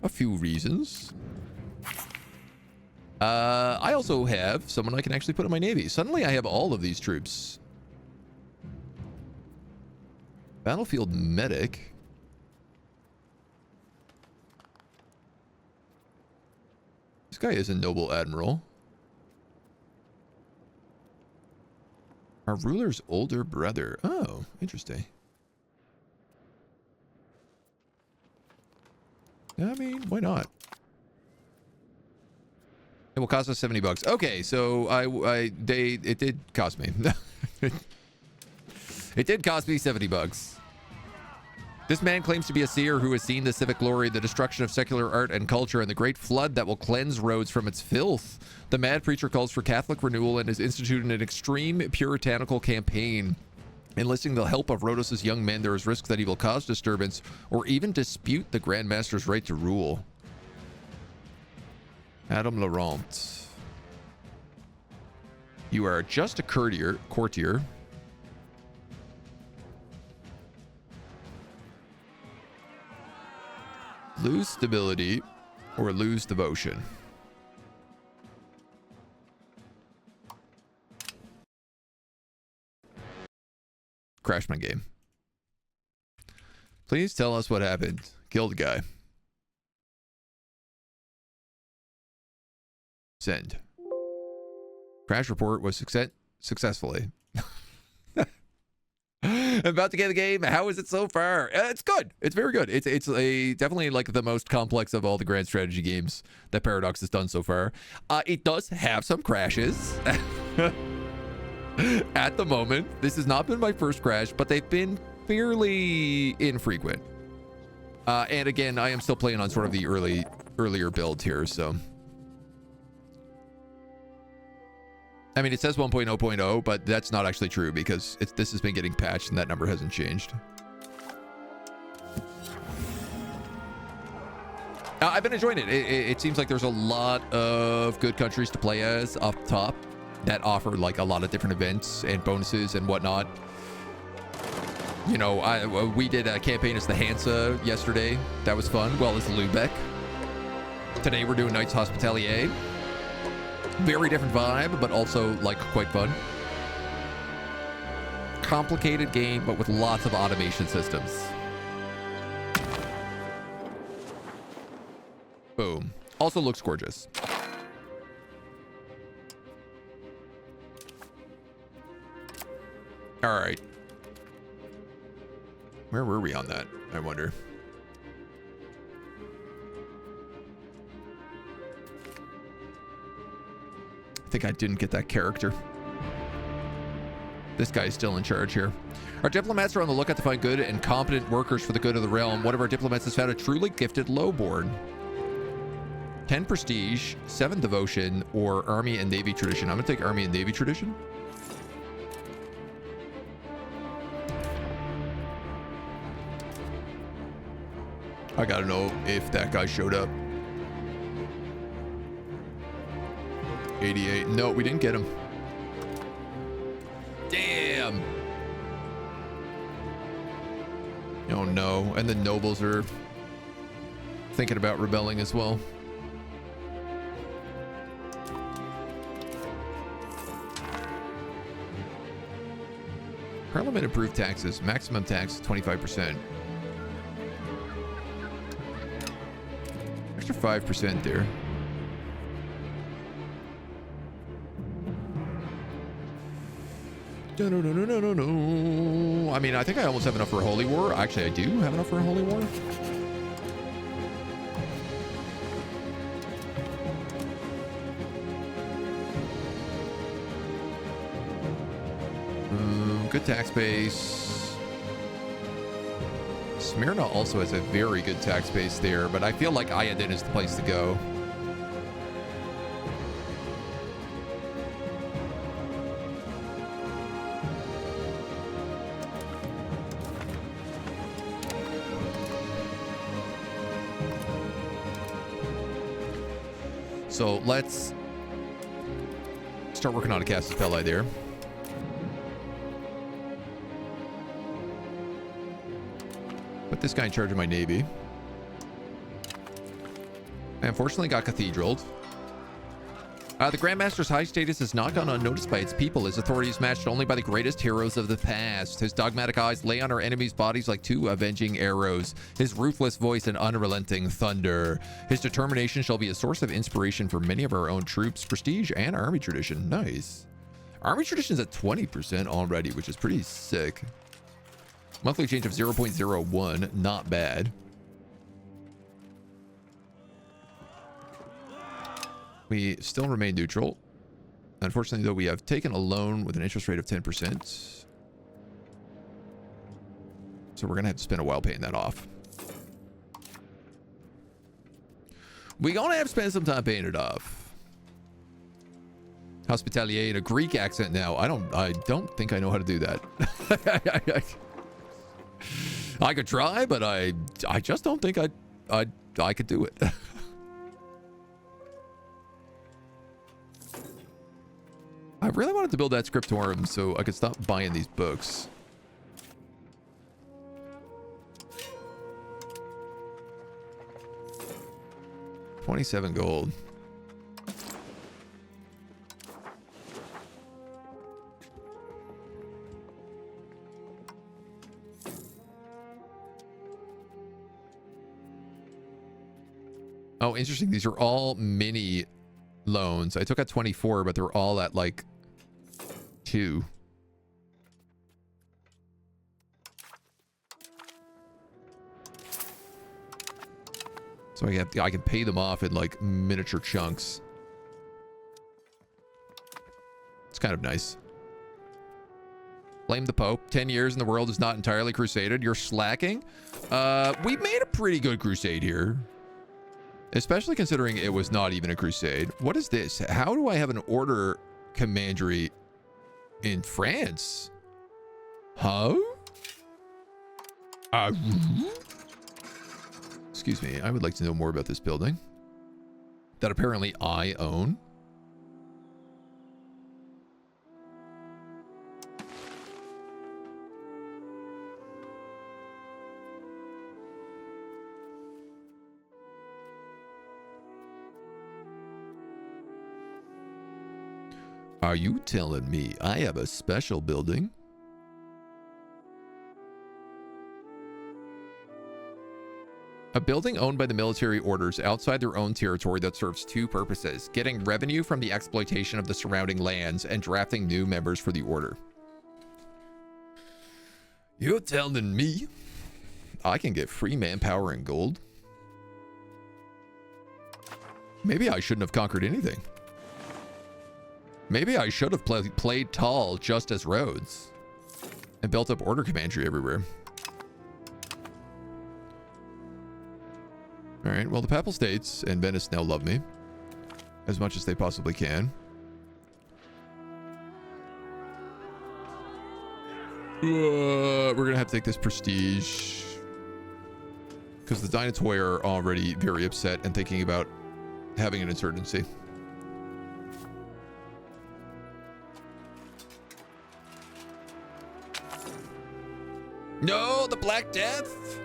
a few reasons. I also have someone I can actually put in my navy. Suddenly I have all of these troops. Battlefield medic. This guy is a noble admiral. Our ruler's older brother. Oh, interesting. I mean, why not? It will cost us 70 bucks. Okay, so it did cost me. It did cost me 70 bucks. This man claims to be a seer who has seen the civic glory, the destruction of secular art and culture, and the great flood that will cleanse Rhodes from its filth. The mad preacher calls for Catholic renewal and has instituted an extreme puritanical campaign. Enlisting the help of Rhodes' young men, there is risk that he will cause disturbance or even dispute the Grand Master's right to rule. Adam Laurent. You are just a courtier. Lose stability or lose devotion. Crashed my game. Please tell us what happened. Killed a guy. Send. Crash report was successfully. I'm about to get the game. How is it so far? It's good. It's very good. It's definitely like the most complex of all the grand strategy games that Paradox has done so far. It does have some crashes. at the moment. This has not been my first crash, but they've been fairly infrequent. And again, I am still playing on sort of the earlier builds here, so. I mean, it says 1.0.0, but that's not actually true because this has been getting patched and that number hasn't changed. I've been enjoying it. It seems like there's a lot of good countries to play as up top that offer like a lot of different events and bonuses and whatnot. You know, we did a campaign as the Hansa yesterday. That was fun. Well, as Lubeck. Today we're doing Knights Hospitalier. Very different vibe, but also like quite fun. Complicated game, but with lots of automation systems. Boom. Also looks gorgeous. All right. Where were we on that? I wonder. I think I didn't get that character. This guy is still in charge here. Our diplomats are on the lookout to find good and competent workers for the good of the realm. One of our diplomats has found a truly gifted lowborn. 10 prestige, 7 devotion, or army and navy tradition. I'm gonna take army and navy tradition. I gotta know if that guy showed up. 88. No, we didn't get him. Damn. Oh no. And the nobles are thinking about rebelling as well. Parliament approved taxes. Maximum tax 25%. Extra 5% there. No. I mean, I think I almost have enough for a holy war. Actually, I do have enough for a holy war. Good tax base. Smyrna also has a very good tax base there, but I feel like Iodine is the place to go. So let's start working on a Casus Belli there. Put this guy in charge of my navy. I unfortunately got cathedraled. The Grandmaster's high status has not gone unnoticed by its people. His authority is matched only by the greatest heroes of the past. His dogmatic eyes lay on our enemies' bodies like two avenging arrows. His ruthless voice an unrelenting thunder. His determination shall be a source of inspiration for many of our own troops. Prestige and army tradition. Nice. Army tradition's at 20% already, which is pretty sick. Monthly change of 0.01. Not bad. We still remain neutral. Unfortunately, though, we have taken a loan with an interest rate of 10%. So we're going to have to spend a while paying that off. We're going to have to spend some time paying it off. Hospitalier in a Greek accent now. I don't think I know how to do that. I could try, but I just don't think I could do it. I really wanted to build that scriptorum so I could stop buying these books. $27 gold. Oh, interesting. These are all mini loans. I took out 24, but they're all at like 2. So I can pay them off in like miniature chunks. It's kind of nice. Blame the Pope. 10 years and the world is not entirely crusaded. You're slacking. We made a pretty good crusade here. Especially considering it was not even a crusade. What is this? How do I have an order commandery in France? Huh? Excuse me. I would like to know more about this building that apparently I own. Are you telling me I have a special building? A building owned by the military orders outside their own territory that serves two purposes: getting revenue from the exploitation of the surrounding lands and drafting new members for the order. You're telling me I can get free manpower and gold? Maybe I shouldn't have conquered anything. Maybe I should have played tall just as Rhodes and built up order commandery everywhere. All right, well, the Papal States and Venice now love me as much as they possibly can. We're going to have to take this prestige because the Dynatoi are already very upset and thinking about having an insurgency. No, the Black Death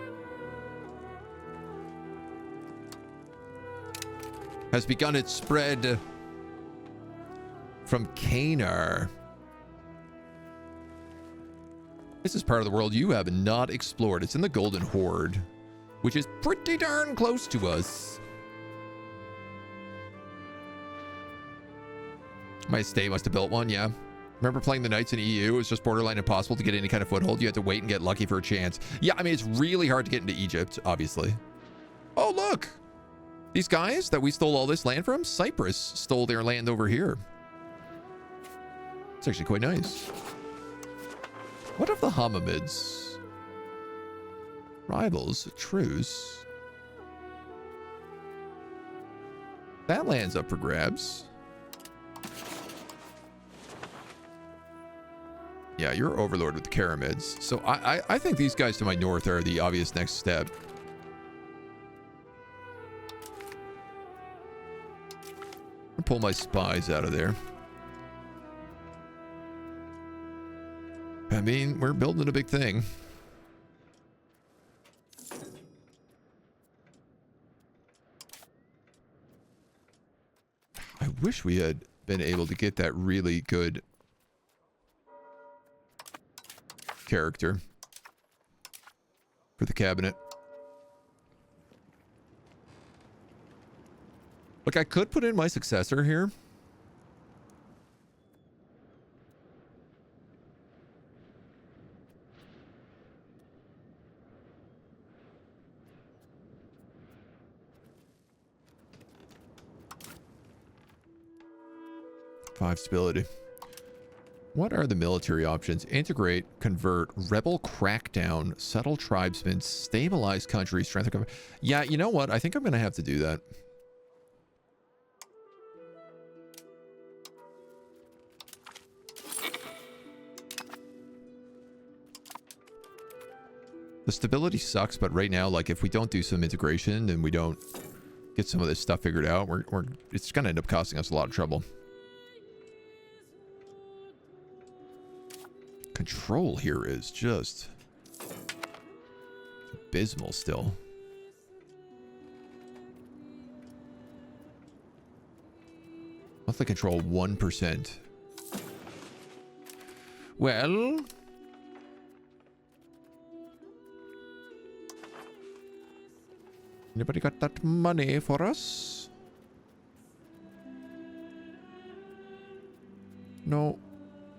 has begun its spread from Canar. This is part of the world you have not explored. It's in the Golden Horde, which is pretty darn close to us. My estate must have built one, yeah. Remember playing the Knights in EU? It was just borderline impossible to get any kind of foothold. You had to wait and get lucky for a chance. Yeah, I mean, it's really hard to get into Egypt, obviously. Oh, look. These guys that we stole all this land from, Cyprus stole their land over here. It's actually quite nice. What of the Hominids? Rivals, truce. That land's up for grabs. Yeah, you're overlord with the Karamids. So I think these guys to my north are the obvious next step. I'll pull my spies out of there. I mean, we're building a big thing. I wish we had been able to get that really good character for the cabinet. Look, I could put in my successor here. Five stability. What are the military options? Integrate, convert, rebel crackdown, settle tribesmen, stabilize country, strengthen. Yeah, you know what? I think I'm going to have to do that. The stability sucks, but right now, like, if we don't do some integration and we don't get some of this stuff figured out, it's going to end up costing us a lot of trouble. Control here is just abysmal still. Monthly control 1%. Well, anybody got that money for us? No.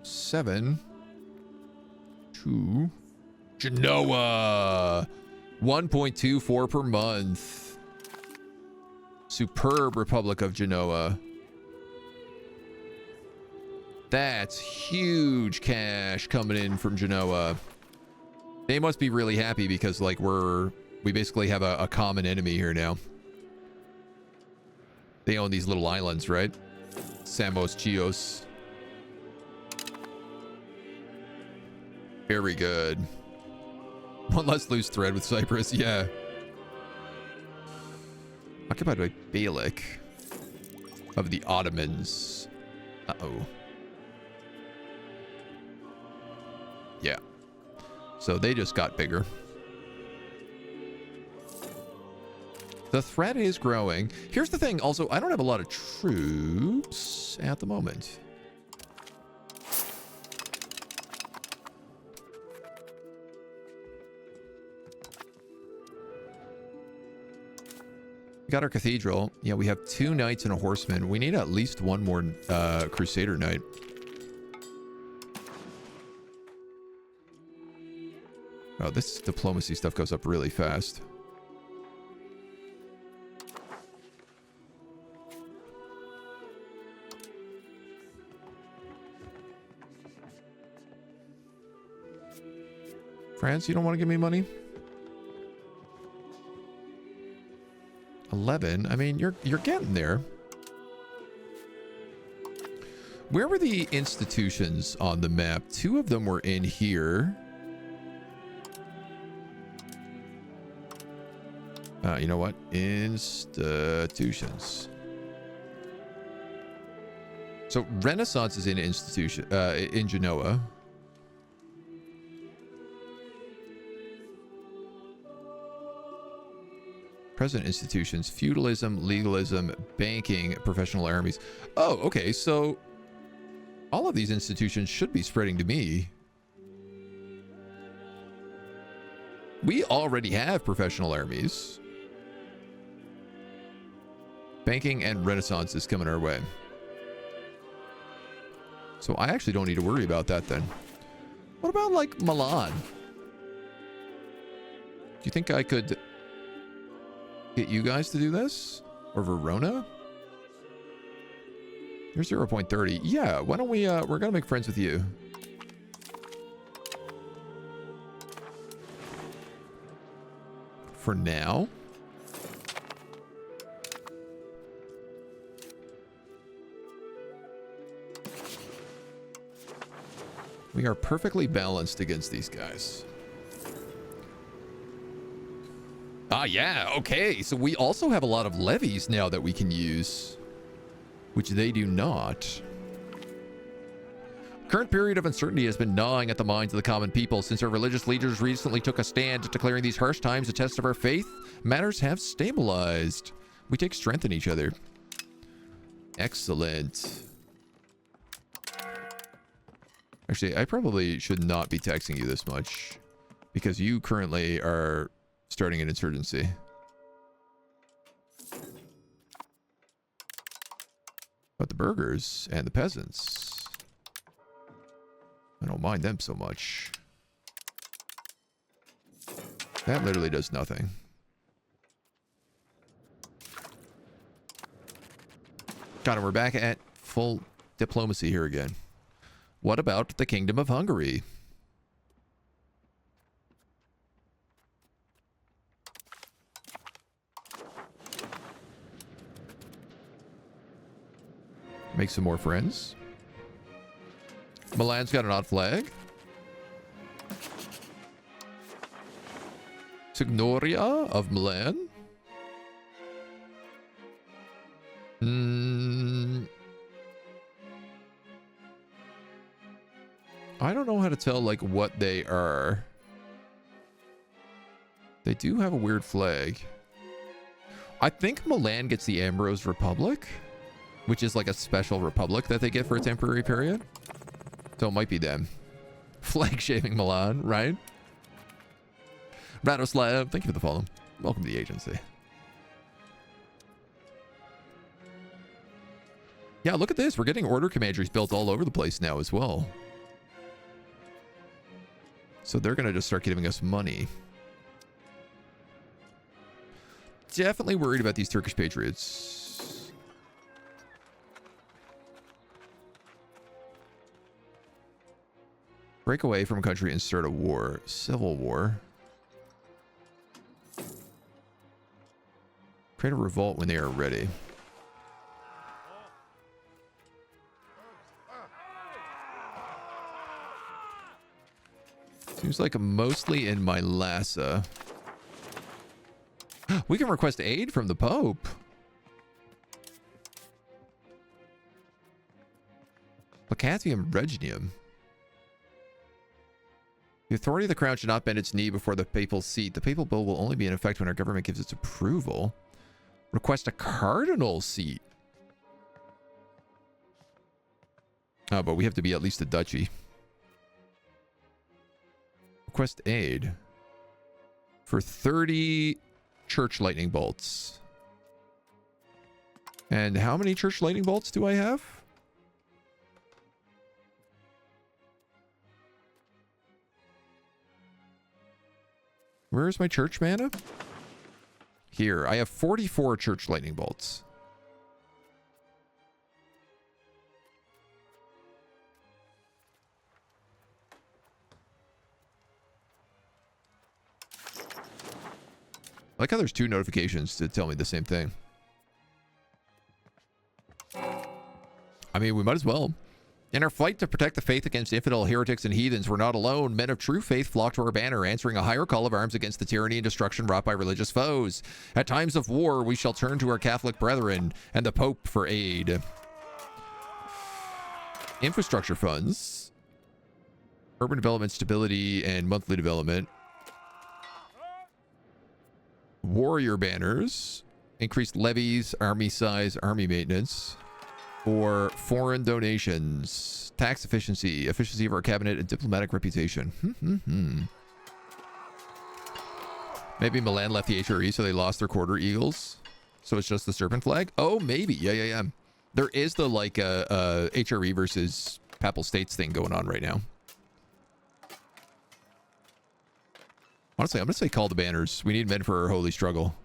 7. 2. Genoa. 1.24 per month. Superb Republic of Genoa. That's huge cash coming in from Genoa. They must be really happy because, like, we basically have a common enemy here now. They own these little islands, right? Samos, Chios. Very good. One less loose thread with Cyprus, yeah. Occupied by Balik of the Ottomans. Uh-oh. Yeah. So they just got bigger. The threat is growing. Here's the thing. Also, I don't have a lot of troops at the moment. We got our cathedral. Yeah, we have 2 knights and a horseman. We need at least 1 more crusader knight. Oh, this diplomacy stuff goes up really fast. France, you don't want to give me money? 11. I mean, you're getting there. Where were the institutions on the map? 2 of them were in here. You know what? Institutions. So Renaissance is in institution in Genoa. Present institutions: feudalism, legalism, banking, professional armies. Oh, okay. So all of these institutions should be spreading to me. We already have professional armies. Banking and Renaissance is coming our way. So I actually don't need to worry about that then. What about, like, Milan? Do you think I could get you guys to do this? Or Verona? You're 0.30. Yeah, why don't we, we're gonna make friends with you. For now. We are perfectly balanced against these guys. Ah, yeah, okay. So we also have a lot of levies now that we can use, which they do not. Current period of uncertainty has been gnawing at the minds of the common people. Since our religious leaders recently took a stand declaring these harsh times a test of our faith, matters have stabilized. We take strength in each other. Excellent. Actually, I probably should not be taxing you this much because you currently are starting an insurgency. But the burghers and the peasants, I don't mind them so much. That literally does nothing. God, and we're back at full diplomacy here again. What about the Kingdom of Hungary? Make some more friends. Milan's got an odd flag. Signoria of Milan. I don't know how to tell, like, what they are. They do have a weird flag. I think Milan gets the Ambrose Republic, which is like a special republic that they get for a temporary period. So it might be them. Flag shaving Milan, right? Radoslav, thank you for the follow. Welcome to the agency. Yeah, look at this. We're getting order commanderies built all over the place now as well. So they're going to just start giving us money. Definitely worried about these Turkish patriots. Break away from a country and start a war. Civil war. Create a revolt when they are ready. Seems like I'm mostly in my Lhasa. We can request aid from the Pope. Placatium Regium. The authority of the crown should not bend its knee before the papal seat. The papal bull will only be in effect when our government gives its approval. Request a cardinal seat. Oh, but we have to be at least a duchy. Request aid for 30 church lightning bolts. And how many church lightning bolts do I have? Where's my church mana? Here, I have 44 church lightning bolts. I like how there's two notifications to tell me the same thing. I mean, we might as well. In our fight to protect the faith against infidel heretics and heathens, we're not alone. Men of true faith flock to our banner, answering a higher call of arms against the tyranny and destruction wrought by religious foes. At times of war, we shall turn to our Catholic brethren and the Pope for aid. Infrastructure funds. Urban development, stability, and monthly development. Warrior banners. Increased levies, army size, army maintenance. Or foreign donations, tax efficiency, efficiency of our cabinet, and diplomatic reputation. Maybe Milan left the HRE, so they lost their quarter eagles. So it's just the serpent flag? Oh, maybe. Yeah. There is the, like, HRE versus Papal States thing going on right now. Honestly, I'm going to say call the banners. We need men for our holy struggle.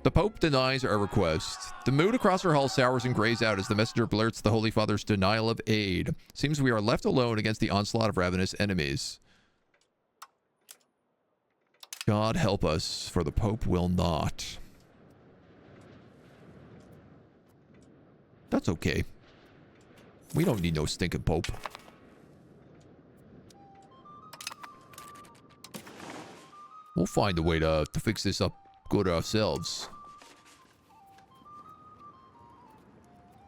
The Pope denies our request. The mood across our hall sours and grays out as the messenger blurts the Holy Father's denial of aid. Seems we are left alone against the onslaught of ravenous enemies. God help us, for the Pope will not. That's okay. We don't need no stinking Pope. We'll find a way to fix this up good ourselves.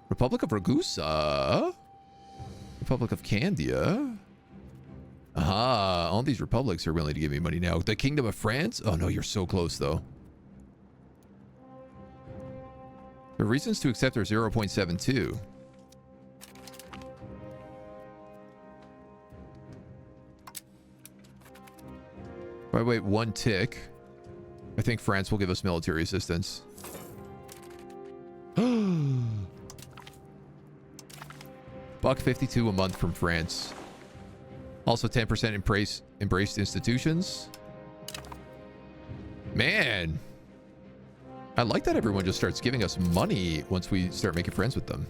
Republic of Ragusa. Republic of Candia. Aha, all these republics are willing to give me money now. The Kingdom of France? Oh no, you're so close though. The reasons to accept are 0.72. If I wait one tick, I think France will give us military assistance. $1.52 a month from France. Also 10% embraced institutions. Man. I like that everyone just starts giving us money once we start making friends with them.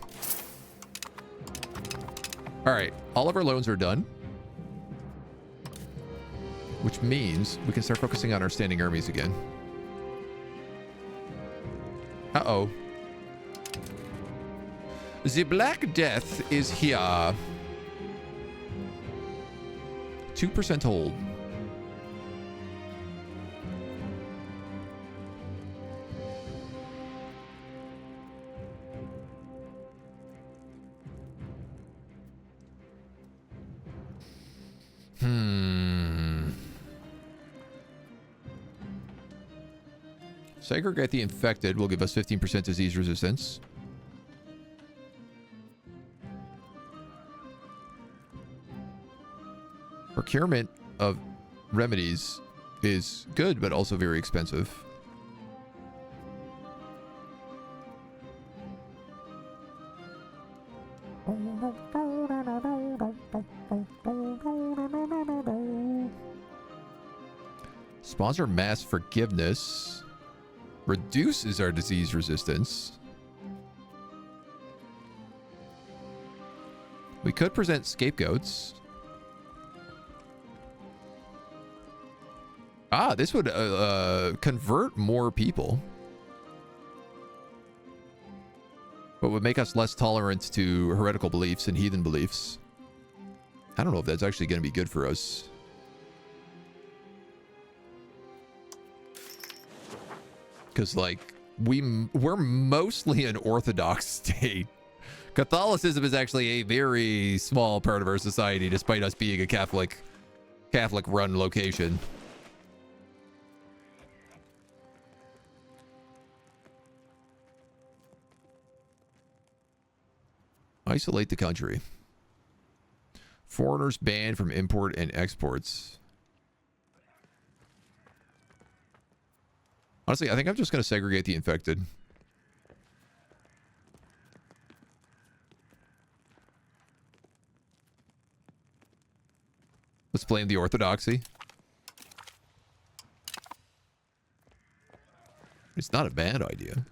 All right. All of our loans are done. Which means we can start focusing on our standing armies again. Uh-oh. The Black Death is here. 2% hold. Segregate the infected will give us 15% disease resistance. Procurement of remedies is good, but also very expensive. Sponsor mass forgiveness. Reduces our disease resistance. We could present scapegoats. Ah, this would convert more people. But would make us less tolerant to heretical beliefs and heathen beliefs. I don't know if that's actually going to be good for us. Because, like, we're mostly an Orthodox state. Catholicism is actually a very small part of our society, despite us being a Catholic-run location. Isolate the country. Foreigners banned from import and exports. Honestly, I think I'm just going to segregate the infected. Let's blame the orthodoxy. It's not a bad idea.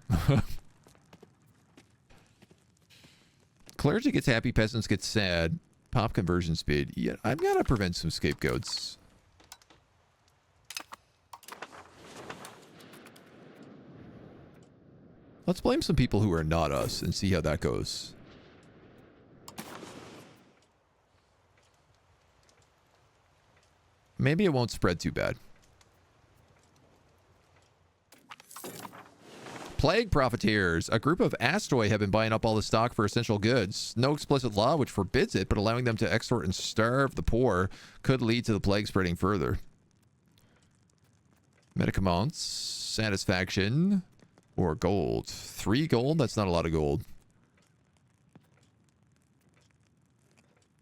Clergy gets happy, peasants get sad. Pop conversion speed. Yeah, I've got to prevent some scapegoats. Let's blame some people who are not us and see how that goes. Maybe it won't spread too bad. Plague profiteers. A group of Astoi have been buying up all the stock for essential goods. No explicit law which forbids it, but allowing them to extort and starve the poor could lead to the plague spreading further. Medicaments. Satisfaction. Or gold. 3 gold? That's not a lot of gold.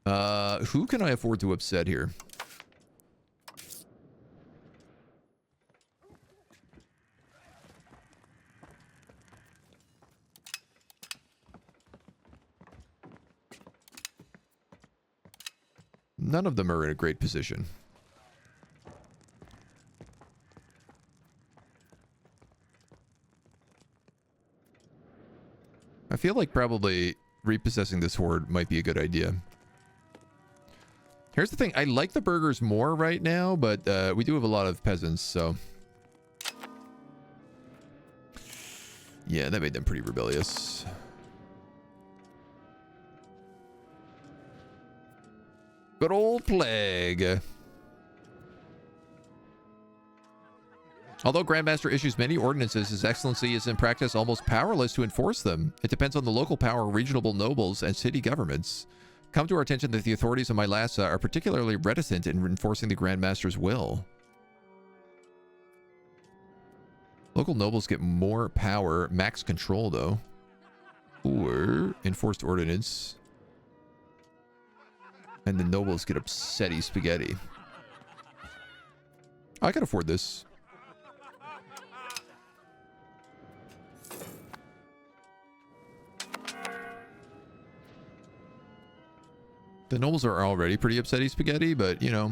Who can I afford to upset here? None of them are in a great position. I feel like probably repossessing this horde might be a good idea. Here's the thing. I like the burghers more right now, but we do have a lot of peasants, so... Yeah, that made them pretty rebellious. Good old plague. Although Grandmaster issues many ordinances, His Excellency is in practice almost powerless to enforce them. It depends on the local power, regional nobles, and city governments. Come to our attention that the authorities of my Lhasa are particularly reticent in enforcing the Grandmaster's will. Local nobles get more power, max control though. Or enforced ordinance. And the nobles get upsetty spaghetti. I can afford this. The nobles are already pretty upsetty spaghetti, but, you know.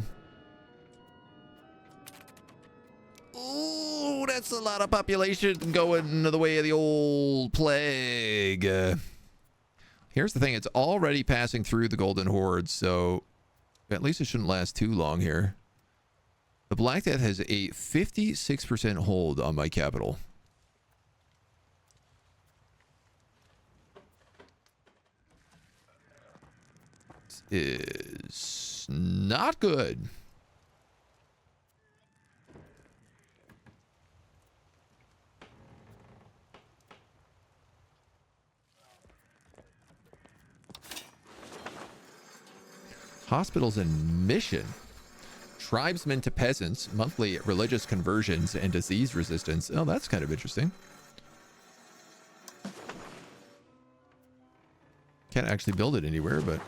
Ooh, that's a lot of population going the way of the old plague. Here's the thing. It's already passing through the Golden Horde, so at least it shouldn't last too long here. The Black Death has a 56% hold on my capital. Is not good. Hospitals and mission. Tribesmen to peasants, monthly religious conversions, and disease resistance. Oh, that's kind of interesting. Can't actually build it anywhere, but...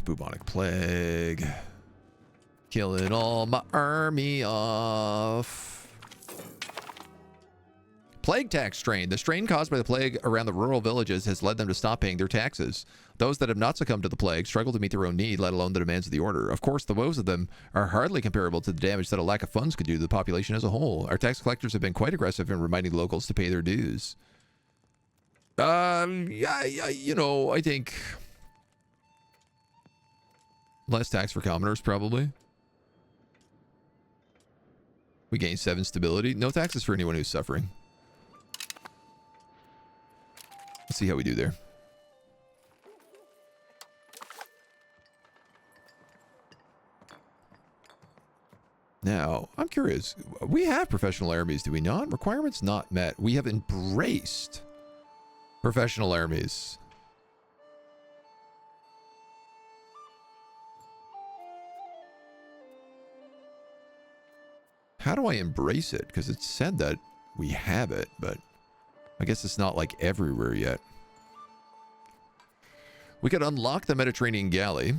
Bubonic plague. Killing all my army off. Plague tax strain. The strain caused by the plague around the rural villages has led them to stop paying their taxes. Those that have not succumbed to the plague struggle to meet their own need, let alone the demands of the order. Of course, the woes of them are hardly comparable to the damage that a lack of funds could do to the population as a whole. Our tax collectors have been quite aggressive in reminding locals to pay their dues. Yeah, you know, I think less tax for commoners, probably. We gain 7 stability. No taxes for anyone who's suffering. Let's see how we do there. Now, I'm curious. We have professional armies, do we not? Requirements not met. We have embraced professional armies. How do I embrace it? Because it said that we have it, but I guess it's not like everywhere yet. We could unlock the Mediterranean galley.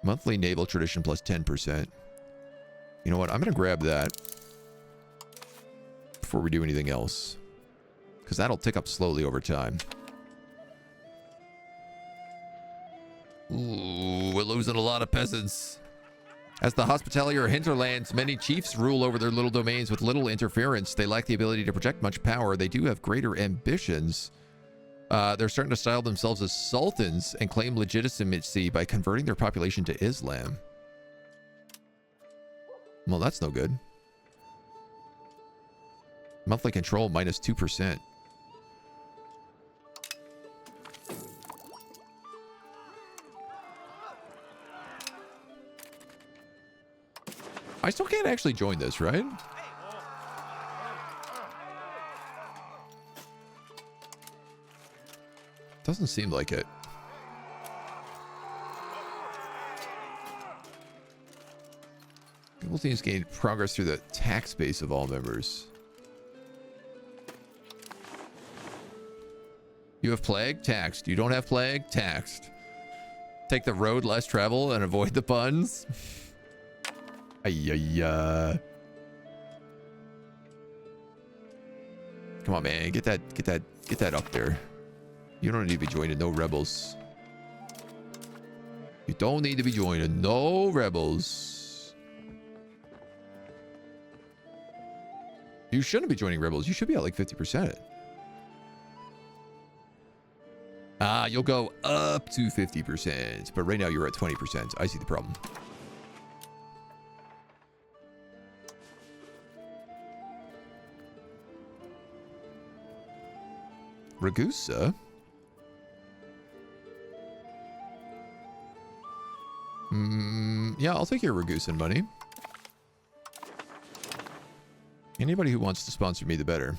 Monthly naval tradition plus 10%. You know what? I'm going to grab that before we do anything else, because that'll tick up slowly over time. Ooh, we're losing a lot of peasants. As the hospitalier hinterlands, many chiefs rule over their little domains with little interference. They lack the ability to project much power. They do have greater ambitions. They're starting to style themselves as sultans and claim legitimacy by converting their population to Islam. Well, that's no good. Monthly control minus 2%. I still can't actually join this, right? Doesn't seem like it. People teams gain progress through the tax base of all members. You have plague? Taxed. You don't have plague? Taxed. Take the road less travel and avoid the puns. Ay. Come on, man. Get that up there. You don't need to be joining no rebels. You don't need to be joining no rebels. You shouldn't be joining rebels. You should be at like 50%. You'll go up to 50%, but right now you're at 20%. I see the problem. Ragusa? Yeah, I'll take your Ragusan money. Anybody who wants to sponsor me, the better.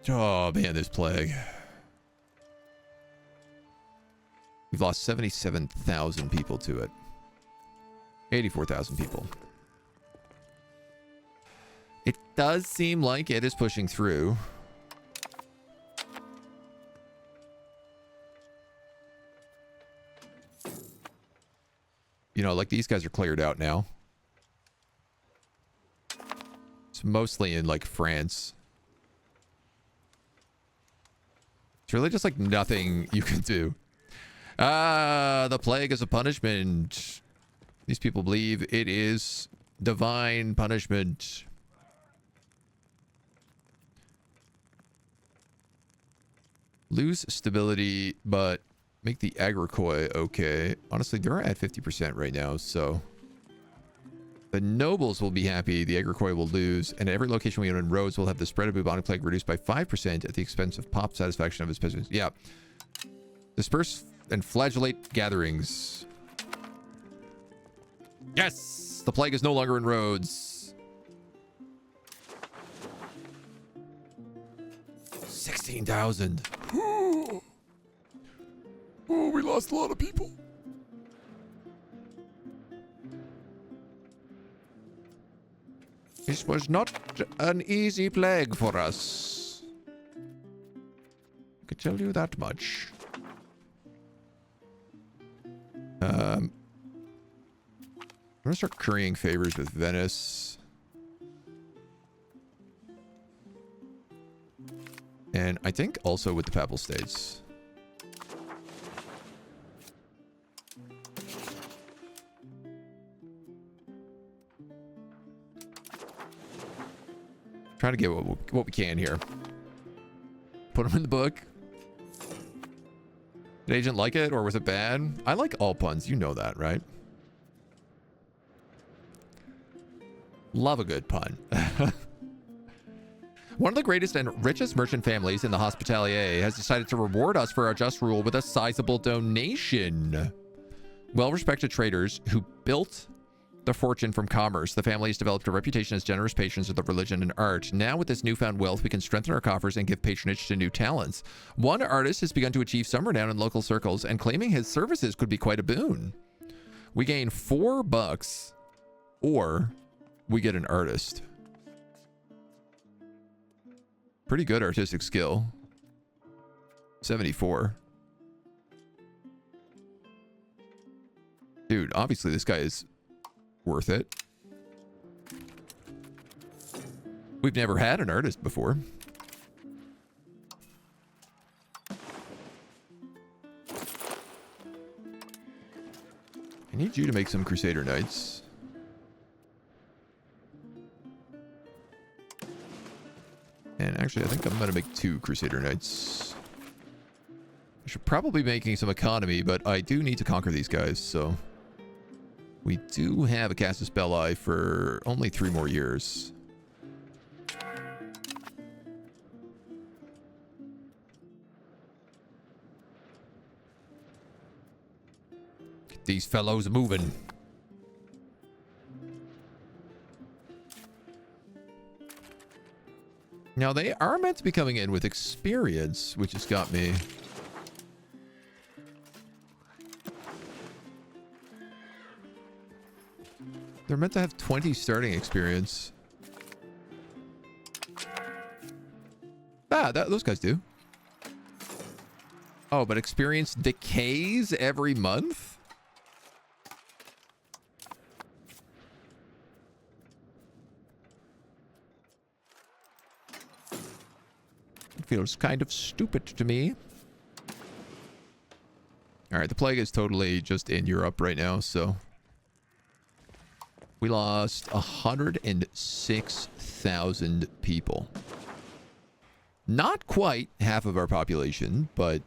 Oh, man, this plague. We've lost 77,000 people to it. 84,000 people. It does seem like it is pushing through. You know, like these guys are cleared out now. It's mostly in like France. It's really just like nothing you can do. The plague is a punishment. These people believe it is divine punishment. Lose stability, but make the agricoi okay. Honestly, they're at 50% right now, so the nobles will be happy. The agricoi will lose, and at every location we own in Rhodes will have the spread of bubonic plague reduced by 5% at the expense of pop satisfaction of its peasants. Yeah. Disperse and flagellate gatherings. Yes! The plague is no longer in Rhodes. 16,000. Oh, we lost a lot of people. This was not an easy plague for us. I can tell you that much. I'm gonna start currying favors with Venice. And I think also with the Papal States. Trying to get what we can here. Put them in the book. Did Agent like it, or was it bad? I like all puns. You know that, right? Love a good pun. One of the greatest and richest merchant families in the Hospitalier has decided to reward us for our just rule with a sizable donation. Well-respected traders who built their fortune from commerce, the family has developed a reputation as generous patrons of the religion and art. Now, with this newfound wealth, we can strengthen our coffers and give patronage to new talents. One artist has begun to achieve some renown in local circles, and claiming his services could be quite a boon. We gain $4, or we get an artist. Pretty good artistic skill. 74. Dude, obviously this guy is worth it. We've never had an artist before. I need you to make some Crusader Knights. And actually, I think I'm going to make 2 Crusader Knights. I should probably be making some economy, but I do need to conquer these guys, so... We do have a Casus Belli for only 3 more years. Get these fellows moving. Now, they are meant to be coming in with experience, which has got me... They're meant to have 20 starting experience. Those guys do. Oh, but experience decays every month? It feels kind of stupid to me. Alright, the plague is totally just in Europe right now, so... We lost 106,000 people. Not quite half of our population, but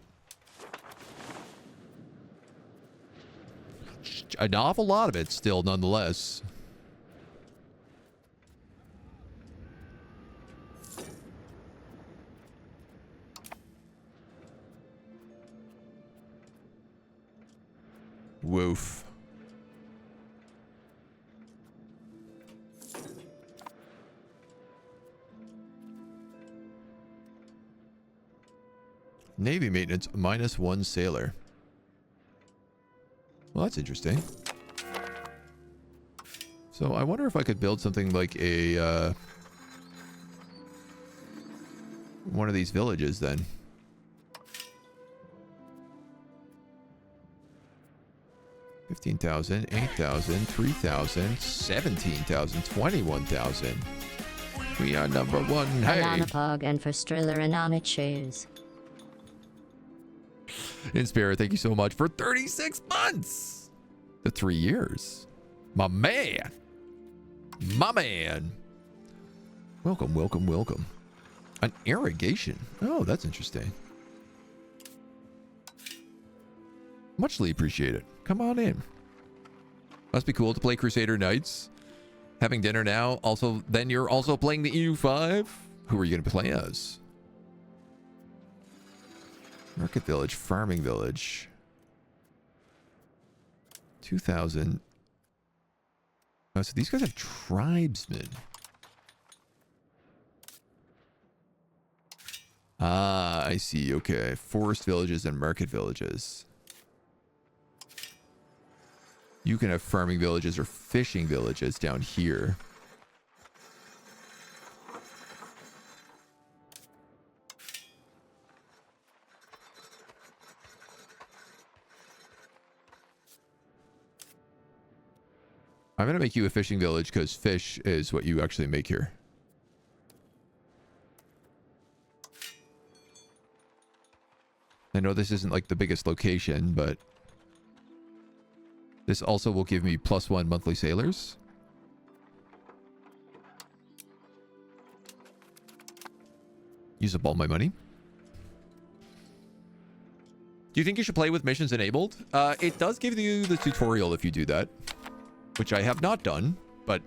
an awful lot of it still nonetheless. Woof. Navy maintenance, -1 sailor. Well, that's interesting. So I wonder if I could build something like a one of these villages then. $15,000, $8,000, $3,000, $17,000, $21,000. We are number one. Hey. Ananapog and for Striller and shares. In spirit, thank you so much for 36 months to 3 years. My man. My man. Welcome, welcome, welcome. An irrigation. Oh, that's interesting. Muchly appreciated. Come on in. Must be cool to play Crusader Knights. Having dinner now. Also, then you're also playing the EU5. Who are you going to play as? Market Village, Farming Village. 2,000. Oh, so these guys have tribesmen. Ah, I see. Okay. Forest villages and market villages. You can have farming villages or fishing villages down here. I'm going to make you a fishing village because fish is what you actually make here. I know this isn't like the biggest location, but this also will give me +1 monthly sailors. Use up all my money. Do you think you should play with missions enabled? It does give you the tutorial if you do that, which I have not done, but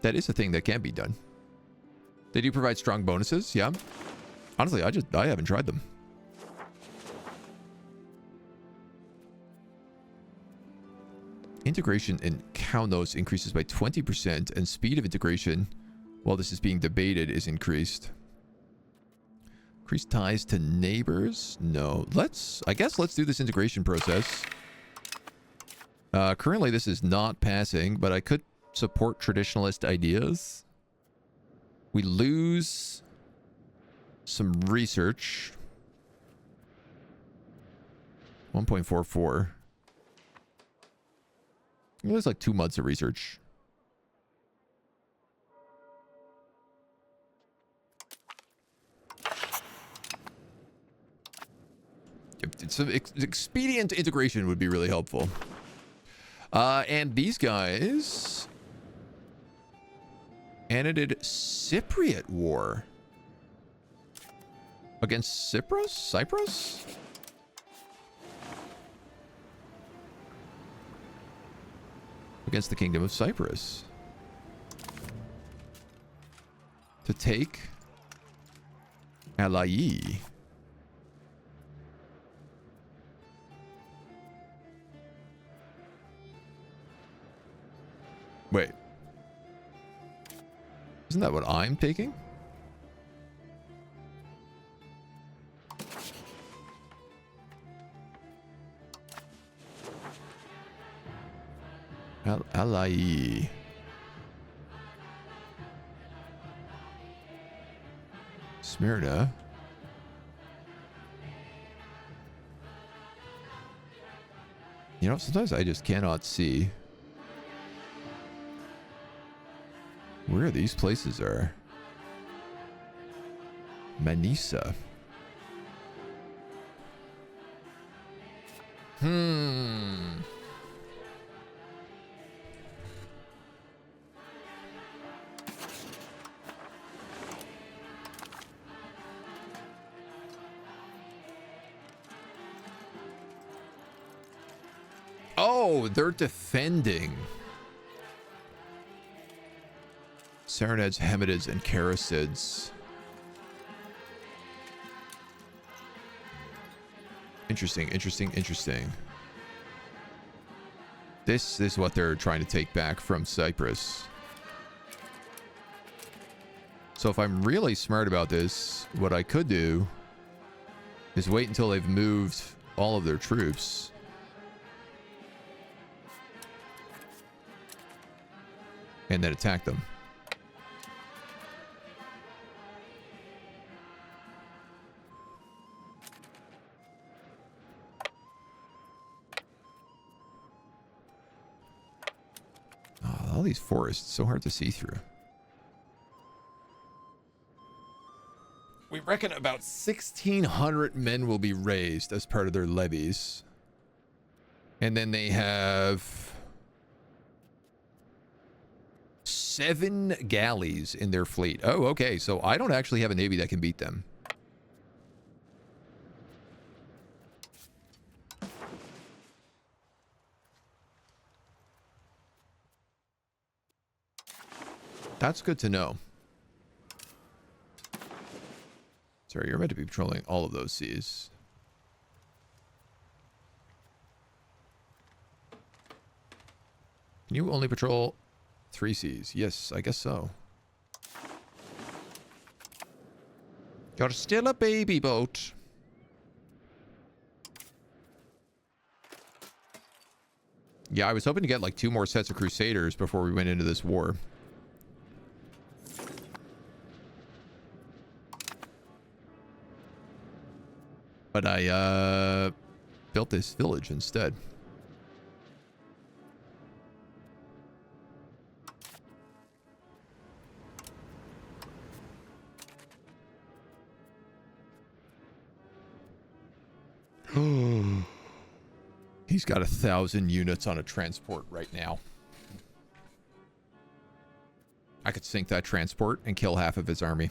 that is a thing that can be done. They do provide strong bonuses, yeah. Honestly, I haven't tried them. Integration in Kaunos increases by 20%, and speed of integration, while this is being debated, is increased. Increased ties to neighbors? No. I guess let's do this integration process. Currently, this is not passing, but I could support traditionalist ideas. We lose some research. 1.44. It was like 2 months of research. Some expedient integration would be really helpful. And these guys ended Cypriot War against Cyprus? Against the Kingdom of Cyprus. To take Alaï. Wait. Isn't that what I'm taking? Alaï. Smyrna. You know, sometimes I just cannot see where these places are. Manisa. Oh, they're defending. Saranids, Hamidids, and Karasids. Interesting. This is what they're trying to take back from Cyprus. So if I'm really smart about this, what I could do is wait until they've moved all of their troops. And then attack them. Oh, all these forests, so hard to see through. We reckon about 1,600 men will be raised as part of their levies. And then they have 7 galleys in their fleet. Oh, okay. So I don't actually have a navy that can beat them. That's good to know. Sorry, you're meant to be patrolling all of those seas. Can you only patrol 3 seas? Yes, I guess so. You're still a baby boat. Yeah, I was hoping to get like 2 more sets of Crusaders before we went into this war. But I built this village instead. He's got 1,000 units on a transport right now. I could sink that transport and kill half of his army.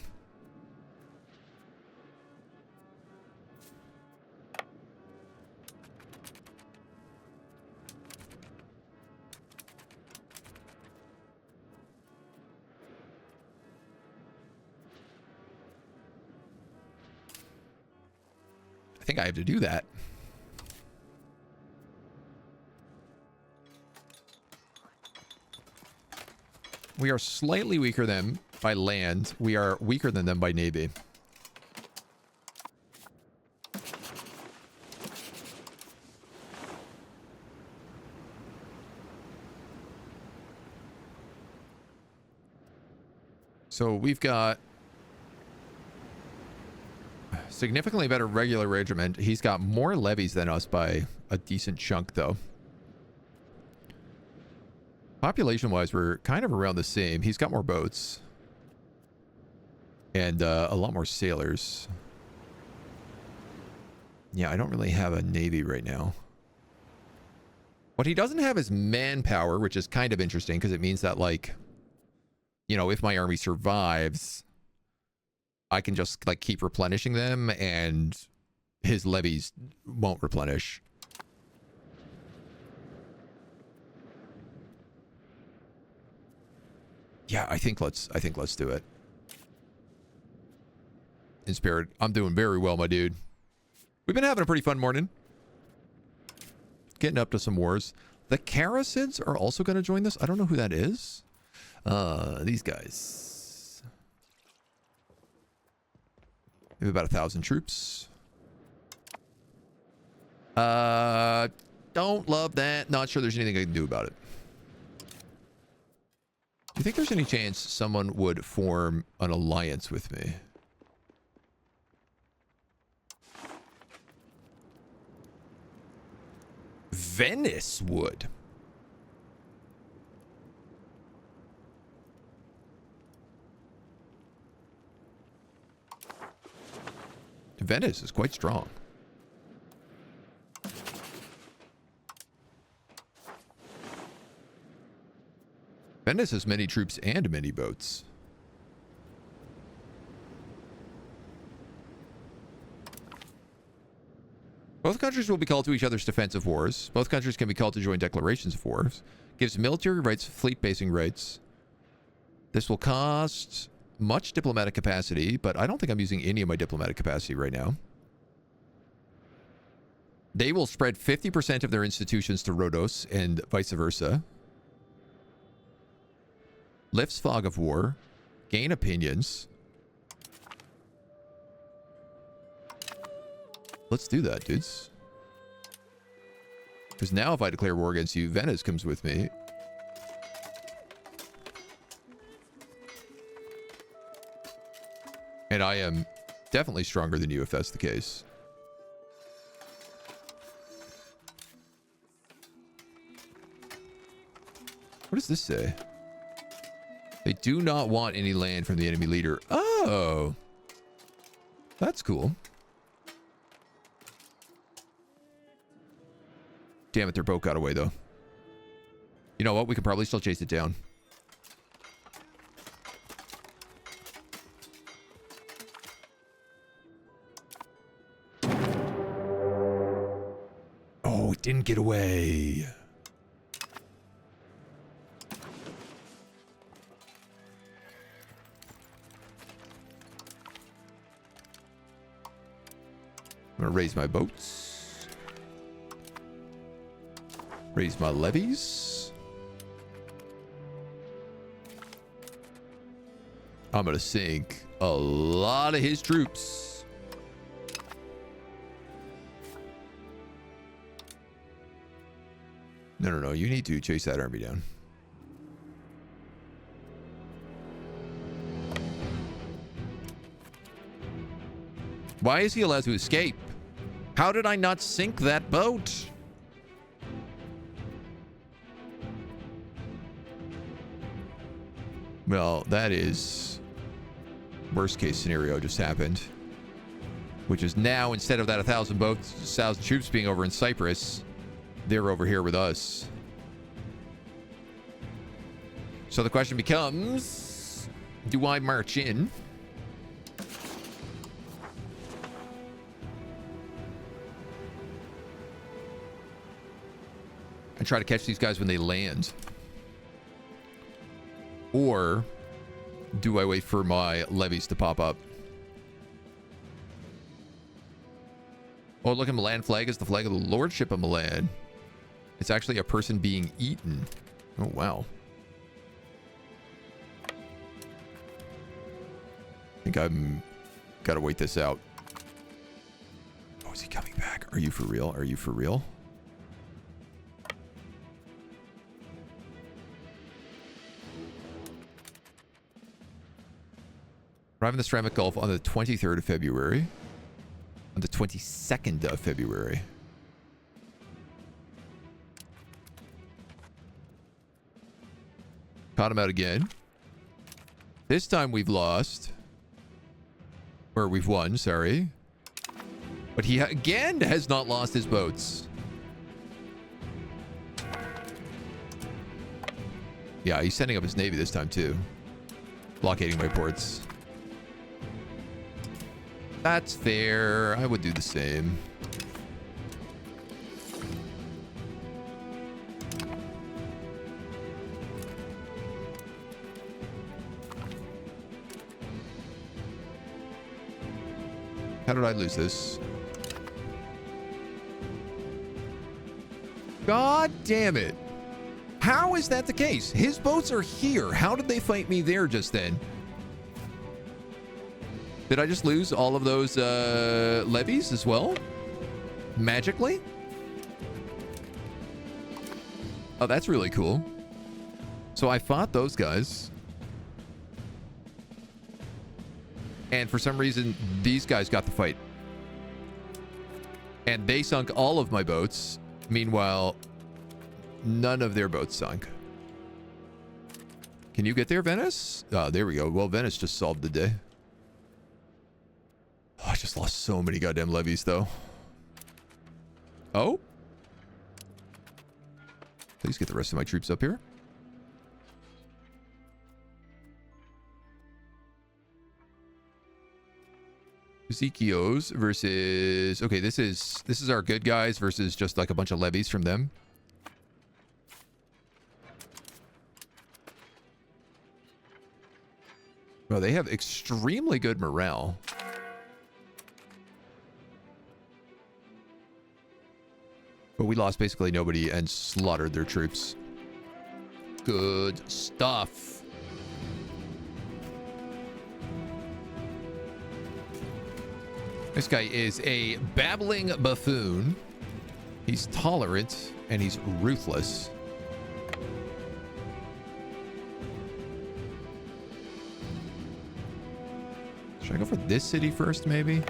I think I have to do that. We are slightly weaker than them by land. We are weaker than them by navy. So we've got significantly better regular regiment. He's got more levies than us by a decent chunk, though. Population-wise, we're kind of around the same. He's got more boats. And a lot more sailors. Yeah, I don't really have a navy right now. What he doesn't have is manpower, which is kind of interesting because it means that, like, you know, if my army survives, I can just, like, keep replenishing them and his levies won't replenish. Yeah, I think let's do it. In spirit, I'm doing very well, my dude. We've been having a pretty fun morning. Getting up to some wars. The Karasids are also going to join this. I don't know who that is. These guys. We have about 1,000 troops. Don't love that. Not sure there's anything I can do about it. Do you think there's any chance someone would form an alliance with me? Venice would. Venice is quite strong. Venice has many troops and many boats. Both countries will be called to each other's defensive wars. Both countries can be called to join declarations of wars. Gives military rights, fleet basing rights. This will cost much diplomatic capacity, but I don't think I'm using any of my diplomatic capacity right now. They will spread 50% of their institutions to Rhodos and vice versa. Lifts fog of war. Gain opinions. Let's do that, dudes. Because now if I declare war against you, Venice comes with me. And I am definitely stronger than you if that's the case. What does this say? They do not want any land from the enemy leader. Oh. That's cool. Damn it, their boat got away, though. You know what? We could probably still chase it down. Oh, it didn't get away. I'm going to raise my boats. Raise my levies. I'm going to sink a lot of his troops. No. You need to chase that army down. Why is he allowed to escape? How did I not sink that boat? Well, that is worst case scenario just happened. Which is now, instead of that 1,000 boats, 1,000 troops being over in Cyprus, they're over here with us. So the question becomes, do I march in? And try to catch these guys when they land? Or do I wait for my levies to pop up? Oh, look, a Milan flag is the flag of the Lordship of Milan. It's actually a person being eaten. Oh, wow. I think I'm gotta wait this out. Oh, is he coming back? Are you for real? Are you for real? Arriving the Ceramic Gulf on the 23rd of February. On the 22nd of February. Caught him out again. This time we've lost. Or we've won, sorry. But he again has not lost his boats. Yeah, he's sending up his navy this time too. Blockading my ports. That's fair. I would do the same. How did I lose this? God damn it. How is that the case? His boats are here. How did they fight me there just then? Did I just lose all of those levies as well? Magically? Oh, that's really cool. So I fought those guys. And for some reason, these guys got the fight. And they sunk all of my boats. Meanwhile, none of their boats sunk. Can you get there, Venice? Oh, there we go. Well, Venice just solved the day. Oh, I just lost so many goddamn levies, though. Oh? Please get the rest of my troops up here. Ezekios versus... Okay, this is our good guys versus just like a bunch of levies from them. Well, they have extremely good morale. But we lost basically nobody and slaughtered their troops. Good stuff. This guy is a babbling buffoon. He's tolerant and he's ruthless. Should I go for this city first, maybe?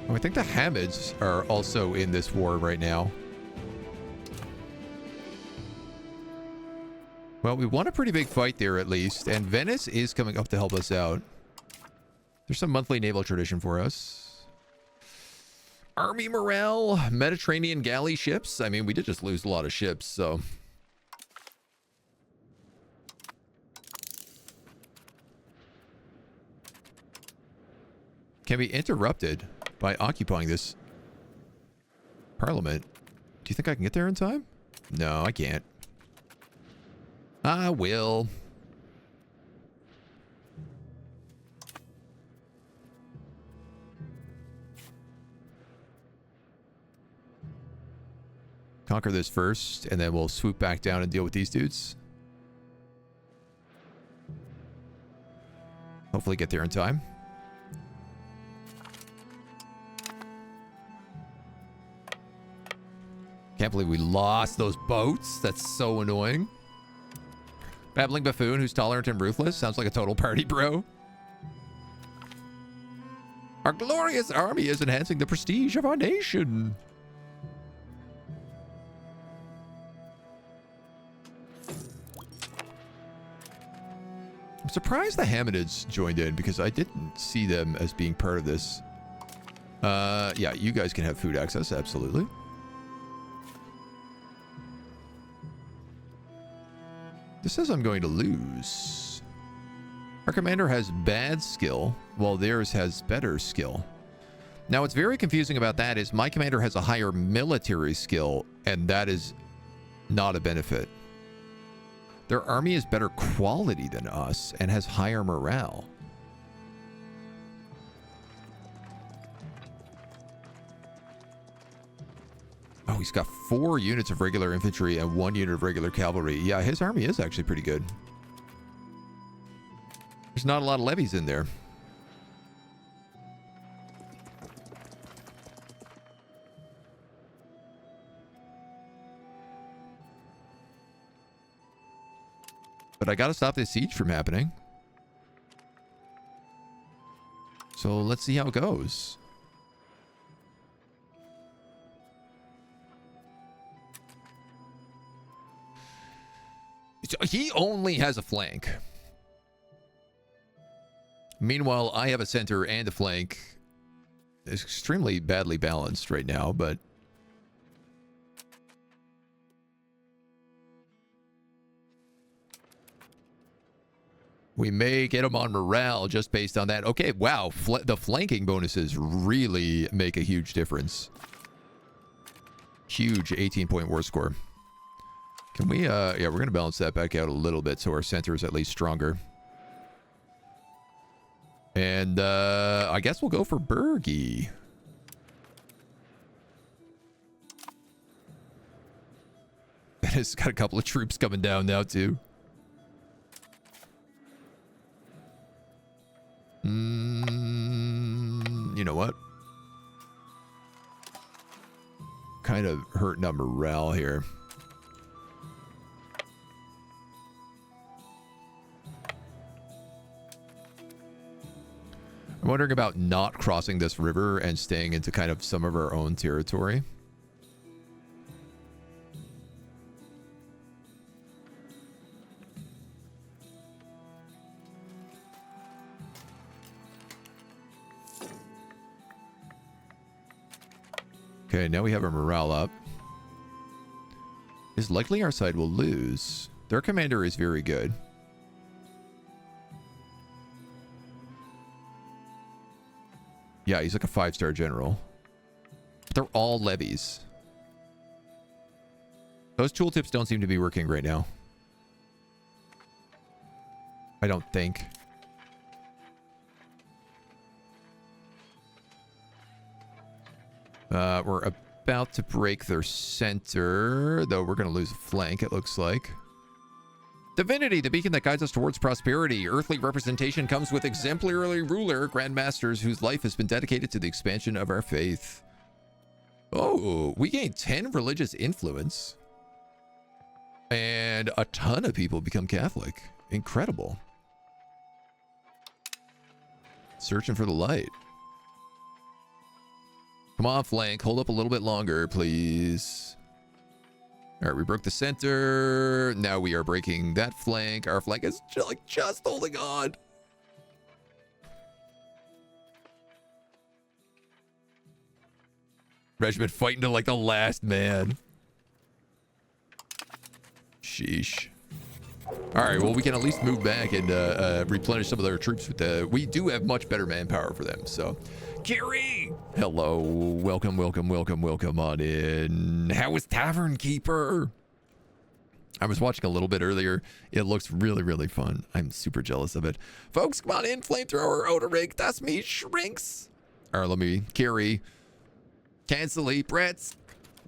Oh, I think the Hamids are also in this war right now. Well, we won a pretty big fight there at least, and Venice is coming up to help us out. There's some monthly naval tradition for us. Army morale, Mediterranean galley ships. I mean, we did just lose a lot of ships, so... Can be interrupted by occupying this parliament. Do you think I can get there in time? No, I can't. I will. Conquer this first, and then we'll swoop back down and deal with these dudes. Hopefully get there in time. Can't believe we lost those boats. That's so annoying. Babbling buffoon who's tolerant and ruthless. Sounds like a total party bro. Our glorious army is enhancing the prestige of our nation. I'm surprised the Hamanids joined in because I didn't see them as being part of this. Yeah, you guys can have food access, absolutely. This says I'm going to lose. Our commander has bad skill, while theirs has better skill. Now, what's very confusing about that is my commander has a higher military skill, and that is not a benefit. Their army is better quality than us and has higher morale. Oh, he's got 4 units of regular infantry and 1 unit of regular cavalry. Yeah, his army is actually pretty good. There's not a lot of levies in there. But I gotta stop this siege from happening. So let's see how it goes. So he only has a flank. Meanwhile, I have a center and a flank. It's extremely badly balanced right now, but we may get him on morale just based on that. Okay, wow. The flanking bonuses really make a huge difference. Huge 18-point war score. Can we, yeah, we're going to balance that back out a little bit so our center is at least stronger. And, I guess we'll go for Bergie. It's got a couple of troops coming down now, too. You know what? Kind of hurting up morale here. I'm wondering about not crossing this river and staying into kind of some of our own territory. Okay, now we have our morale up. It's likely our side will lose. Their commander is very good. Yeah, he's like a 5-star general. But they're all levies. Those tooltips don't seem to be working right now. I don't think. We're about to break their center, though we're going to lose a flank, it looks like. Divinity, the beacon that guides us towards prosperity. Earthly representation comes with exemplary ruler, grandmasters whose life has been dedicated to the expansion of our faith. Oh, we gained 10 religious influence. And a ton of people become Catholic. Incredible. Searching for the light. Come on, flank. Hold up a little bit longer, please. All right, we broke the center. Now we are breaking that flank. Our flank is just holding on. Regiment fighting to like the last man. Sheesh. All right, well, we can at least move back and replenish some of their troops with the... We do have much better manpower for them, so... Kiri! Hello. Welcome, welcome, welcome, welcome on in. How is Tavern Keeper? I was watching a little bit earlier. It looks really, really fun. I'm super jealous of it. Folks, come on in. Flamethrower, Oderic. That's me, Shrinks. All right, let me... Kiri. Cancel-y, Bretz.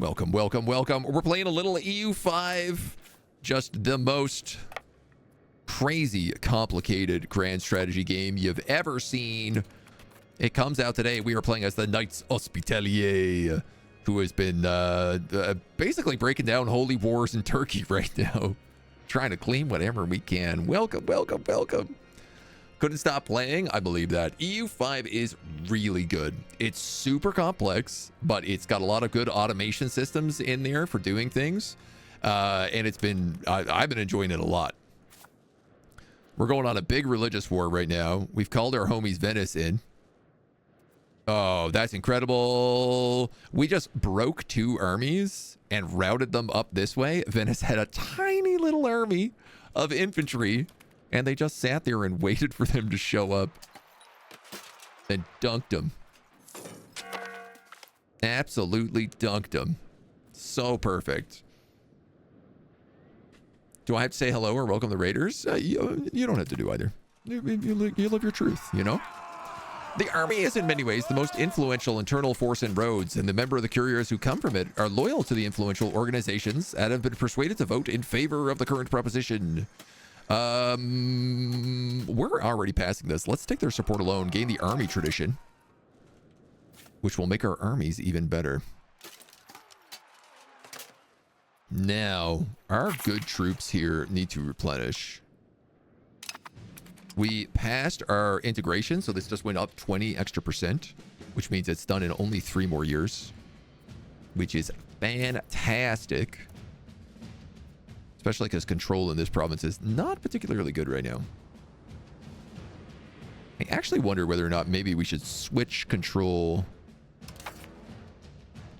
Welcome, welcome, welcome. We're playing a little EU5. Just the most crazy, complicated grand strategy game you've ever seen. It comes out today. We are playing as the Knights Hospitalier, who has been basically breaking down holy wars in Turkey right now. Trying to clean whatever we can. Welcome, welcome, welcome. Couldn't stop playing. I believe that. EU5 is really good. It's super complex, but it's got a lot of good automation systems in there for doing things. And it's been, I've been enjoying it a lot. We're going on a big religious war right now. We've called our homies Venice in. Oh, that's incredible. We just broke 2 armies and routed them up this way. Venice had a tiny little army of infantry, and they just sat there and waited for them to show up and dunked them. Absolutely dunked them. So perfect. Do I have to say hello or welcome the Raiders? You don't have to do either. You live your truth, you know? The army is in many ways the most influential internal force in Rhodes, and the member of the couriers who come from it are loyal to the influential organizations and have been persuaded to vote in favor of the current proposition. We're already passing this. Let's take their support alone, gain the army tradition, which will make our armies even better. Now, our good troops here need to replenish. We passed our integration, so this just went up 20 extra %, which means it's done in only 3 more years, which is fantastic. Especially because control in this province is not particularly good right now. I actually wonder whether or not maybe we should switch control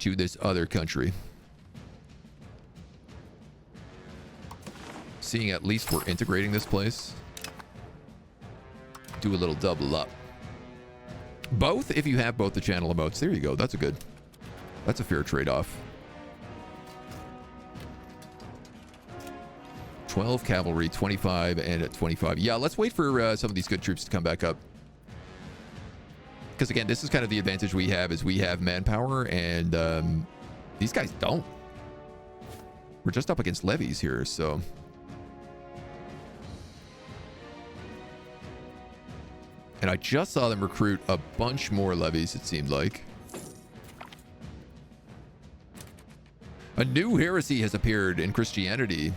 to this other country. Seeing at least we're integrating this place. Do a little double up. Both, if you have both the channel emotes. There you go. That's a fair trade-off. 12 cavalry, 25, and at 25. Yeah, let's wait for some of these good troops to come back up. Because again, this is kind of the advantage we have, is we have manpower, and these guys don't. We're just up against levies here, so... And I just saw them recruit a bunch more levies, it seemed like. A new heresy has appeared in Christianity.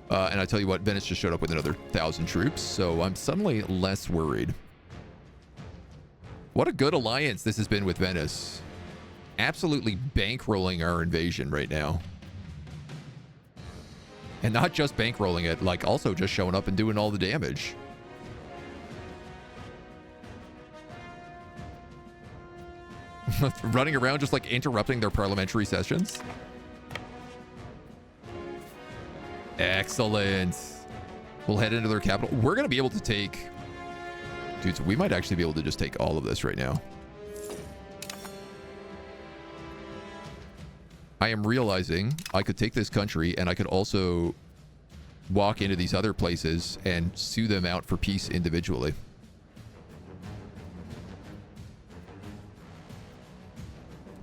And I tell you what, Venice just showed up with another 1,000 troops, so I'm suddenly less worried. What a good alliance this has been with Venice. Absolutely bankrolling our invasion right now. And not just bankrolling it, like also just showing up and doing all the damage. Running around just like interrupting their parliamentary sessions. Excellent. We'll head into their capital. We're going to be able to take... Dudes, we might actually be able to just take all of this right now. I am realizing I could take this country and I could also walk into these other places and sue them out for peace individually.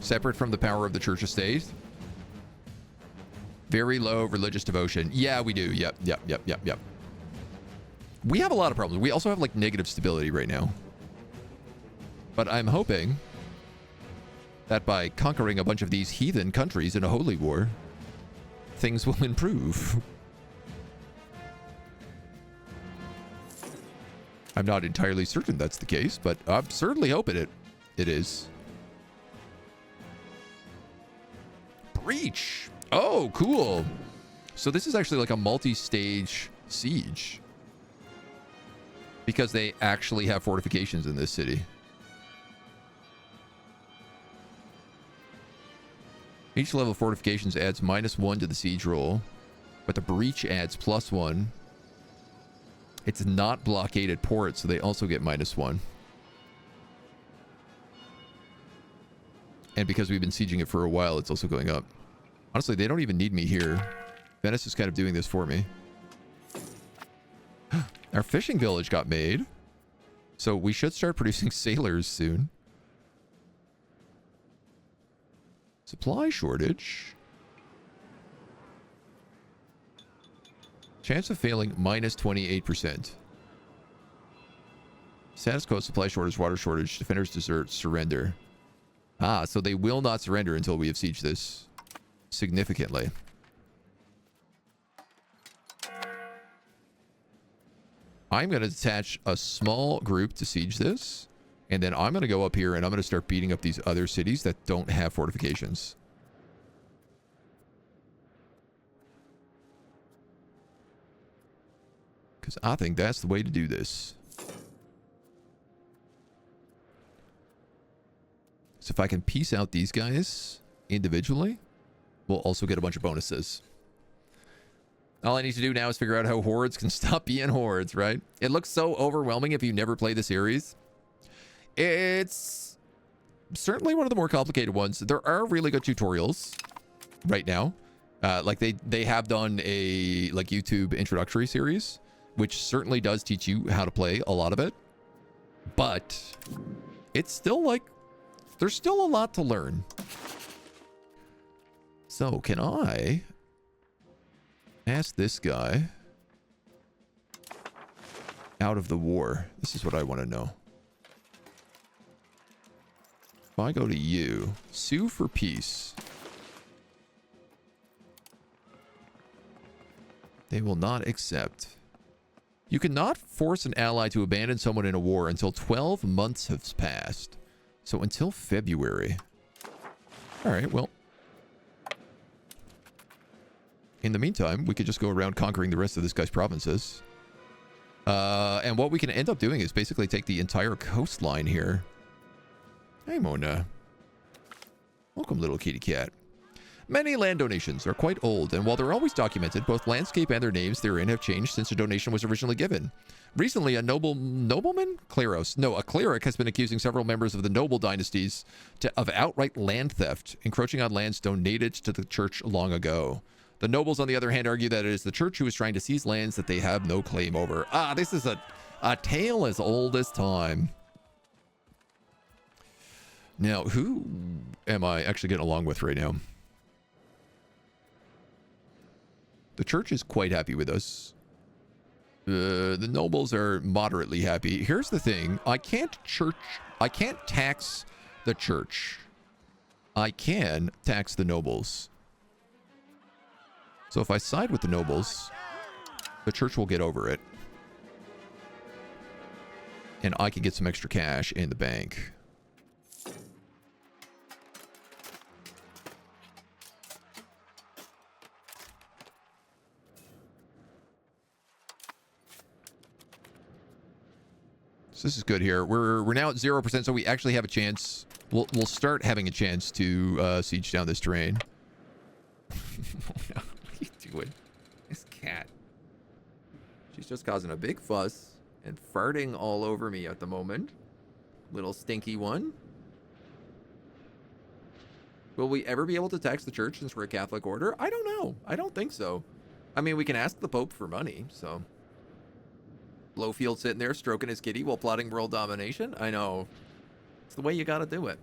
Separate from the power of the church estate. Very low religious devotion. Yeah, we do. Yep. We have a lot of problems. We also have like negative stability right now. But I'm hoping that by conquering a bunch of these heathen countries in a holy war, things will improve. I'm not entirely certain that's the case, but I'm certainly hoping it is. Breach! Oh, cool. So this is actually like a multi-stage siege. Because they actually have fortifications in this city. Each level of fortifications adds -1 to the siege roll, but the breach adds +1. It's not blockaded port, so they also get -1. And because we've been sieging it for a while, it's also going up. Honestly, they don't even need me here. Venice is kind of doing this for me. Our fishing village got made, so we should start producing sailors soon. Supply shortage. Chance of failing -28%. Status quo, supply shortage, water shortage, defenders desert, surrender. Ah, so they will not surrender until we have sieged this significantly. I'm going to detach a small group to siege this. And then I'm going to go up here and I'm going to start beating up these other cities that don't have fortifications. Because I think that's the way to do this. So if I can piece out these guys individually, we'll also get a bunch of bonuses. All I need to do now is figure out how hordes can stop being hordes, right? It looks so overwhelming if you never play the series. It's certainly one of the more complicated ones. There are really good tutorials right now. Like they have done a like YouTube introductory series, which certainly does teach you how to play a lot of it. But it's still like, there's still a lot to learn. So can I ask this guy out of the war? This is what I want to know. If I go to you, sue for peace. They will not accept. You cannot force an ally to abandon someone in a war until 12 months has passed. So until February. All right, well. In the meantime, we could just go around conquering the rest of this guy's provinces. And what we can end up doing is basically take the entire coastline here. Hey, Mona. Welcome, little kitty cat. Many land donations are quite old, and while they're always documented, both landscape and their names therein have changed since a donation was originally given. Recently, a nobleman? Kleros. No, a cleric has been accusing several members of the noble dynasties of outright land theft, encroaching on lands donated to the church long ago. The nobles, on the other hand, argue that it is the church who is trying to seize lands that they have no claim over. Ah, this is a tale as old as time. Now, who am I actually getting along with right now? The church is quite happy with us. The nobles are moderately happy. Here's the thing. I can't tax the church. I can tax the nobles. So if I side with the nobles, the church will get over it. And I can get some extra cash in the bank. So this is good here. We're now at 0%, so we actually have a chance. We'll start having a chance to siege down this terrain. What are you doing? This cat. She's just causing a big fuss and farting all over me at the moment. Little stinky one. Will we ever be able to tax the church since we're a Catholic order? I don't know. I don't think so. I mean, we can ask the Pope for money, so... Blowfield sitting there stroking his kitty while plotting world domination. I know. It's the way you gotta do it.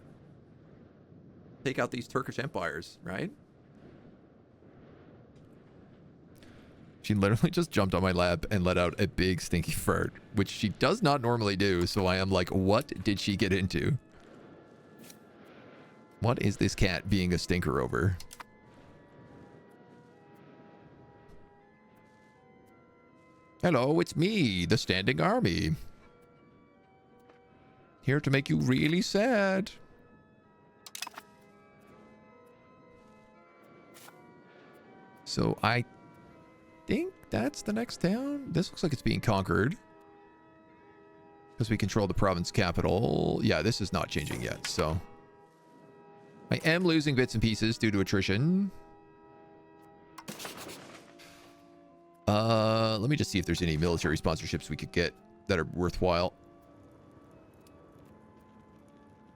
Take out these Turkish empires, right? She literally just jumped on my lap and let out a big stinky fart, which she does not normally do, so I am like, what did she get into? What is this cat being a stinker over? Hello, it's me, the Standing Army. Here to make you really sad. So I think that's the next town. This looks like it's being conquered. Because we control the province capital. Yeah, this is not changing yet, so. I am losing bits and pieces due to attrition. Let me just see if there's any military sponsorships we could get that are worthwhile.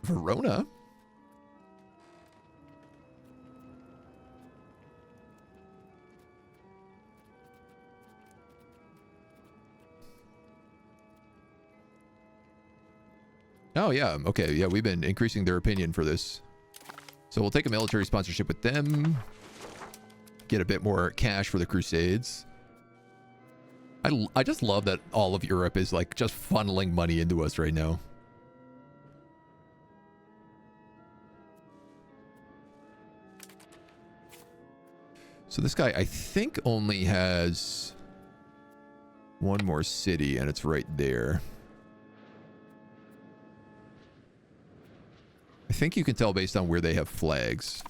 Verona? Oh, yeah. Okay. Yeah, we've been increasing their opinion for this. So we'll take a military sponsorship with them. Get a bit more cash for the Crusades. I just love that all of Europe is like just funneling money into us right now. So this guy, I think, only has one more city, and it's right there. I think you can tell based on where they have flags.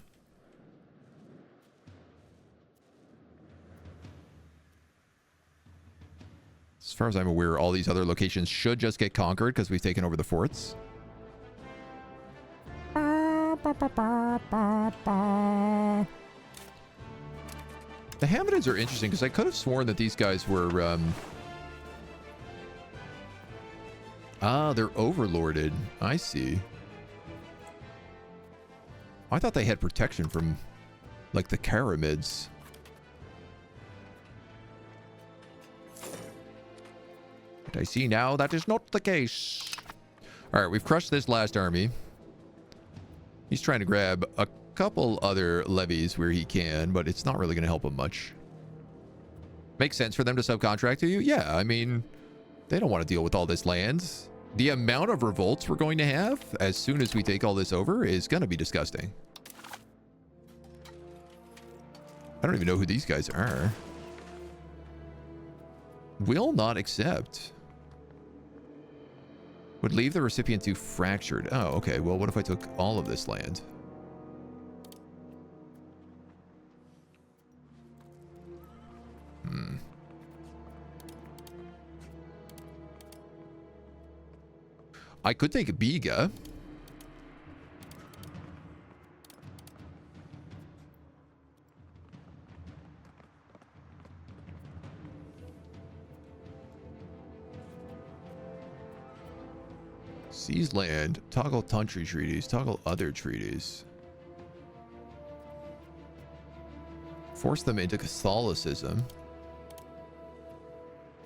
It's far as I'm aware, all these other locations should just get conquered because we've taken over the forts. The Hamidans are interesting because I could have sworn that these guys were... they're overlorded. I see. I thought they had protection from, like, the Karamids. But I see now that is not the case. Alright, we've crushed this last army. He's trying to grab a couple other levies where he can, but it's not really going to help him much. Makes sense for them to subcontract to you? Yeah, I mean, they don't want to deal with all this land. The amount of revolts we're going to have as soon as we take all this over is going to be disgusting. I don't even know who these guys are. Will not accept. Would leave the recipient to fractured. Oh, okay. Well, what if I took all of this land? I could take Biga. Seize land. Toggle country treaties. Toggle other treaties. Force them into Catholicism.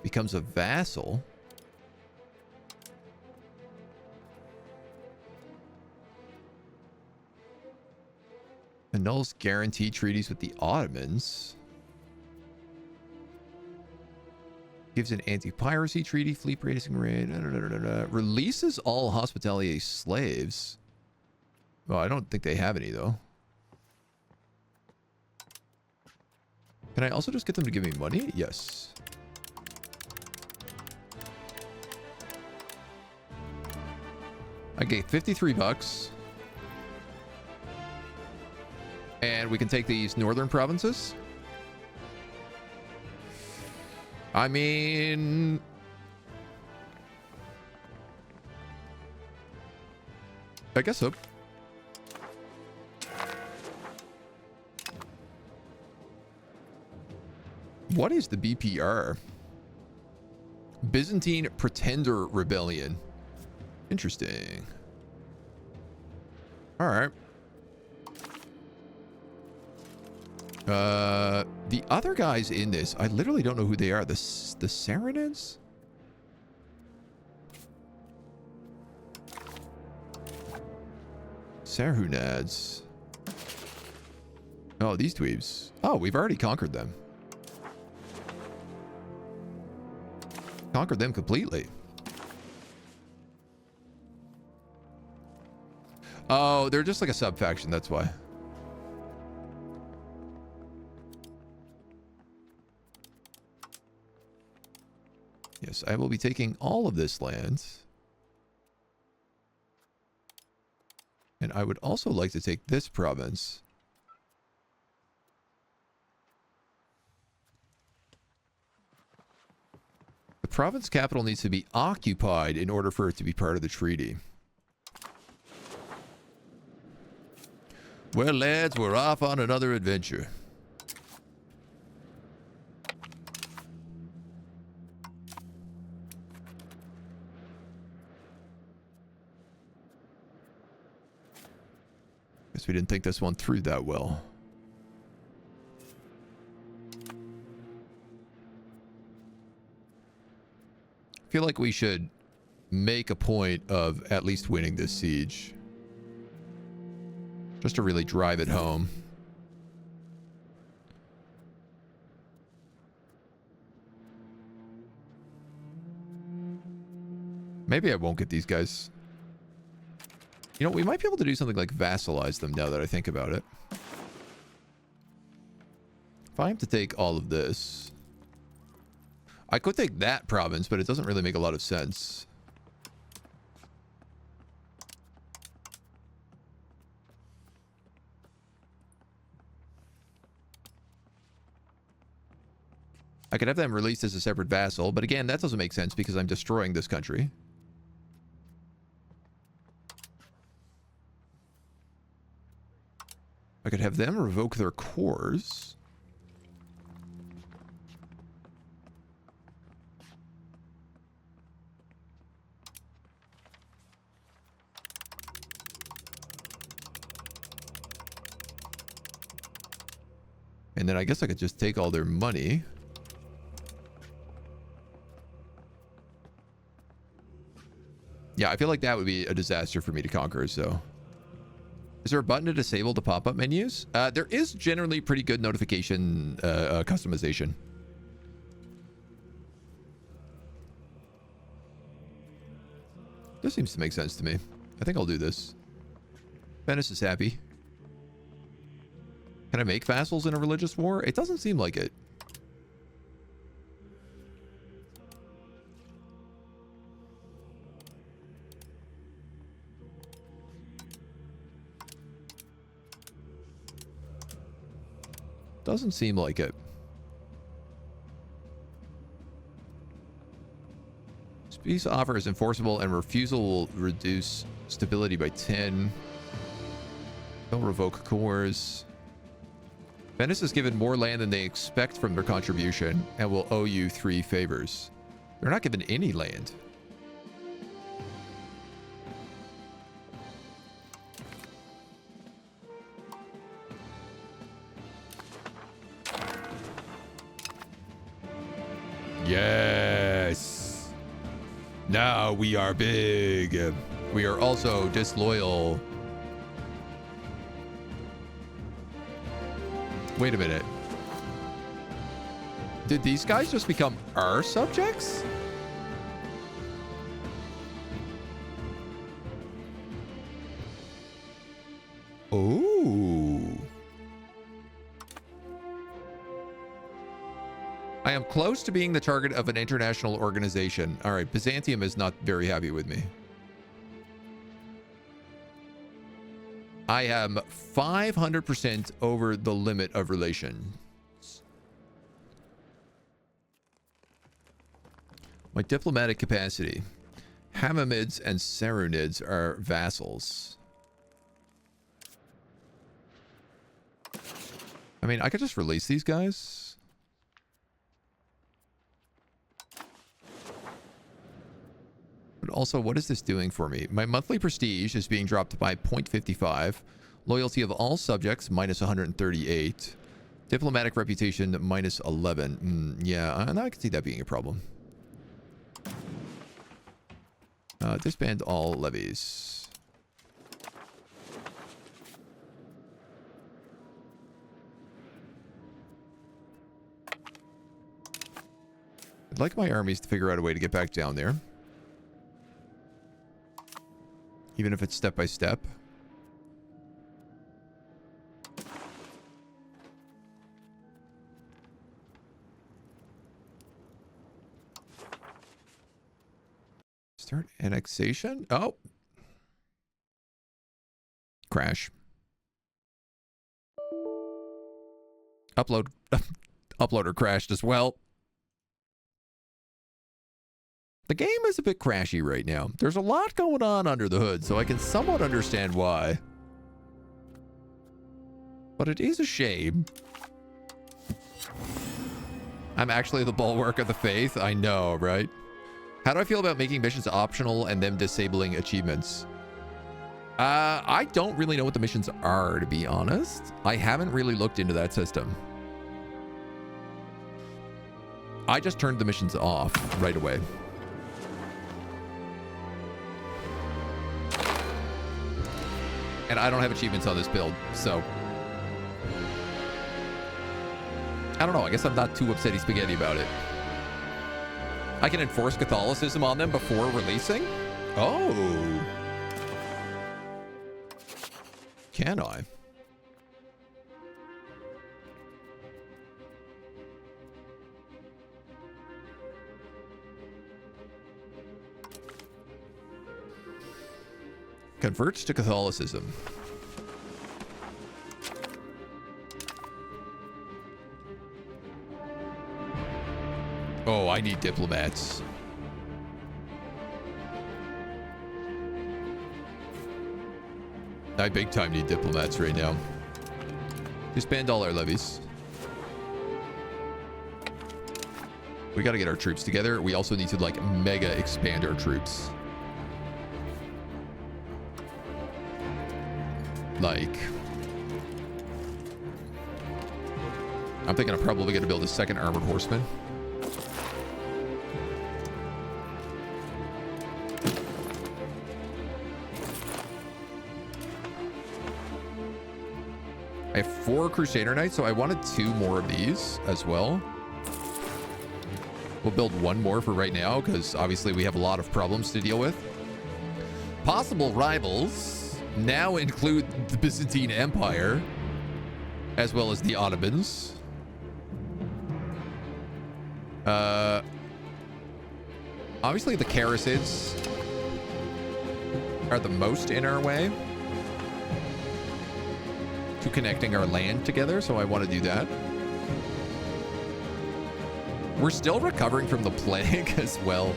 Becomes a vassal. Annuls guarantee treaties with the Ottomans. Gives an anti-piracy treaty, fleet raising raid. Releases all hospitalier slaves. Well, I don't think they have any, though. Can I also just get them to give me money? Yes. I gave 53 bucks. And we can take these northern provinces. I mean... I guess so. What is the BPR? Byzantine Pretender Rebellion. Interesting. All right. The other guys in this, I literally don't know who they are. The Saranids? Sarhunads. Oh, these dweebs. Oh, we've already conquered them. Conquered them completely. Oh, they're just like a sub-faction, that's why. Yes, I will be taking all of this land. And I would also like to take this province. The province capital needs to be occupied in order for it to be part of the treaty. Well, lads, we're off on another adventure. Guess we didn't think this one through that well. I feel like we should make a point of at least winning this siege. Just to really drive it home. Maybe I won't get these guys. You know, we might be able to do something like vassalize them now that I think about it. If I have to take all of this... I could take that province, but it doesn't really make a lot of sense. I could have them released as a separate vassal, but again, that doesn't make sense because I'm destroying this country. I could have them revoke their cores. And then I guess I could just take all their money. Yeah, I feel like that would be a disaster for me to conquer, so. Is there a button to disable the pop-up menus? There is generally pretty good notification customization. This seems to make sense to me. I think I'll do this. Venice is happy. Can I make vassals in a religious war? It doesn't seem like it. Doesn't seem like it. Peace offer is enforceable and refusal will reduce stability by 10. Don't revoke cores. Venice is given more land than they expect from their contribution and will owe you 3 favors. They're not given any land. Yes. Now we are big. We are also disloyal. Wait a minute. Did these guys just become our subjects? Ooh. I am close to being the target of an international organization. All right, Byzantium is not very happy with me. I am 500% over the limit of relations. My diplomatic capacity. Hamamids and Sarunids are vassals. I mean, I could just release these guys. But also, what is this doing for me? My monthly prestige is being dropped by 0.55. Loyalty of all subjects, minus 138. Diplomatic reputation, minus 11. Yeah, I can see that being a problem. Disband all levies. I'd like my armies to figure out a way to get back down there. Even if it's step by step. Start annexation? Oh. Crash. Uploader crashed as well. The game is a bit crashy right now. There's a lot going on under the hood, so I can somewhat understand why. But it is a shame. I'm actually the bulwark of the faith. I know, right? How do I feel about making missions optional and them disabling achievements? I don't really know what the missions are, to be honest. I haven't really looked into that system. I just turned the missions off right away. And I don't have achievements on this build, so I don't know. I guess I'm not too upsetty spaghetti about it. I can enforce Catholicism on them before releasing? Oh. Can I? Converts to Catholicism. Oh, I need diplomats. I big time need diplomats right now. Disband all our levies. We got to get our troops together. We also need to like mega expand our troops. Like, I'm thinking I'm probably going to build a second armored horseman. I have 4 Crusader Knights, so I wanted 2 more of these as well. We'll build 1 more for right now, because obviously we have a lot of problems to deal with. Possible rivals now include the Byzantine Empire, as well as the Ottomans. Obviously the Karasids are the most in our way to connecting our land together, so I want to do that. We're still recovering from the plague as well.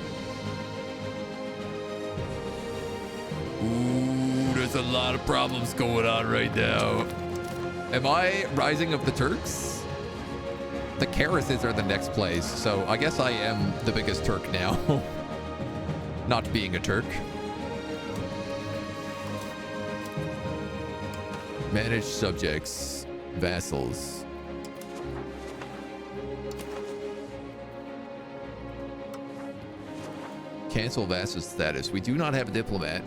Ooh, there's a lot of problems going on right now. Am I Rising of the Turks? The Karasids are the next place, so I guess I am the biggest Turk now. Not being a Turk. Manage subjects, vassals. Cancel vassal status. We do not have a diplomat.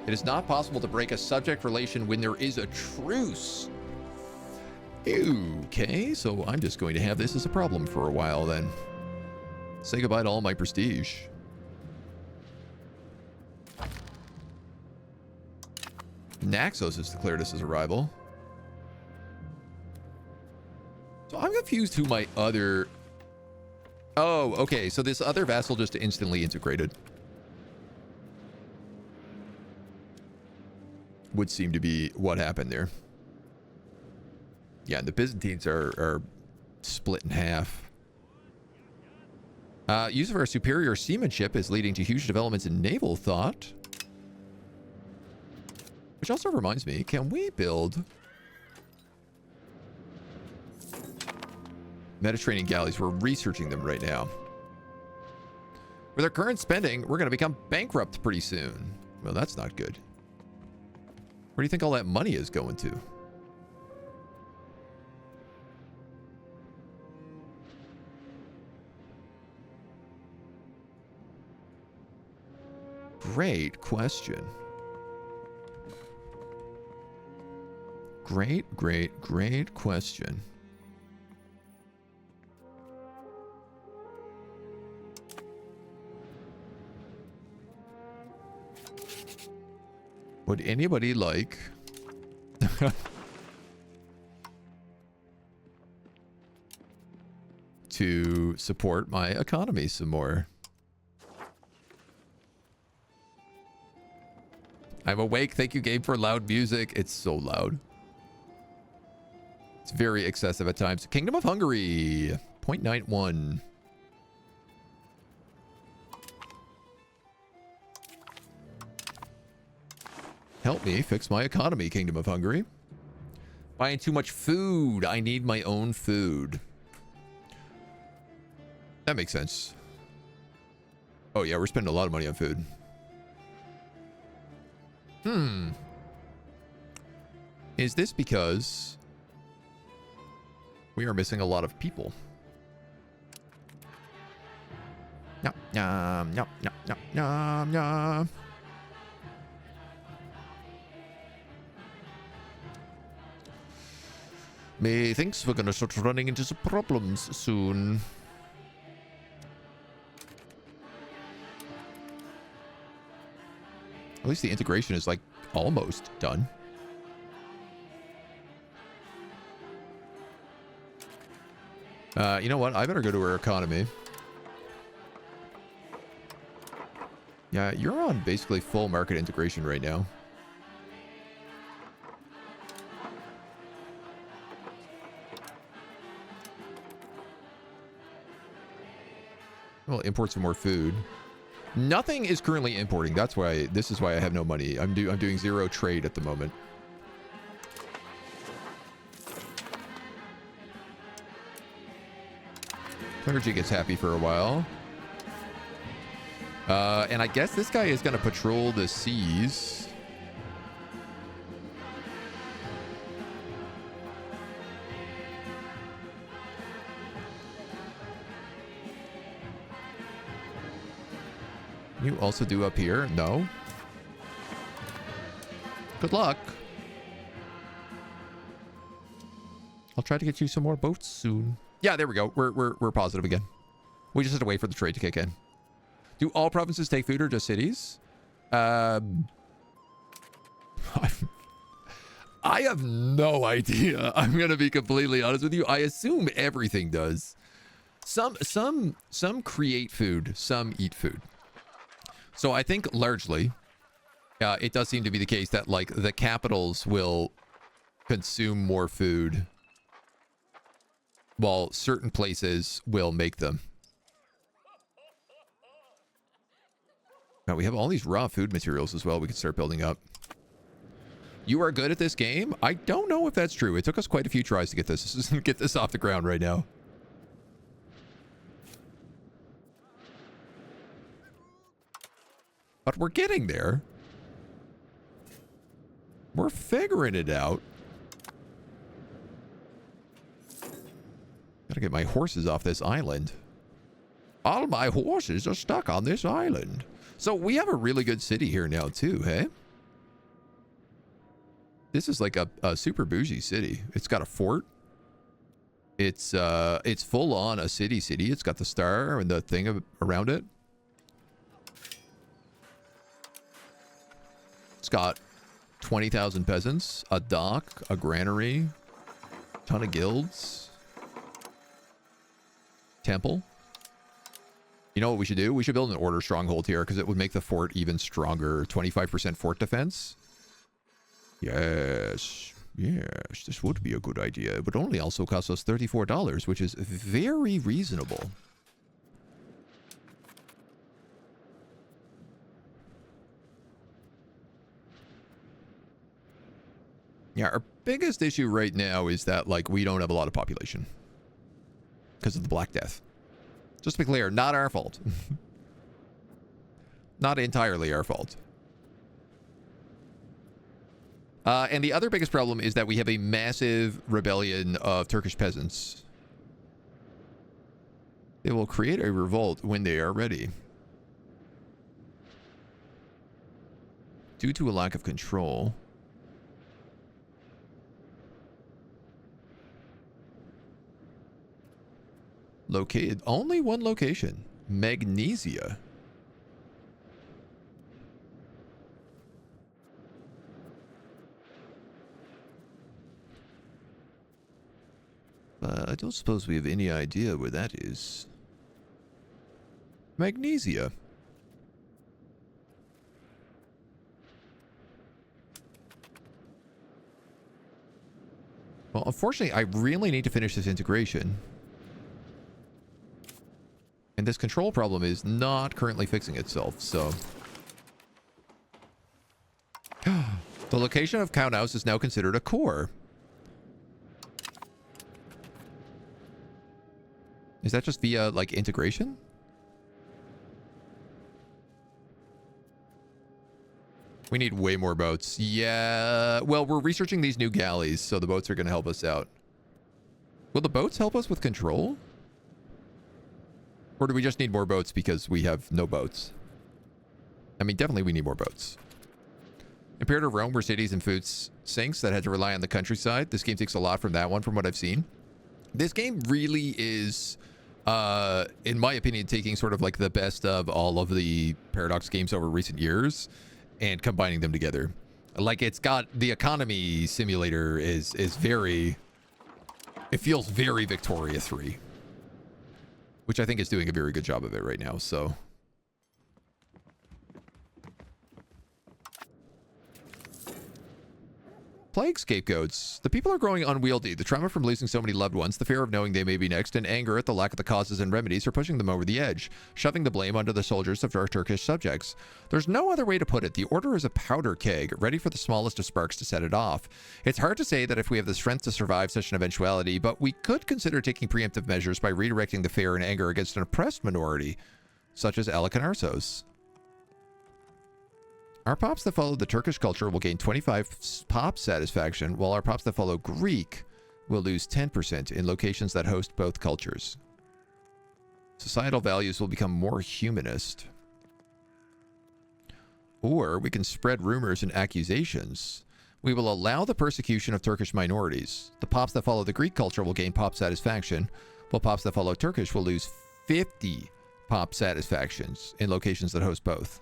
It is not possible to break a subject relation when there is a truce. Okay, so I'm just going to have this as a problem for a while then. Say goodbye to all my prestige. Naxos has declared us as a rival. So I'm confused who my other... Oh, okay. So this other vassal just instantly integrated. Would seem to be what happened there. Yeah, and the Byzantines are split in half. Use of our superior seamanship is leading to huge developments in naval thought. Which also reminds me, can we build Mediterranean galleys? We're researching them right now. With our current spending, we're going to become bankrupt pretty soon. Well, that's not good. Where do you think all that money is going to? Great question. Great question. Would anybody like to support my economy some more? I'm awake. Thank you, game, for loud music. It's so loud. It's very excessive at times. Kingdom of Hungary, 0.91. Help me fix my economy, Kingdom of Hungary. Buying too much food. I need my own food. That makes sense. Oh yeah, we're spending a lot of money on food. Is this because we are missing a lot of people? Yum, yum, yum, yum, yum, yum, yum. Methinks we're gonna start running into some problems soon. At least the integration is like almost done. You know what? I better go to our economy. Yeah, you're on basically full market integration right now. Well, import some more food. Nothing is currently importing. That's why, this is why I have no money. I'm doing zero trade at the moment. Clergy gets happy for a while. And I guess this guy is going to patrol the seas. You also do up here? No. Good luck. I'll try to get you some more boats soon. Yeah, there we go. We're positive again. We just have to wait for the trade to kick in. Do all provinces take food or just cities? I have no idea. I'm gonna be completely honest with you. I assume everything does. Some create food, some eat food. So I think largely, it does seem to be the case that like the capitals will consume more food, while certain places will make them. Now we have all these raw food materials as well we can start building up. You are good at this game? I don't know if that's true. It took us quite a few tries to get this off the ground right now. But we're getting there. We're figuring it out. Gotta get my horses off this island. All my horses are stuck on this island. So we have a really good city here now too, hey? This is like a super bougie city. It's got a fort. It's full on a city. It's got the star and the thing around it. It's got 20,000 peasants, a dock, a granary, ton of guilds, temple. You know what we should do? We should build an order stronghold here because it would make the fort even stronger. 25% fort defense. Yes, this would be a good idea. It would only also cost us $34, which is very reasonable. Yeah, our biggest issue right now is that, like, we don't have a lot of population. Because of the Black Death. Just to be clear, not our fault. Not entirely our fault. And the other biggest problem is that we have a massive rebellion of Turkish peasants. They will create a revolt when they are ready. Due to a lack of control. Located only one location, Magnesia. I don't suppose we have any idea where that is. Magnesia. Well, unfortunately, I really need to finish this integration. And this control problem is not currently fixing itself, so... The location of Kaunas is now considered a core. Is that just via, like, integration? We need way more boats. Yeah, well, we're researching these new galleys, so the boats are going to help us out. Will the boats help us with control? Or do we just need more boats because we have no boats? I mean, definitely we need more boats. Imperative Rome were cities and food sinks that had to rely on the countryside. This game takes a lot from that one, from what I've seen. This game really is, in my opinion, taking sort of like the best of all of the Paradox games over recent years and combining them together. Like, it's got the economy simulator is very... It feels very Victoria 3. Which I think is doing a very good job of it right now, so... plague scapegoats. The people are growing unwieldy. The trauma from losing so many loved ones, the fear of knowing they may be next, and anger at the lack of the causes and remedies are pushing them over the edge, shoving the blame onto the soldiers of our Turkish subjects. There's no other way to put it. The order is a powder keg, ready for the smallest of sparks to set it off. It's hard to say that if we have the strength to survive such an eventuality, but we could consider taking preemptive measures by redirecting the fear and anger against an oppressed minority, such as Allocanarsos. Our pops that follow the Turkish culture will gain 25 pop satisfaction, while our pops that follow Greek will lose 10% in locations that host both cultures. Societal values will become more humanist. Or we can spread rumors and accusations. We will allow the persecution of Turkish minorities. The pops that follow the Greek culture will gain pop satisfaction, while pops that follow Turkish will lose 50 pop satisfactions in locations that host both.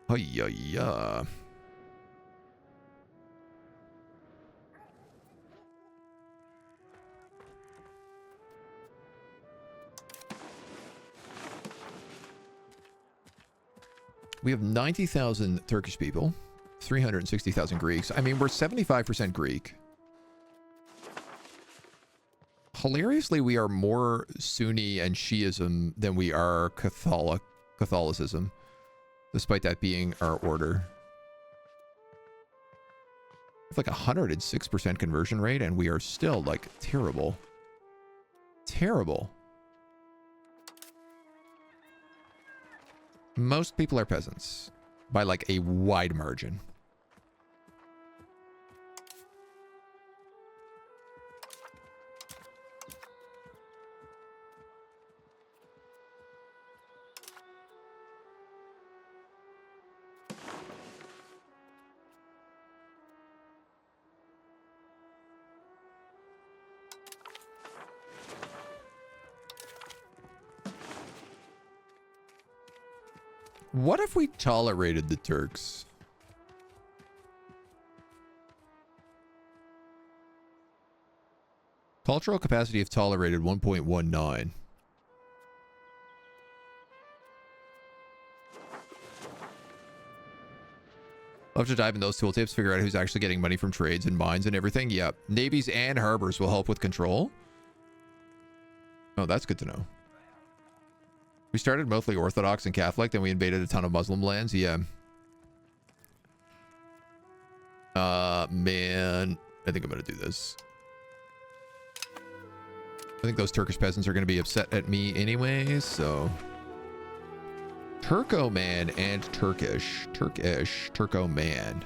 Oh, yeah. We have 90,000 Turkish people, 360,000 Greeks. I mean, we're 75% Greek. Hilariously, we are more Sunni and Shiism than we are Catholicism, despite that being our order. We have like 106% conversion rate, and we are still like terrible. Terrible. Most people are peasants by like a wide margin. What if we tolerated the Turks? Cultural capacity of tolerated 1.19. Love to dive in those tooltips, figure out who's actually getting money from trades and mines and everything. Yep. Navies and harbors will help with control. Oh, that's good to know. We started mostly Orthodox and Catholic, then we invaded a ton of Muslim lands. Yeah. Man, I think I'm going to do this. I think those Turkish peasants are going to be upset at me anyway, so... Turco-man and Turkish. Turkish. Turco-man.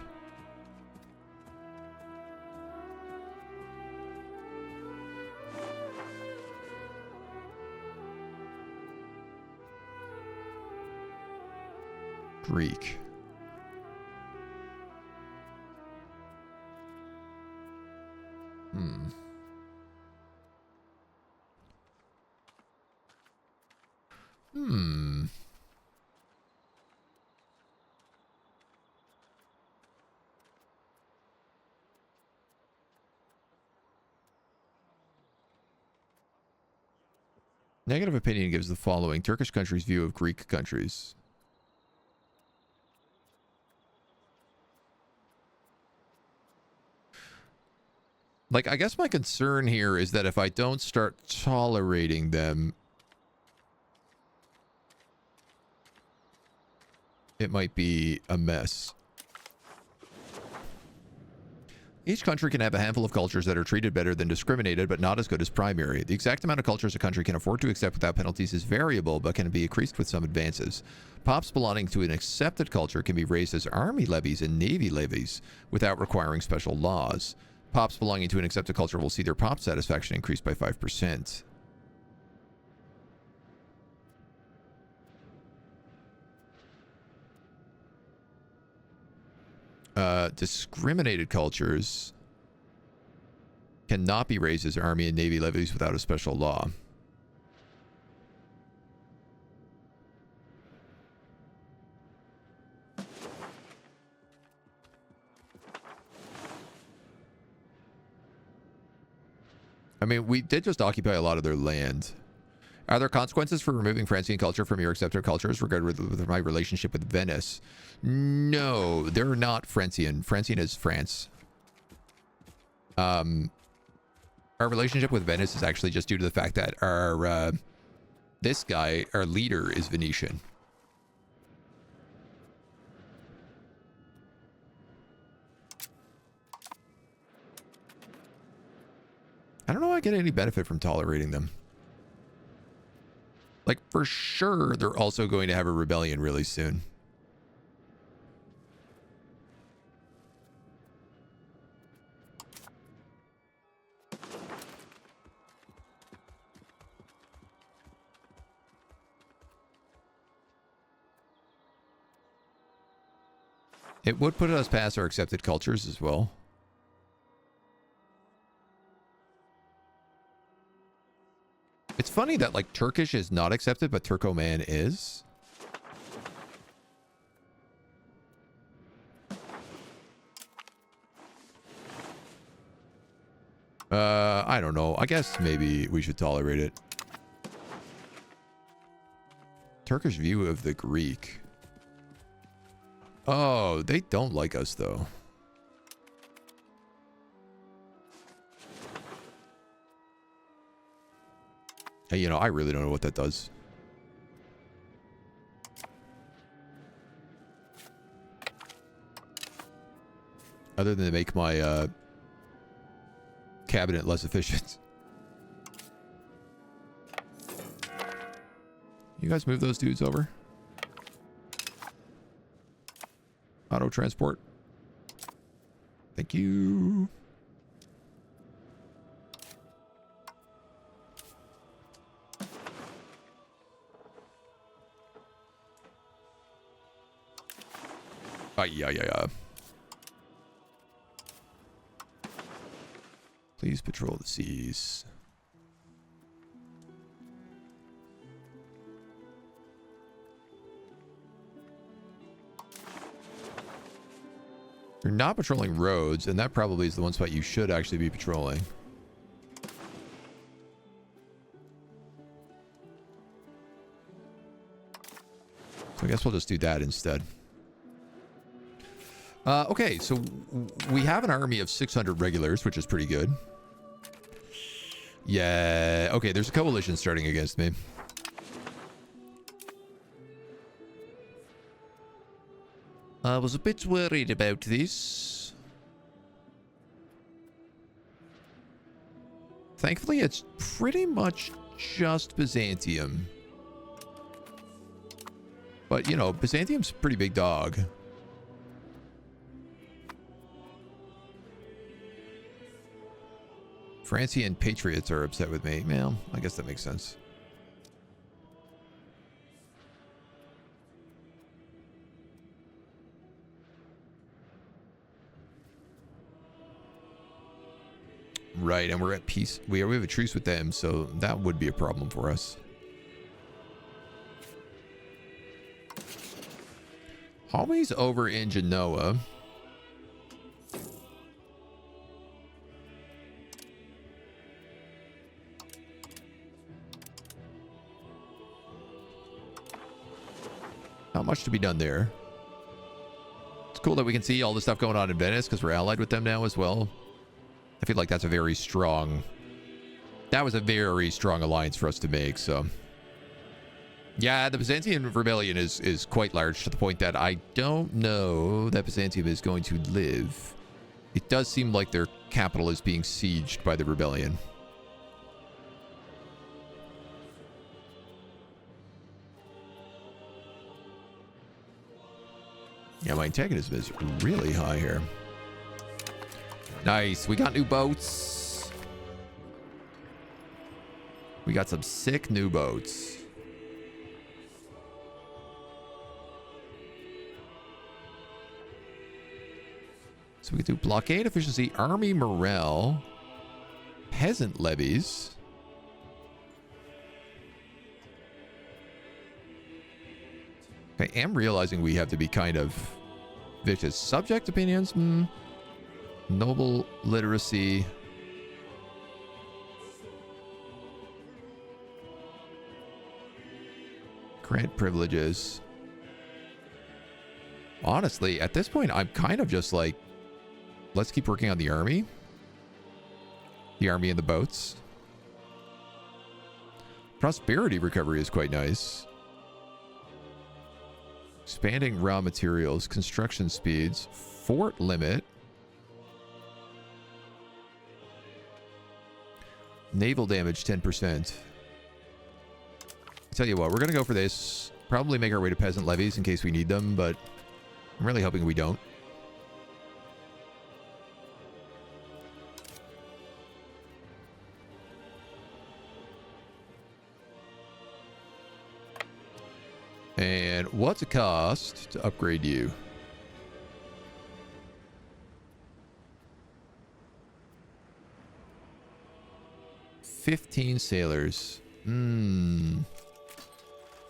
Greek. Negative opinion gives the following. Turkish countries' view of Greek countries. Like, I guess my concern here is that if I don't start tolerating them, it might be a mess. Each country can have a handful of cultures that are treated better than discriminated, but not as good as primary. The exact amount of cultures a country can afford to accept without penalties is variable, but can be increased with some advances. Pops belonging to an accepted culture can be raised as army levies and navy levies without requiring special laws. Pops belonging to an accepted culture will see their pop satisfaction increase by 5%. Discriminated cultures cannot be raised as army and navy levies without a special law. I mean, we did just occupy a lot of their land. Are there consequences for removing Francian culture from your accepted cultures regarding with my relationship with Venice? No, they're not Francian. Francian is France. Our relationship with Venice is actually just due to the fact that our this guy, our leader, is Venetian. I don't know if I get any benefit from tolerating them. Like, for sure, they're also going to have a rebellion really soon. It would put us past our accepted cultures as well. It's funny that, like, Turkish is not accepted, but Turkoman is. I don't know. I guess maybe we should tolerate it. Turkish view of the Greek. Oh, they don't like us, though. Hey, you know, I really don't know what that does. Other than to make my cabinet less efficient. You guys move those dudes over. Auto transport. Thank you. Yeah. Please patrol the seas. You're not patrolling roads, and that probably is the one spot you should actually be patrolling. So I guess we'll just do that instead. Okay, so we have an army of 600 regulars, which is pretty good. Yeah, okay, there's a coalition starting against me. I was a bit worried about this. Thankfully, it's pretty much just Byzantium. But, you know, Byzantium's a pretty big dog. Francian patriots are upset with me. Well, I guess that makes sense. Right, and we're at peace. We have a truce with them, so that would be a problem for us. Always over in Genoa. Not much to be done there. It's cool that we can see all the stuff going on in Venice because we're allied with them now as well. I feel like that's a very strong... That was a very strong alliance for us to make, so... Yeah, the Byzantine rebellion is quite large to the point that I don't know that Byzantium is going to live. It does seem like their capital is being sieged by the rebellion. Yeah, my antagonism is really high here. Nice. We got new boats. We got some sick new boats. So we can do blockade efficiency, army morale, peasant levies. I am realizing we have to be kind of vicious. Subject opinions, noble literacy. Grant privileges. Honestly, at this point, I'm kind of just like, let's keep working on the army. The army and the boats. Prosperity recovery is quite nice. Expanding raw materials, construction speeds, fort limit. Naval damage 10%. Tell you what, we're going to go for this. Probably make our way to peasant levies in case we need them, but I'm really hoping we don't. And what's it cost to upgrade you? $15 sailors. I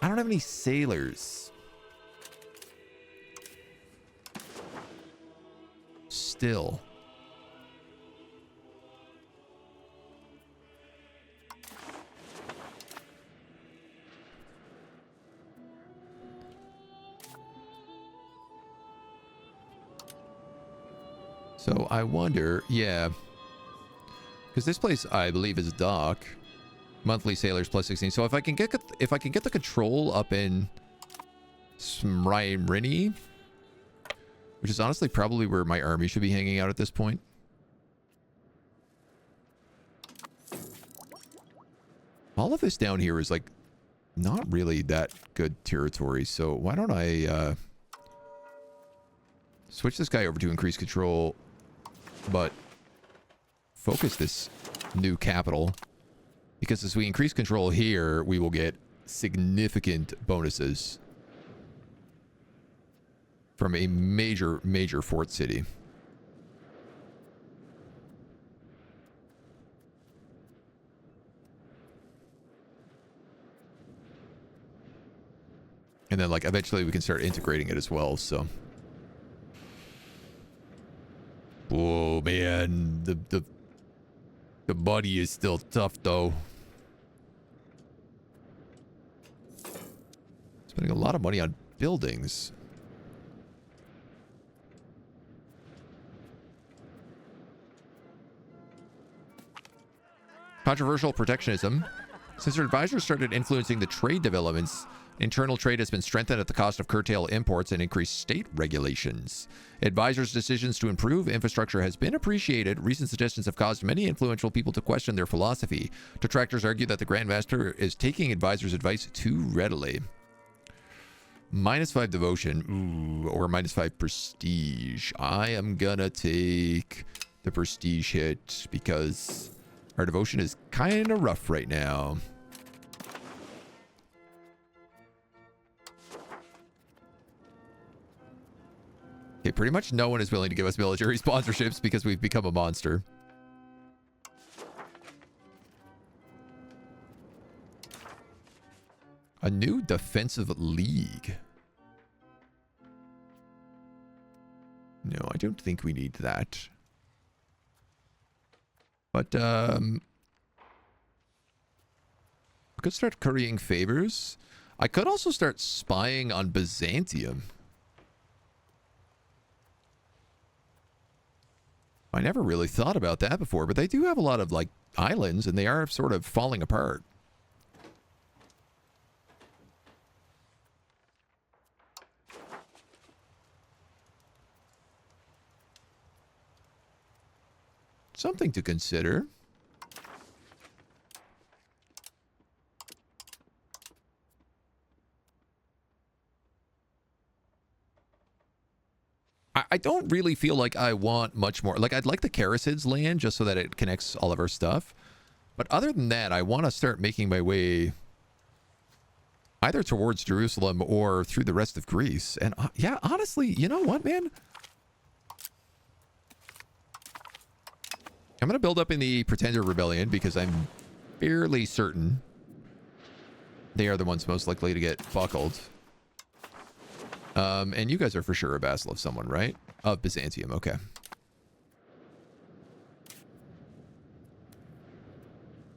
don't have any sailors. Still. So I wonder, yeah. Because this place, I believe, is a dock. Monthly sailors plus 16. So if I can get the control up in Smryrini, which is honestly probably where my army should be hanging out at this point. All of this down here is like not really that good territory. So why don't I switch this guy over to increase control, but focus this new capital, because as we increase control here, we will get significant bonuses from a major fort city. And then like eventually we can start integrating it as well, so. Oh man, the money is still tough though. Spending a lot of money on buildings. Controversial protectionism. Since our advisors started influencing the trade developments, internal trade has been strengthened at the cost of curtail imports and increased state regulations. Advisors' decisions to improve infrastructure has been appreciated. Recent suggestions have caused many influential people to question their philosophy. Detractors argue that the Grand Master is taking advisors' advice too readily. -5 devotion, ooh, or -5 prestige. I am gonna take the prestige hit because our devotion is kind of rough right now. Okay, pretty much no one is willing to give us military sponsorships because we've become a monster. A new defensive league. No, I don't think we need that. But, I could start currying favors. I could also start spying on Byzantium. I never really thought about that before, but they do have a lot of, like, islands, and they are sort of falling apart. Something to consider. I don't really feel like I want much more. Like, I'd like the Karasids land just so that it connects all of our stuff. But other than that, I want to start making my way either towards Jerusalem or through the rest of Greece. And yeah, honestly, you know what, man? I'm going to build up in the Pretender Rebellion because I'm fairly certain they are the ones most likely to get buckled. And you guys are for sure a vassal of someone, right? Of Byzantium, okay.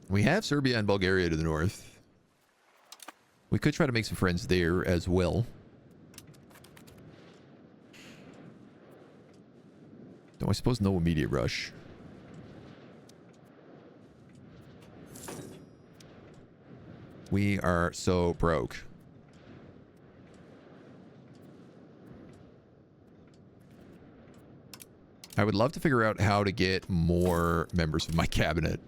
We have Serbia and Bulgaria to the north. We could try to make some friends there as well. Though I suppose no immediate rush. We are so broke. I would love to figure out how to get more members of my cabinet.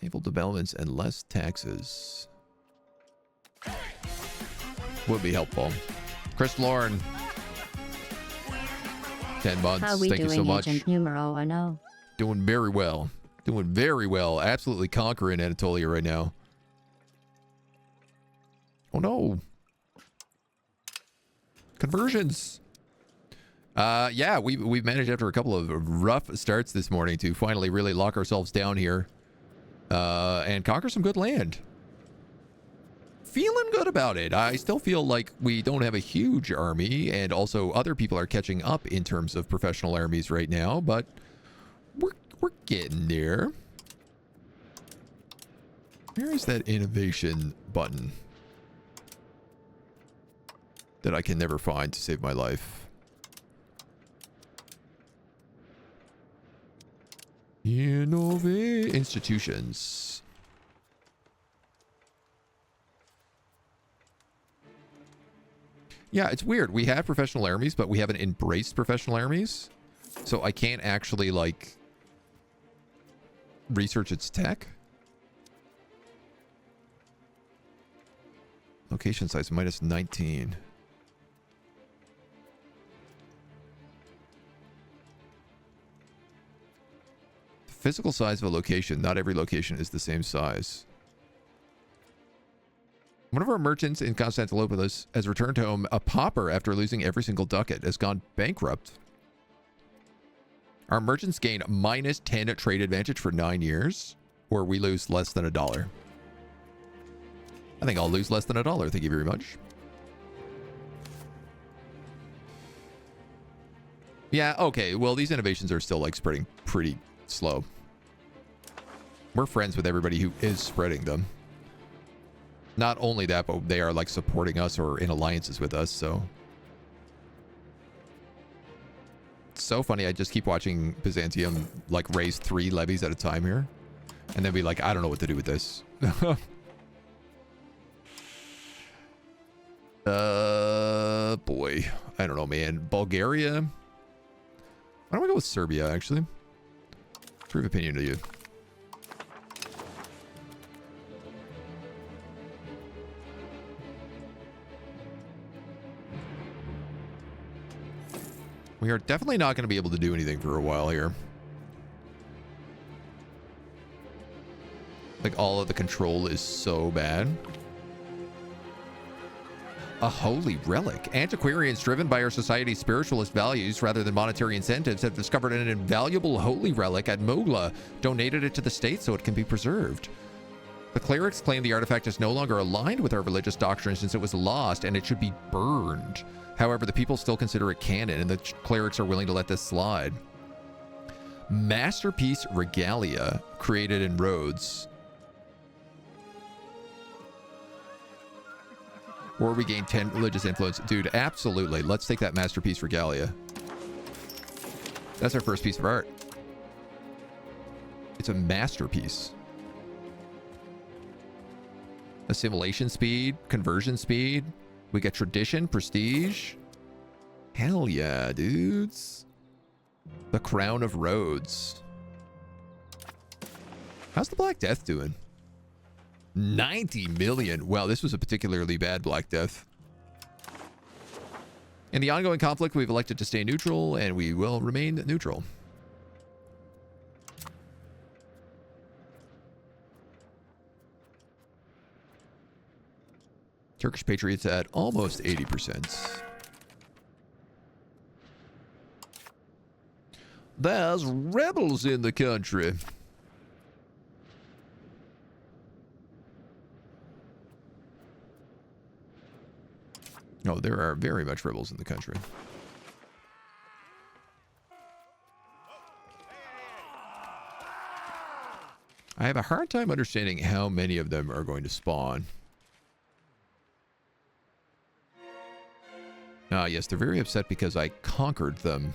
Naval developments and less taxes would be helpful. Chris Lauren, 10 months. How are we Thank you doing, so much. AgentNumberOne? Doing very well. Doing very well. Absolutely conquering Anatolia right now. Oh no. Conversions. Yeah, we've managed after a couple of rough starts this morning to finally really lock ourselves down here. And conquer some good land. Feeling good about it. I still feel like we don't have a huge army, and also other people are catching up in terms of professional armies right now, but we're getting there. Where is that innovation button that I can never find to save my life? Innovate institutions. Yeah, it's weird. We have professional armies, but we haven't embraced professional armies. So I can't actually, like, research its tech. Location size minus 19. Physical size of a location. Not every location is the same size. One of our merchants in Constantinople has returned home a pauper after losing every single ducat, has gone bankrupt. Our merchants gain minus 10 trade advantage for 9 years, or we lose less than $1. I think I'll lose less than $1. Thank you very much. Yeah, okay. Well, these innovations are still, like, spreading pretty slow. We're friends with everybody who is spreading them. Not only that, but they are, like, supporting us or in alliances with us, so. It's so funny. I just keep watching Byzantium, like, raise 3 levies at a time here. And then be like, I don't know what to do with this. Boy. I don't know, man. Bulgaria. Why don't we go with Serbia, actually? Prove opinion to you. We are definitely not going to be able to do anything for a while here. Like, all of the control is so bad. A holy relic. Antiquarians driven by our society's spiritualist values rather than monetary incentives have discovered an invaluable holy relic at Mogla, donated it to the state so it can be preserved. The clerics claim the artifact is no longer aligned with our religious doctrine since it was lost and it should be burned. However, the people still consider it canon and the clerics are willing to let this slide. Masterpiece Regalia, created in Rhodes. Or we gain 10 religious influence. Dude, absolutely. Let's take that Masterpiece Regalia. That's our first piece of art. It's a masterpiece. Assimilation speed, conversion speed. We get tradition, prestige. Hell yeah, dudes. The Crown of Rhodes. How's the Black Death doing? 90 million. Wow, this was a particularly bad Black Death. In the ongoing conflict, we've elected to stay neutral, and we will remain neutral. Turkish Patriots at almost 80%. There's rebels in the country. No, there are very much rebels in the country. I have a hard time understanding how many of them are going to spawn. Ah, yes, they're very upset because I conquered them.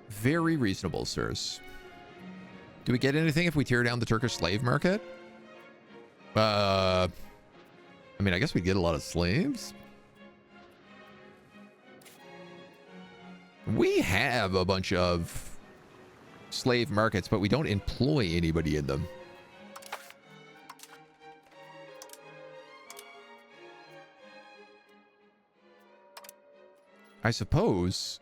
Very reasonable, sirs. Do we get anything if we tear down the Turkish slave market? I mean, I guess we get a lot of slaves. We have a bunch of slave markets, but we don't employ anybody in them. I suppose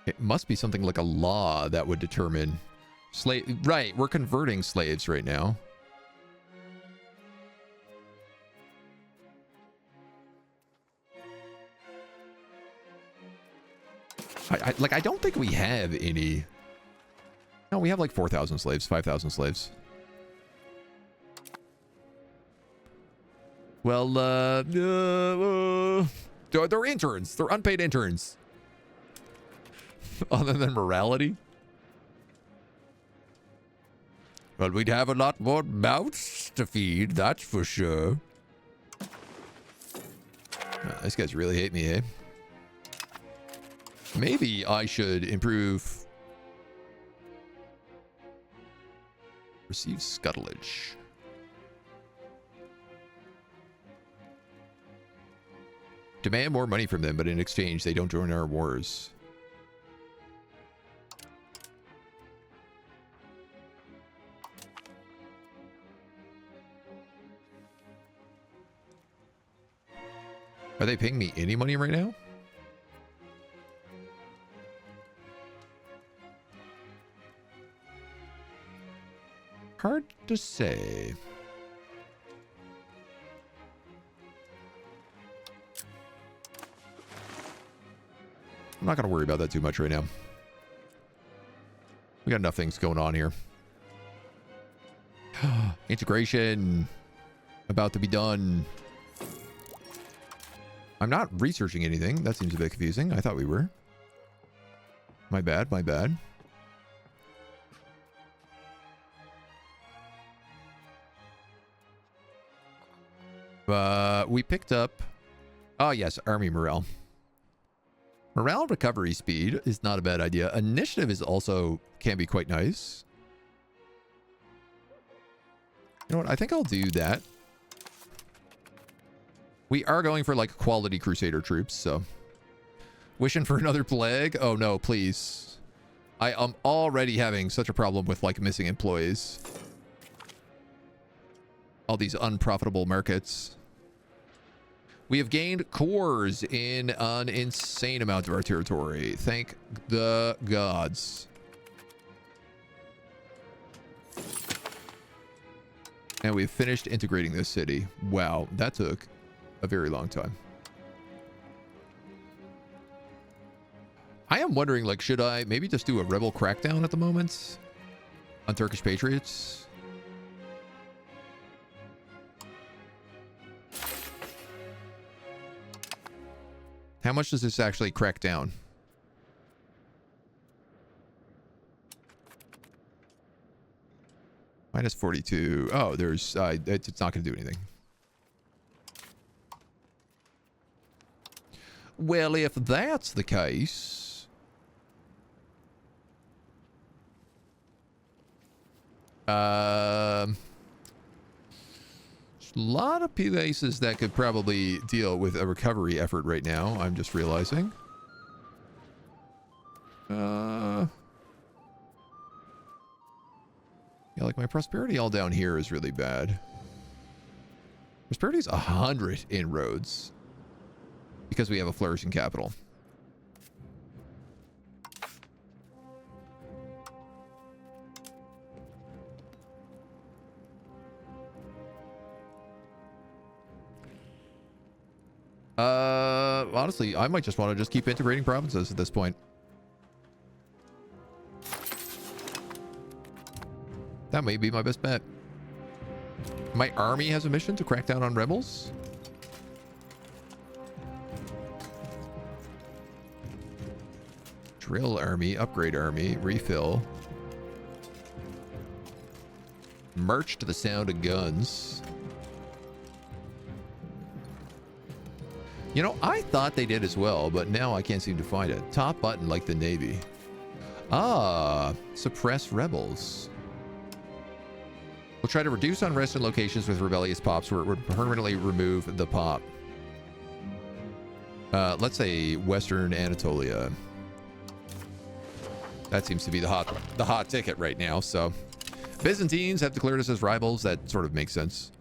it must be something like a law that would determine slave. Right, we're converting slaves right now. I don't think we have any. No, we have like 4,000 slaves, 5,000 slaves. Well, they're interns. They're unpaid interns. Other than morality. Well, we'd have a lot more mouths to feed, that's for sure. These guys really hate me, eh? Maybe I should improve. Receive scuttlage. Demand more money from them, but in exchange, they don't join our wars. Are they paying me any money right now? Hard to say. I'm not going to worry about that too much right now. We got enough things going on here. Integration about to be done. I'm not researching anything. That seems a bit confusing. I thought we were. My bad, my bad. We picked up... Oh, yes, army morale. Morale recovery speed is not a bad idea. Initiative is also... can be quite nice. You know what? I think I'll do that. We are going for, like, quality Crusader troops, so... Wishing for another plague? Oh, no, please. I am already having such a problem with, like, missing employees. All these unprofitable markets. We have gained cores in an insane amount of our territory. Thank the gods. And we've finished integrating this city. Wow, that took a very long time. I am wondering, like, should I maybe just do a rebel crackdown at the moment on Turkish patriots? How much does this actually crack down? Minus 42. Oh, there's... it's not going to do anything. Well, if that's the case... a lot of places that could probably deal with a recovery effort right now, I'm just realizing. Yeah, like my prosperity all down here is really bad. Prosperity's 100 in Rhodes because we have a flourishing capital. Honestly, I might just want to just keep integrating provinces at this point. That may be my best bet. My army has a mission to crack down on rebels. Drill army, upgrade army, refill. March to the sound of guns. You know, I thought they did as well, but now I can't seem to find it. Top button like the Navy. Ah, suppress rebels. We'll try to reduce unrest in locations with rebellious pops where it would permanently remove the pop. Let's say Western Anatolia. That seems to be the hot ticket right now, so. Byzantines have declared us as rivals. That sort of makes sense.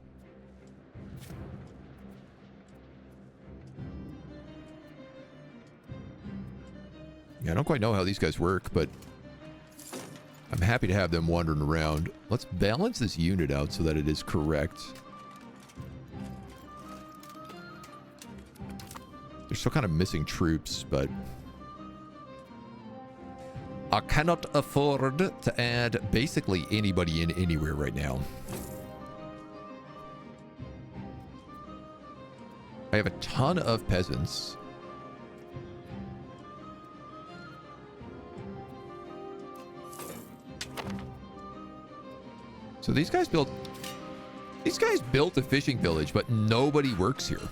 Yeah, I don't quite know how these guys work, but I'm happy to have them wandering around. Let's balance this unit out so that it is correct. They're still kind of missing troops, but I cannot afford to add basically anybody in anywhere right now. I have a ton of peasants. So these guys built a fishing village, but nobody works here.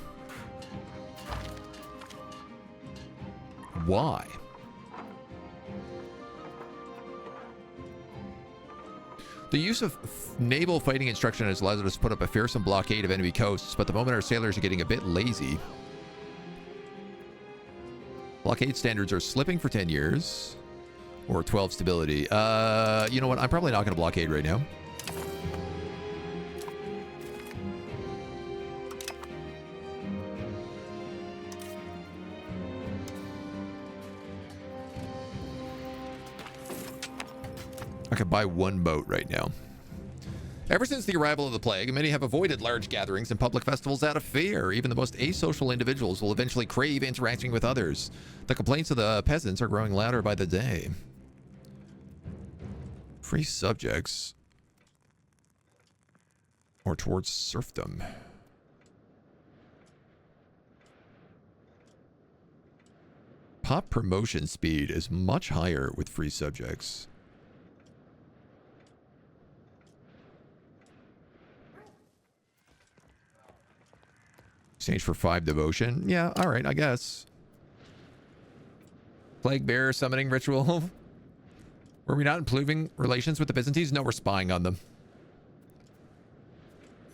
Why? The use of naval fighting instruction has allowed us to put up a fearsome blockade of enemy coasts, but the moment our sailors are getting a bit lazy. Blockade standards are slipping for 10 years. Or 12 stability. You know what? I'm probably not going to blockade right now. I could buy one boat right now. Ever since the arrival of the plague, many have avoided large gatherings and public festivals out of fear. Even the most asocial individuals will eventually crave interacting with others. The complaints of the peasants are growing louder by the day. Free subjects. Or towards serfdom. Pop promotion speed is much higher with free subjects. Exchange for 5 devotion. Yeah, all right, I guess. Plague bearer summoning ritual. Were we not improving relations with the Byzantines? No, we're spying on them.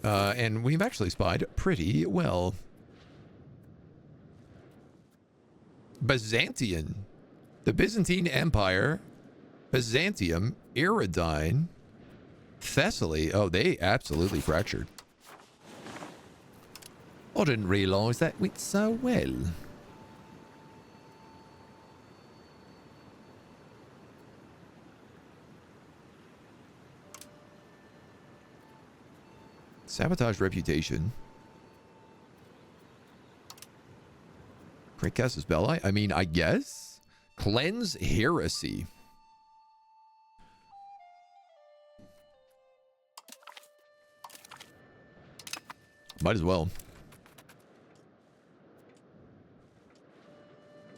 And we've actually spied pretty well. Byzantium. The Byzantine Empire. Byzantium. Iridine. Thessaly. Oh, they absolutely fractured. I didn't realize that went so well. Sabotage reputation. Great Casus Belli? I mean, I guess. Cleanse heresy. Might as well.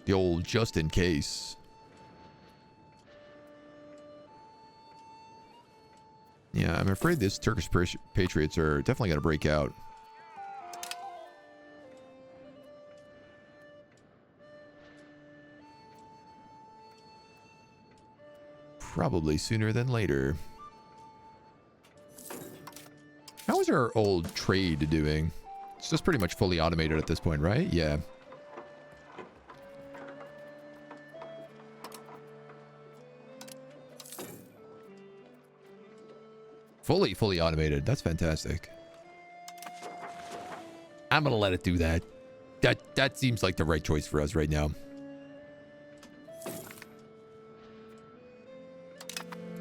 The old just in case. Yeah, I'm afraid this Turkish patriots are definitely going to break out. Probably sooner than later. How is our old trade doing? It's just pretty much fully automated at this point, right? Yeah. Fully automated. That's fantastic. I'm gonna let it do that. That seems like the right choice for us right now.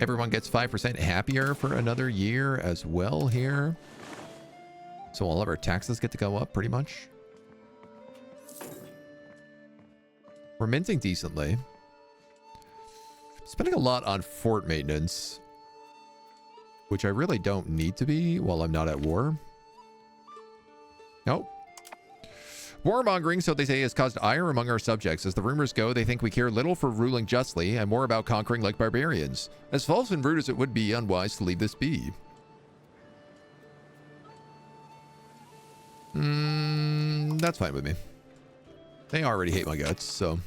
Everyone gets 5% happier for another year as well here. So all of our taxes get to go up pretty much. We're minting decently. Spending a lot on fort maintenance, which I really don't need to be while I'm not at war. Nope. Warmongering, so they say, has caused ire among our subjects. As the rumors go, they think we care little for ruling justly and more about conquering like barbarians. As false and rude as it would be unwise to leave this be. That's fine with me. They already hate my guts, so.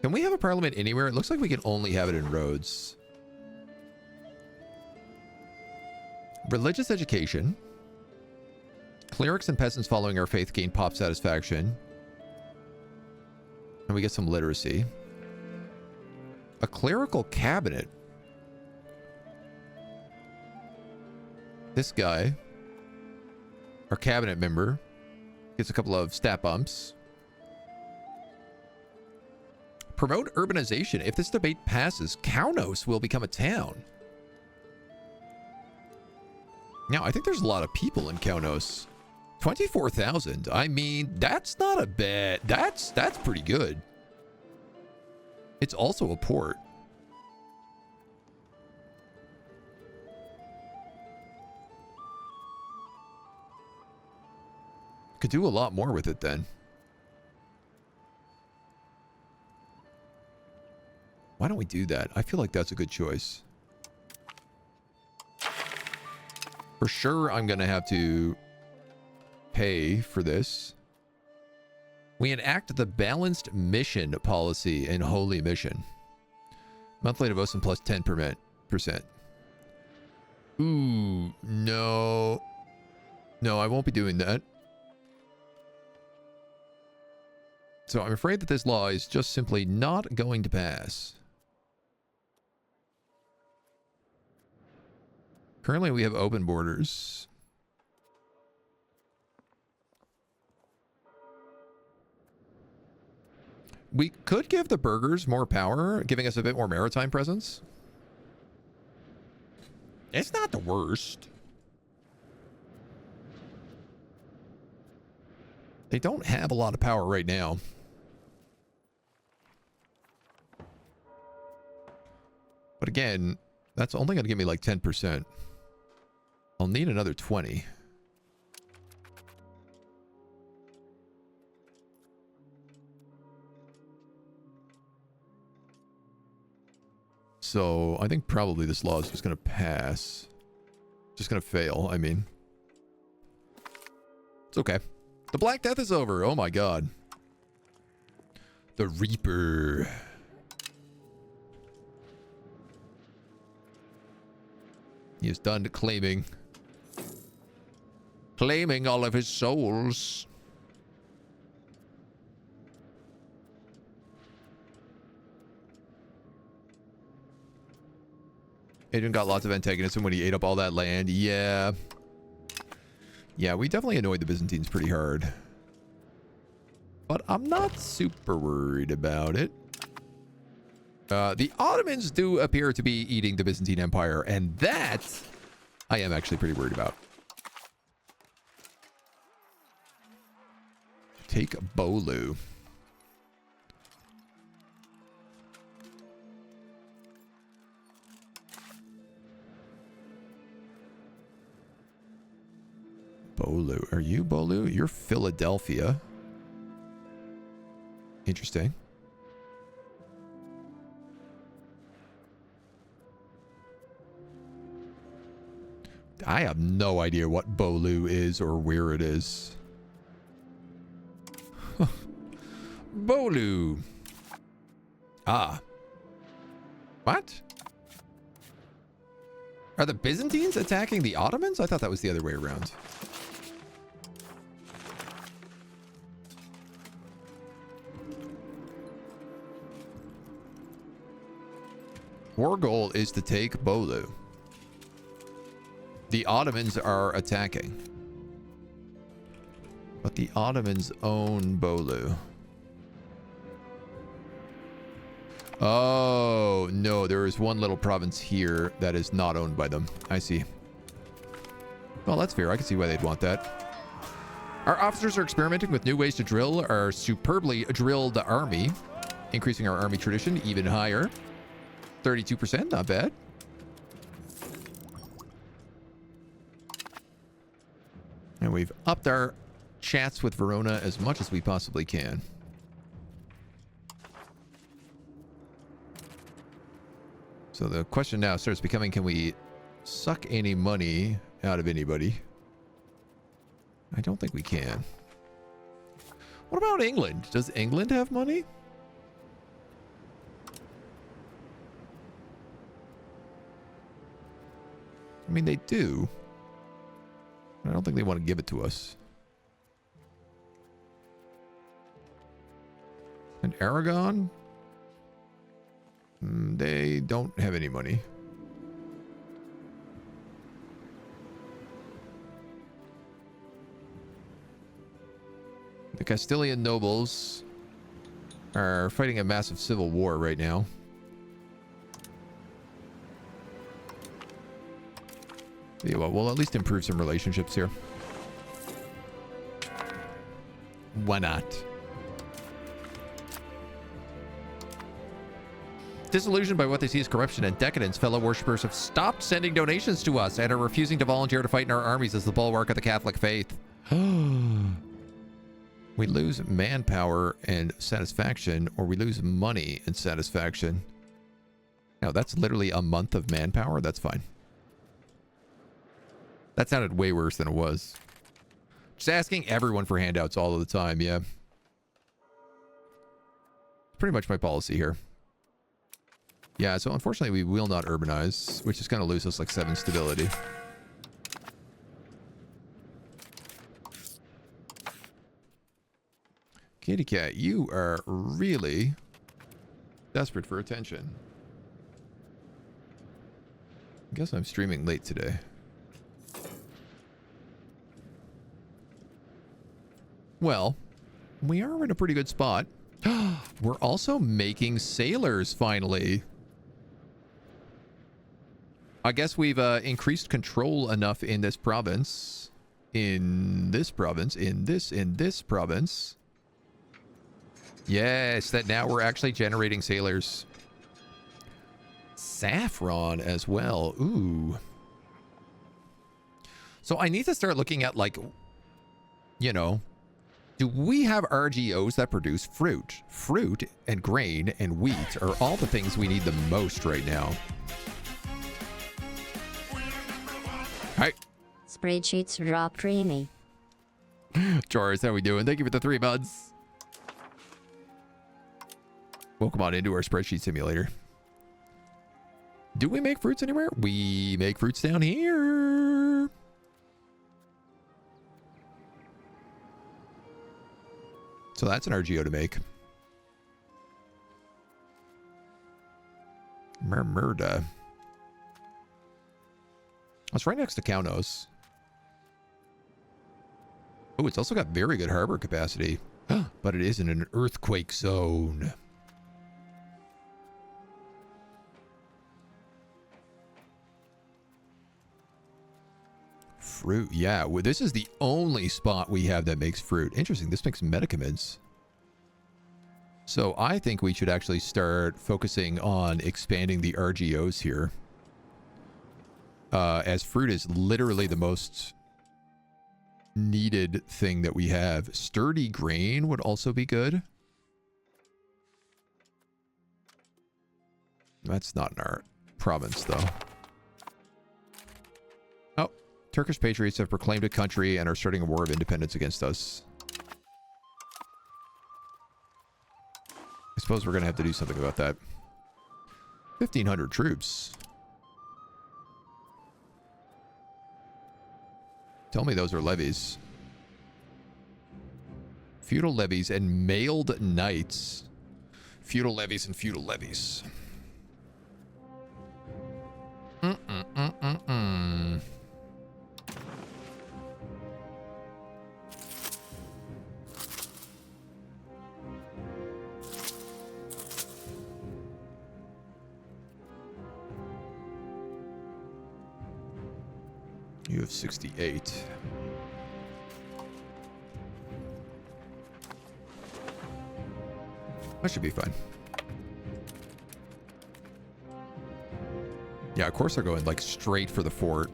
Can we have a parliament anywhere? It looks like we can only have it in Rhodes. Religious education. Clerics and peasants following our faith gain pop satisfaction. And we get some literacy. A clerical cabinet. This guy, our cabinet member, gets a couple of stat bumps. Promote urbanization. If this debate passes, Kaunos will become a town. Now, I think there's a lot of people in Kaunos. 24,000. I mean, that's not a bad... That's pretty good. It's also a port. Could do a lot more with it then. Why don't we do that? I feel like that's a good choice. For sure, I'm going to have to pay for this. We enact the balanced mission policy in Holy Mission. Monthly devotion plus 10%. Ooh, no. No, I won't be doing that. So I'm afraid that this law is just simply not going to pass. Currently, we have open borders. We could give the burghers more power, giving us a bit more maritime presence. It's not the worst. They don't have a lot of power right now. But again, that's only going to give me like 10%. I'll need another 20. So I think probably this law is just going to pass. Just going to fail, I mean. It's okay. The Black Death is over. Oh my god. The Reaper. He is done claiming all of his souls. Adrian got lots of antagonism when he ate up all that land. Yeah. Yeah, we definitely annoyed the Byzantines pretty hard. But I'm not super worried about it. The Ottomans do appear to be eating the Byzantine Empire, and that I am actually pretty worried about. Take Bolu. Bolu. Are you Bolu? You're Philadelphia. Interesting. I have no idea what Bolu is or where it is. Bolu. Ah. What? Are the Byzantines attacking the Ottomans? I thought that was the other way around. Our goal is to take Bolu. The Ottomans are attacking. But the Ottomans own Bolu. Oh, no. There is one little province here that is not owned by them. I see. Well, that's fair. I can see why they'd want that. Our officers are experimenting with new ways to drill our superbly drilled army, increasing our army tradition even higher. 32%, not bad. And we've upped our chats with Verona as much as we possibly can. So the question now starts becoming, can we suck any money out of anybody. I don't think we can. What about England? Does England have money? I mean, they do. I don't think they want to give it to us. And Aragon? They don't have any money. The Castilian nobles are fighting a massive civil war right now. Yeah, well, we'll at least improve some relationships here. Why not? Disillusioned by what they see as corruption and decadence, fellow worshippers have stopped sending donations to us and are refusing to volunteer to fight in our armies as the bulwark of the Catholic faith. We lose manpower and satisfaction, or we lose money and satisfaction. No, that's literally a month of manpower. That's fine. That sounded way worse than it was. Just asking everyone for handouts all of the time, yeah. Pretty much my policy here. Yeah, so unfortunately we will not urbanize, which is going to lose us like 7 stability. Kitty Cat, you are really desperate for attention. I guess I'm streaming late today. Well, we are in a pretty good spot. We're also making sailors, finally. I guess we've increased control enough in this province. In this province. In this province. Yes, that now we're actually generating sailors. Saffron as well. Ooh. So I need to start looking at, like, you know, do we have RGOs that produce fruit? Fruit and grain and wheat are all the things we need the most right now. Hi. Spreadsheets drop creamy. Joris, how we doing? Thank you for the 3 months. Welcome on into our spreadsheet simulator. Do we make fruits anywhere? We make fruits down here. So that's an RGO to make. Murmurda. It's right next to Kaunos. Oh, it's also got very good harbor capacity. But it is in an earthquake zone. Fruit, yeah. Well, this is the only spot we have that makes fruit. Interesting. This makes medicaments. So I think we should actually start focusing on expanding the RGOs here. As fruit is literally the most needed thing that we have. Sturdy grain would also be good. That's not in our province, though. Oh, Turkish patriots have proclaimed a country and are starting a war of independence against us. I suppose we're going to have to do something about that. 1,500 troops. Tell me those are levies. Feudal levies and mailed knights. Feudal levies and feudal levies. You have 68. That should be fine. Yeah, of course they're going like straight for the fort.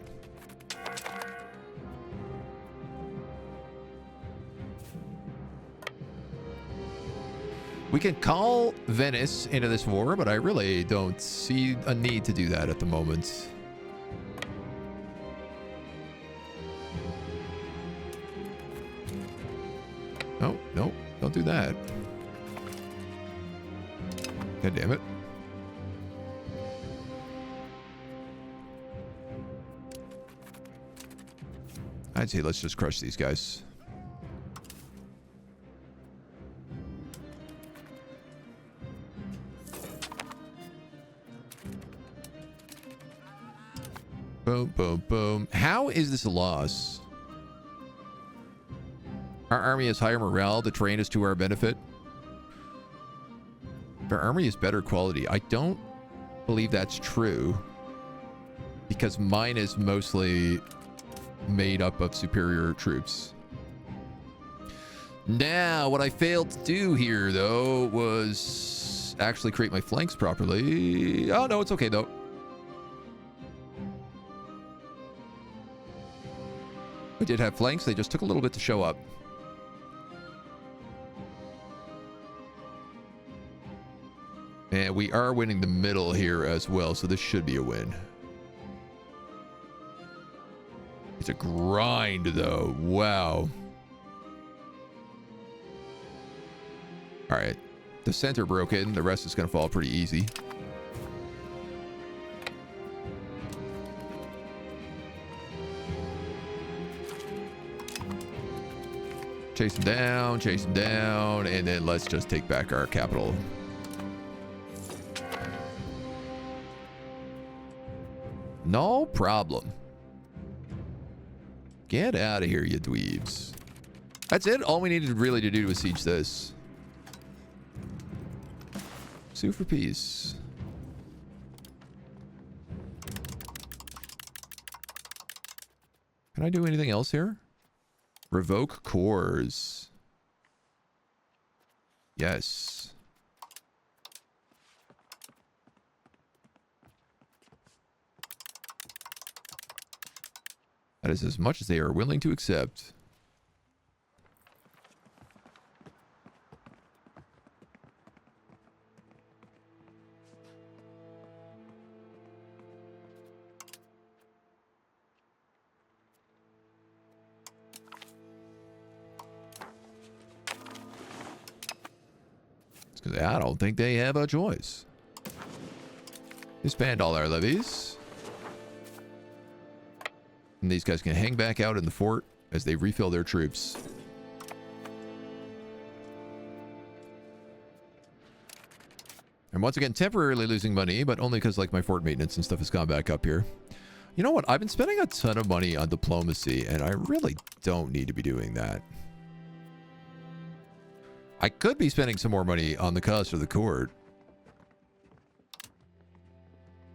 We can call Venice into this war, but I really don't see a need to do that at the moment. Oh, no, don't do that. God damn it. I'd say let's just crush these guys. Boom, boom, boom. How is this a loss? Our army has higher morale. The terrain is to our benefit. Our army is better quality. I don't believe that's true. Because mine is mostly made up of superior troops. Now, what I failed to do here, though, was actually create my flanks properly. Oh, no, it's okay, though. We did have flanks. They just took a little bit to show up. And we are winning the middle here as well, so this should be a win. It's a grind, though. Wow. All right. The center broke in. The rest is going to fall pretty easy. Chase him down, and then let's just take back our capital. No problem. Get out of here, you dweebs. That's it. All we needed really to do was siege this. Sue for peace. Can I do anything else here? Revoke cores. Yes. That is as much as they are willing to accept. Because I don't think they have a choice. Disband all our levies. And these guys can hang back out in the fort as they refill their troops. And once again, temporarily losing money, but only because like my fort maintenance and stuff has gone back up here. You know what? I've been spending a ton of money on diplomacy, and I really don't need to be doing that. I could be spending some more money on the cost of the court,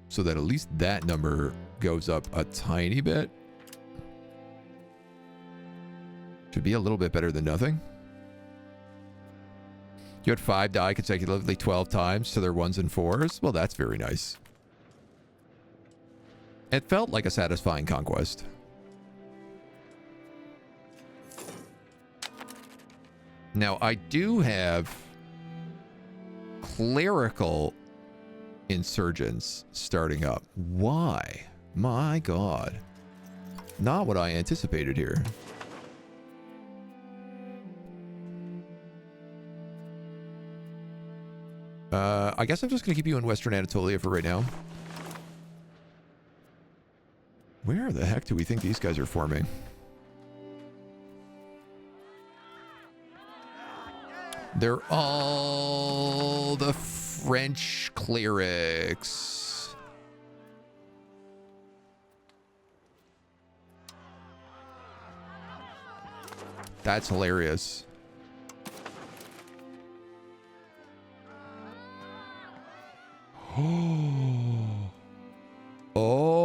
so that at least that number goes up a tiny bit. Should be a little bit better than nothing. You had 5 die consecutively 12 times to their 1s and 4s. Well, that's very nice. It felt like a satisfying conquest. Now, I do have clerical insurgents starting up. Why? My God. Not what I anticipated here. I guess I'm just going to keep you in Western Anatolia for right now. Where the heck do we think these guys are forming? They're all the French clerics. That's hilarious. Oh.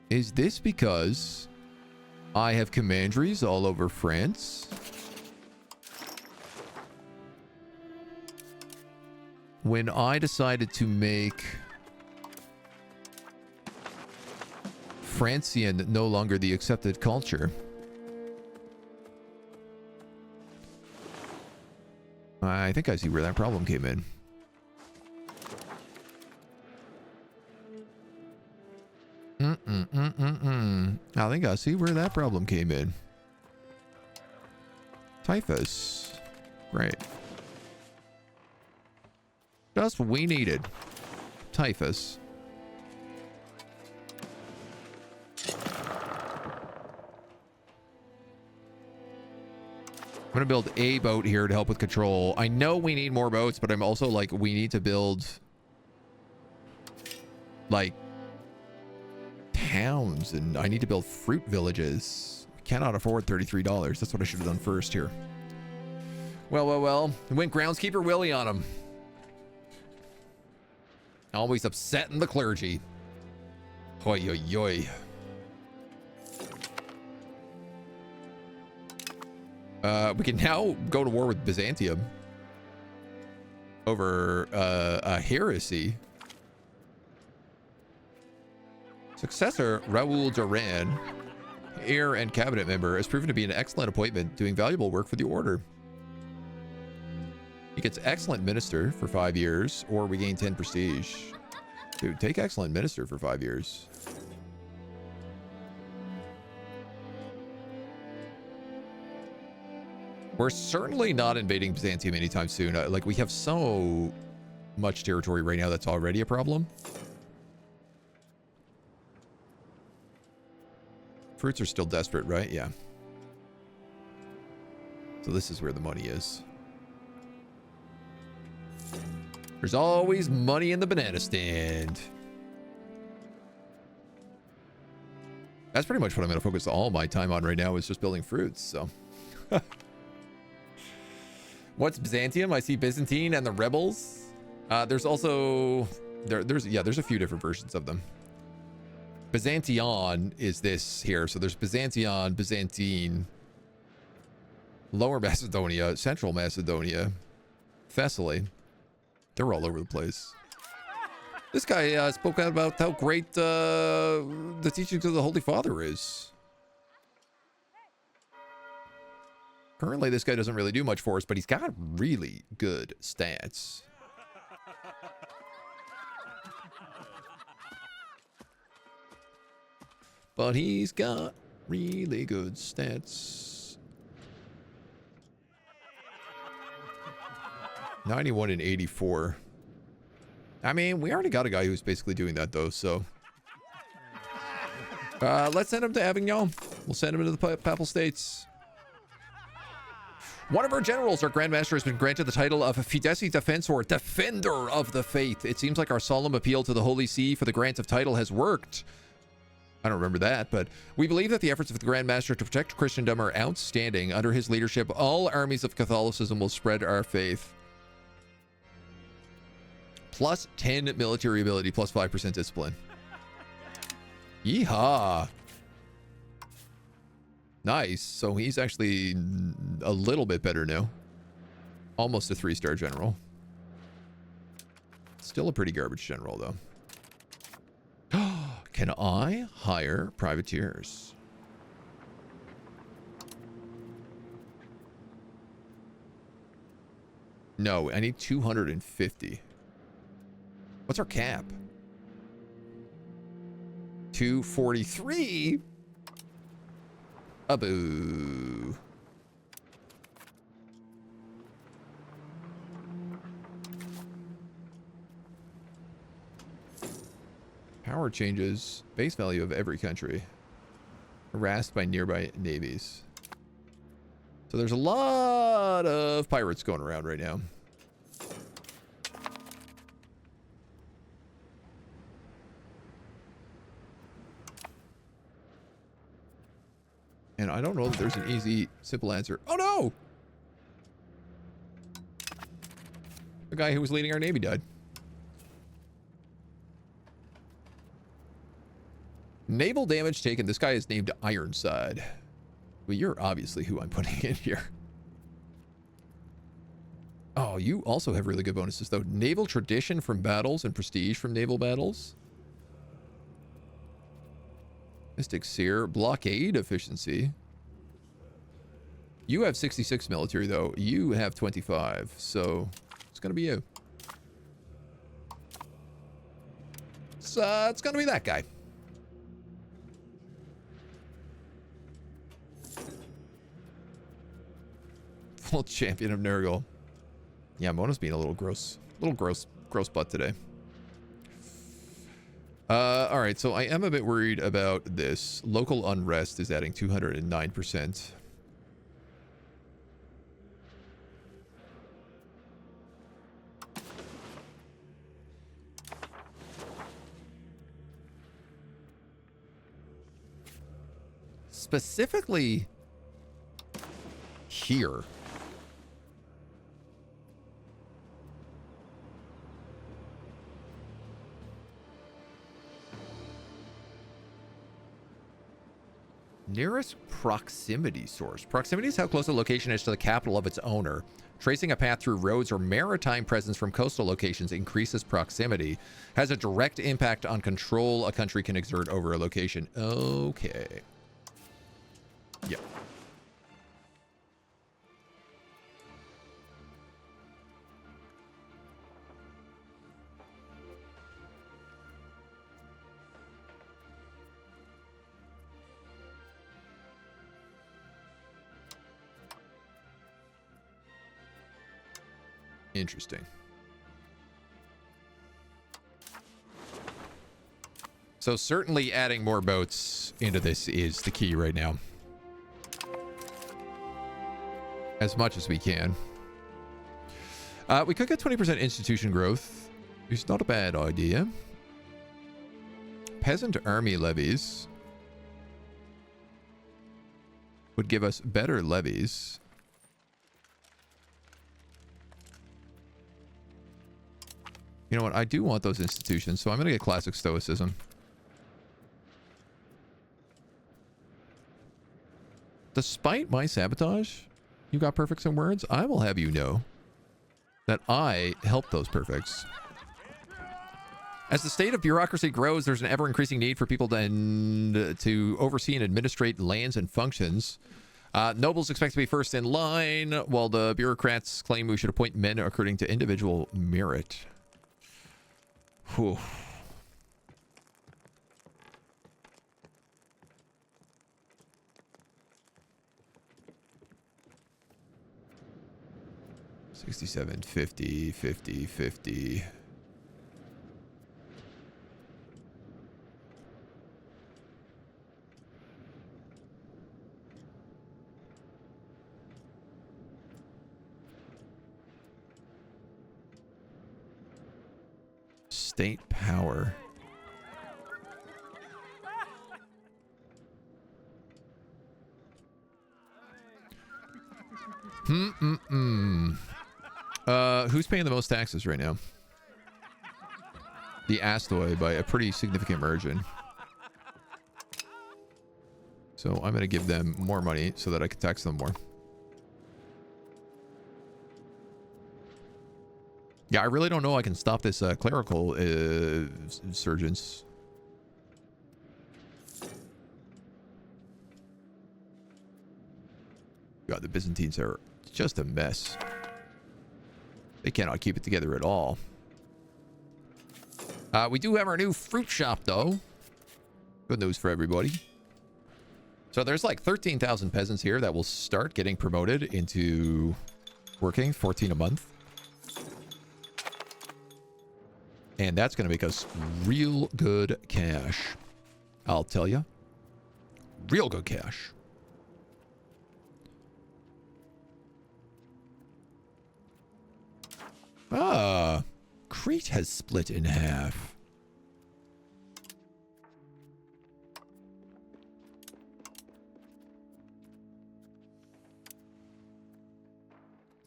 Is this because I have commanderies all over France? When I decided to make Francian no longer the accepted culture, I think I see where that problem came in. I think I see where that problem came in. Typhus. Great. Just what we needed. Typhus. I'm gonna build a boat here to help with control. I know we need more boats, but I'm also like, we need to build like towns, and I need to build fruit villages. We cannot afford $33. That's what I should have done first here. Well. Went groundskeeper Willie on him. Always upsetting the clergy. Hoi, hoi, hoi. We can now go to war with Byzantium over a heresy. Successor Raoul Duran, heir and cabinet member, has proven to be an excellent appointment, doing valuable work for the order. He gets excellent minister for 5 years, or we gain 10 prestige. Dude, take excellent minister for 5 years. We're certainly not invading Byzantium anytime soon. Like, we have so much territory right now that's already a problem. Fruits are still desperate, right? Yeah. So this is where the money is. There's always money in the banana stand. That's pretty much what I'm going to focus all my time on right now, is just building fruits, so... What's Byzantium? I see Byzantine and the rebels. There's also there's a few different versions of them. Byzantion is this here. So there's Byzantion, Byzantine, Lower Macedonia, Central Macedonia, Thessaly. They're all over the place. This guy spoke out about how great the teachings of the Holy Father is. Currently, this guy doesn't really do much for us, but he's got really good stats. But he's got really good stats. 91 and 84. I mean, we already got a guy who's basically doing that, though, so... let's send him to Avignon. We'll send him into the Papal States. One of our generals, our Grand Master, has been granted the title of Fidesi Defensor, Defender of the Faith. It seems like our solemn appeal to the Holy See for the grant of title has worked. I don't remember that, but we believe that the efforts of the Grand Master to protect Christendom are outstanding. Under his leadership, all armies of Catholicism will spread our faith. Plus 10 military ability, plus 5% discipline. Yeehaw. Nice. So he's actually a little bit better now. Almost a 3-star general. Still a pretty garbage general, though. Can I hire privateers? No, I need 250. What's our cap? 243? A-boo. Power changes. Base value of every country. Harassed by nearby navies. So there's a lot of pirates going around right now. And I don't know that there's an easy, simple answer. Oh no! The guy who was leading our navy died. Naval damage taken. This guy is named Ironside. Well, you're obviously who I'm putting in here. Oh, you also have really good bonuses, though. Naval tradition from battles and prestige from naval battles. Mystic Seer. Blockade efficiency. You have 66 military, though. You have 25, so it's going to be you. So it's going to be that guy. Full champion of Nurgle. Yeah, Mona's being a little gross. Gross butt today. All right, so I am a bit worried about this. Local unrest is adding 209%. Specifically here. Nearest proximity source. Proximity is how close a location is to the capital of its owner. Tracing a path through roads or maritime presence from coastal locations increases proximity. Has a direct impact on control a country can exert over a location. Okay. Yeah. Interesting. So certainly adding more boats into this is the key right now. As much as we can. We could get 20% institution growth. It's not a bad idea. Peasant army levies would give us better levies. You know what? I do want those institutions, so I'm going to get classic stoicism. Despite my sabotage, you got perfects and words, I will have you know that I helped those perfects. As the state of bureaucracy grows, there's an ever-increasing need for people to oversee and administrate lands and functions. Nobles expect to be first in line, while the bureaucrats claim we should appoint men according to individual merit. Whew. $67, $50, $50, $50. State power. Who's paying the most taxes right now? The Astoi by a pretty significant margin. So I'm going to give them more money so that I can tax them more. Yeah, I really don't know I can stop this clerical insurgence. God, the Byzantines are just a mess. They cannot keep it together at all. We do have our new fruit shop, though. Good news for everybody. So there's like 13,000 peasants here that will start getting promoted into working 14 a month. And that's going to make us real good cash. I'll tell you. Real good cash. Ah, Crete has split in half.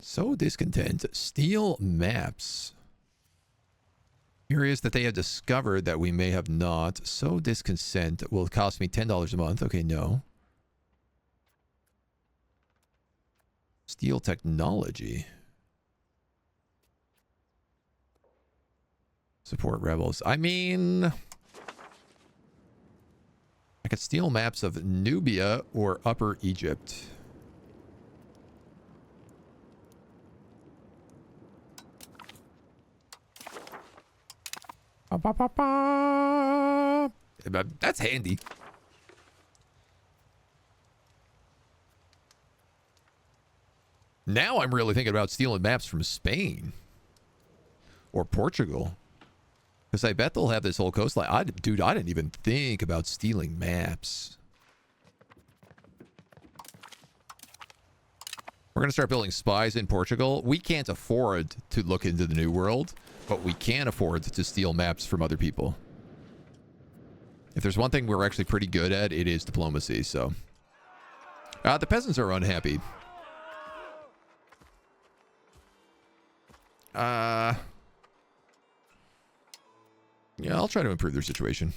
So discontent. Steal maps. Areas that they have discovered that we may have not. So discontent will cost me $10 a month. Okay, no. Steal technology. Support rebels. I mean, I could steal maps of Nubia or Upper Egypt. That's handy. Now I'm really thinking about stealing maps from Spain or Portugal. Because I bet they'll have this whole coastline. Dude, I didn't even think about stealing maps. We're going to start building spies in Portugal. We can't afford to look into the New World, but we can afford to steal maps from other people. If there's one thing we're actually pretty good at, it is diplomacy, so. The peasants are unhappy. Yeah, I'll try to improve their situation.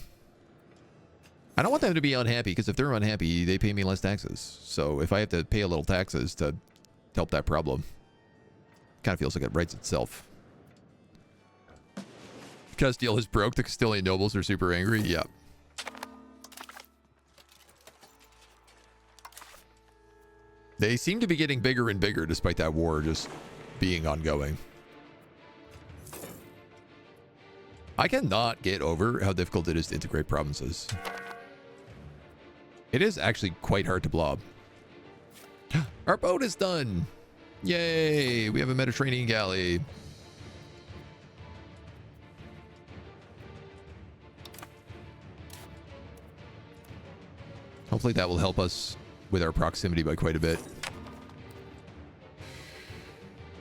I don't want them to be unhappy, because if they're unhappy, they pay me less taxes. So if I have to pay a little taxes to help that problem, kind of feels like it writes itself. Castile is broke. The Castilian nobles are super angry. Yeah. They seem to be getting bigger and bigger despite that war just being ongoing. I cannot get over how difficult it is to integrate provinces. It is actually quite hard to blob. Our boat is done. Yay, we have a Mediterranean galley. Hopefully that will help us with our proximity by quite a bit.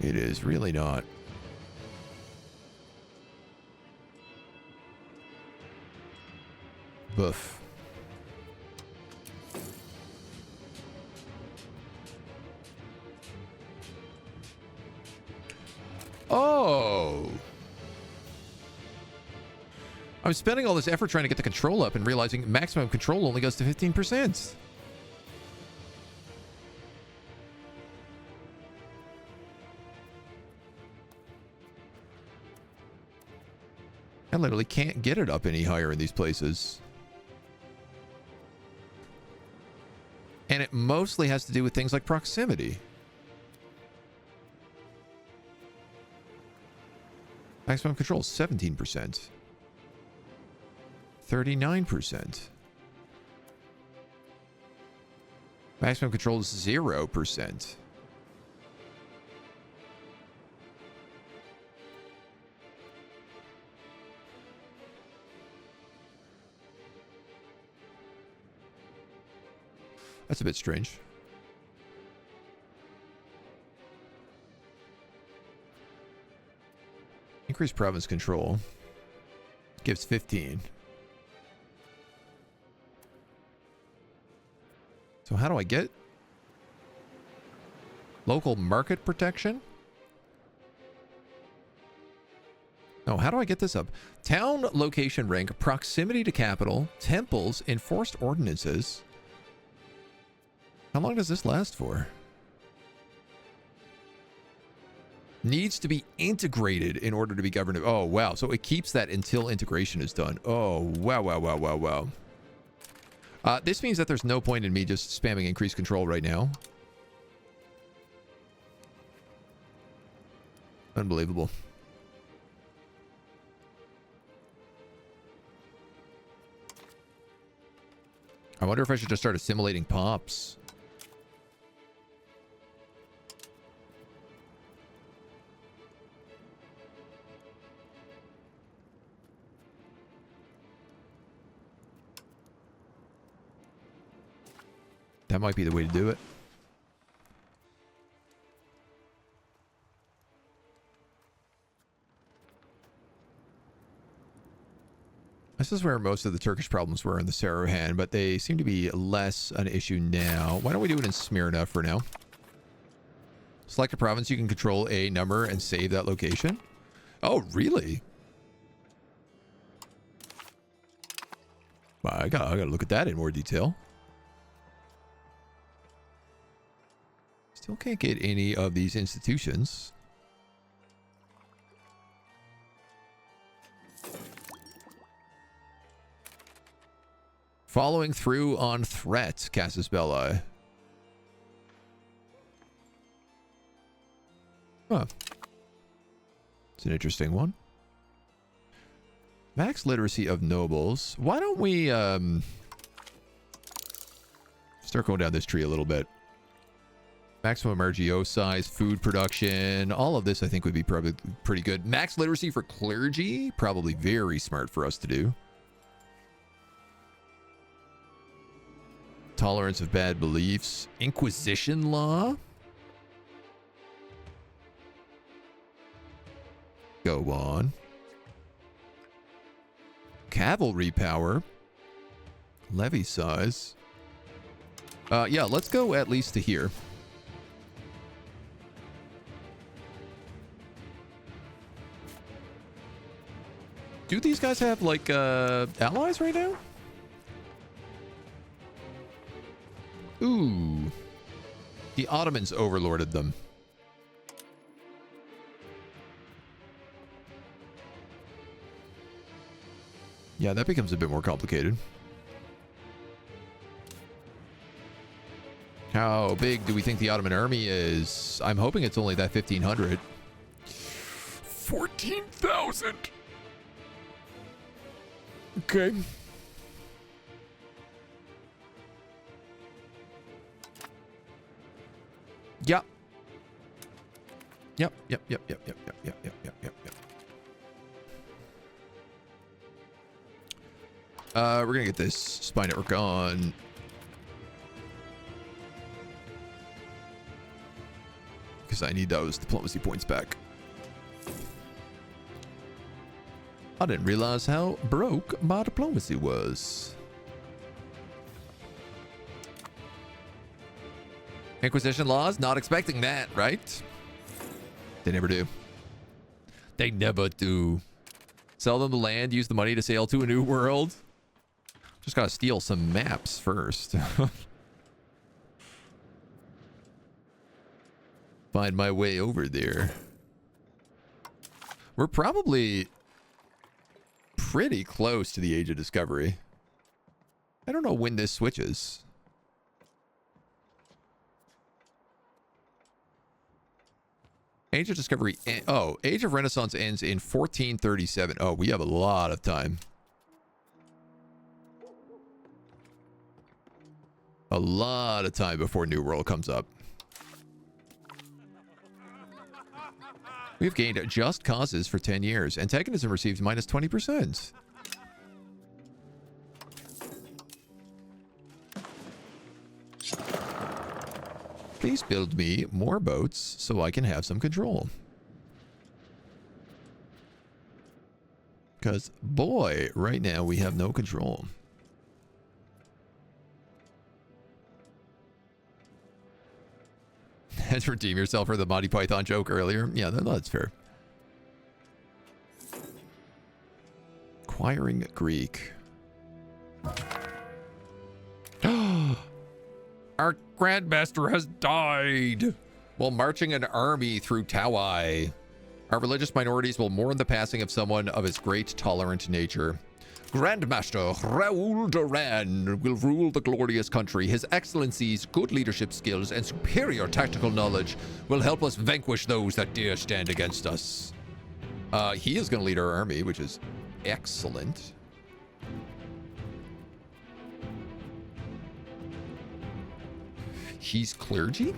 It is really not. Boof. Oh. I'm spending all this effort trying to get the control up and realizing maximum control only goes to 15%. I literally can't get it up any higher in these places. And it mostly has to do with things like proximity. Maximum control is 17%. 39%. Maximum control is 0%. That's a bit strange. Increase province control. Gives 15. So how do I get local market protection? No, how do I get this up? Town location rank, proximity to capital, temples, enforced ordinances. How long does this last for? Needs to be integrated in order to be governed. Oh, wow. So it keeps that until integration is done. Oh, wow, wow, wow, wow, wow. This means that there's no point in me just spamming increased control right now. Unbelievable. I wonder if I should just start assimilating pops. That might be the way to do it. This is where most of the Turkish problems were in the Saruhan, but they seem to be less an issue now. Why don't we do it in Smyrna for now? Select a province you can control a number and save that location. Oh, really? I gotta look at that in more detail. Still can't get any of these institutions. Following through on threat, Casus Belli. Huh. It's an interesting one. Max literacy of nobles. Why don't we start going down this tree a little bit? Maximum RGO size, food production, all of this I think would be probably pretty good. Max literacy for clergy, probably very smart for us to do. Tolerance of bad beliefs. Inquisition law. Go on. Cavalry power. Levy size. Yeah, let's go at least to here. Do these guys have, like, allies right now? Ooh. The Ottomans overlorded them. Yeah, that becomes a bit more complicated. How big do we think the Ottoman army is? I'm hoping it's only that 1,500. 14,000! Okay. Yep. Yep. We're gonna get this spy network on. Because I need those diplomacy points back. I didn't realize how broke my diplomacy was. Inquisition laws, not expecting that, right? They never do. They never do. Sell them the land, use the money to sail to a new world. Just gotta steal some maps first. Find my way over there. We're probably pretty close to the Age of Discovery. I don't know when this switches. Age of Discovery. Oh, Age of Renaissance ends in 1437. Oh, we have a lot of time. A lot of time before New World comes up. We've gained just causes for 10 years. Antagonism receives minus 20%. Please build me more boats so I can have some control. Because, boy, right now we have no control. Had to redeem yourself for the Monty Python joke earlier. Yeah, that's fair. Acquiring Greek. Our Grandmaster has died while marching an army through Tawai. Our religious minorities will mourn the passing of someone of his great tolerant nature. Grandmaster Raoul Duran will rule the glorious country. His excellency's good leadership skills and superior tactical knowledge will help us vanquish those that dare stand against us. He is going to lead our army, which is excellent. He's clergy?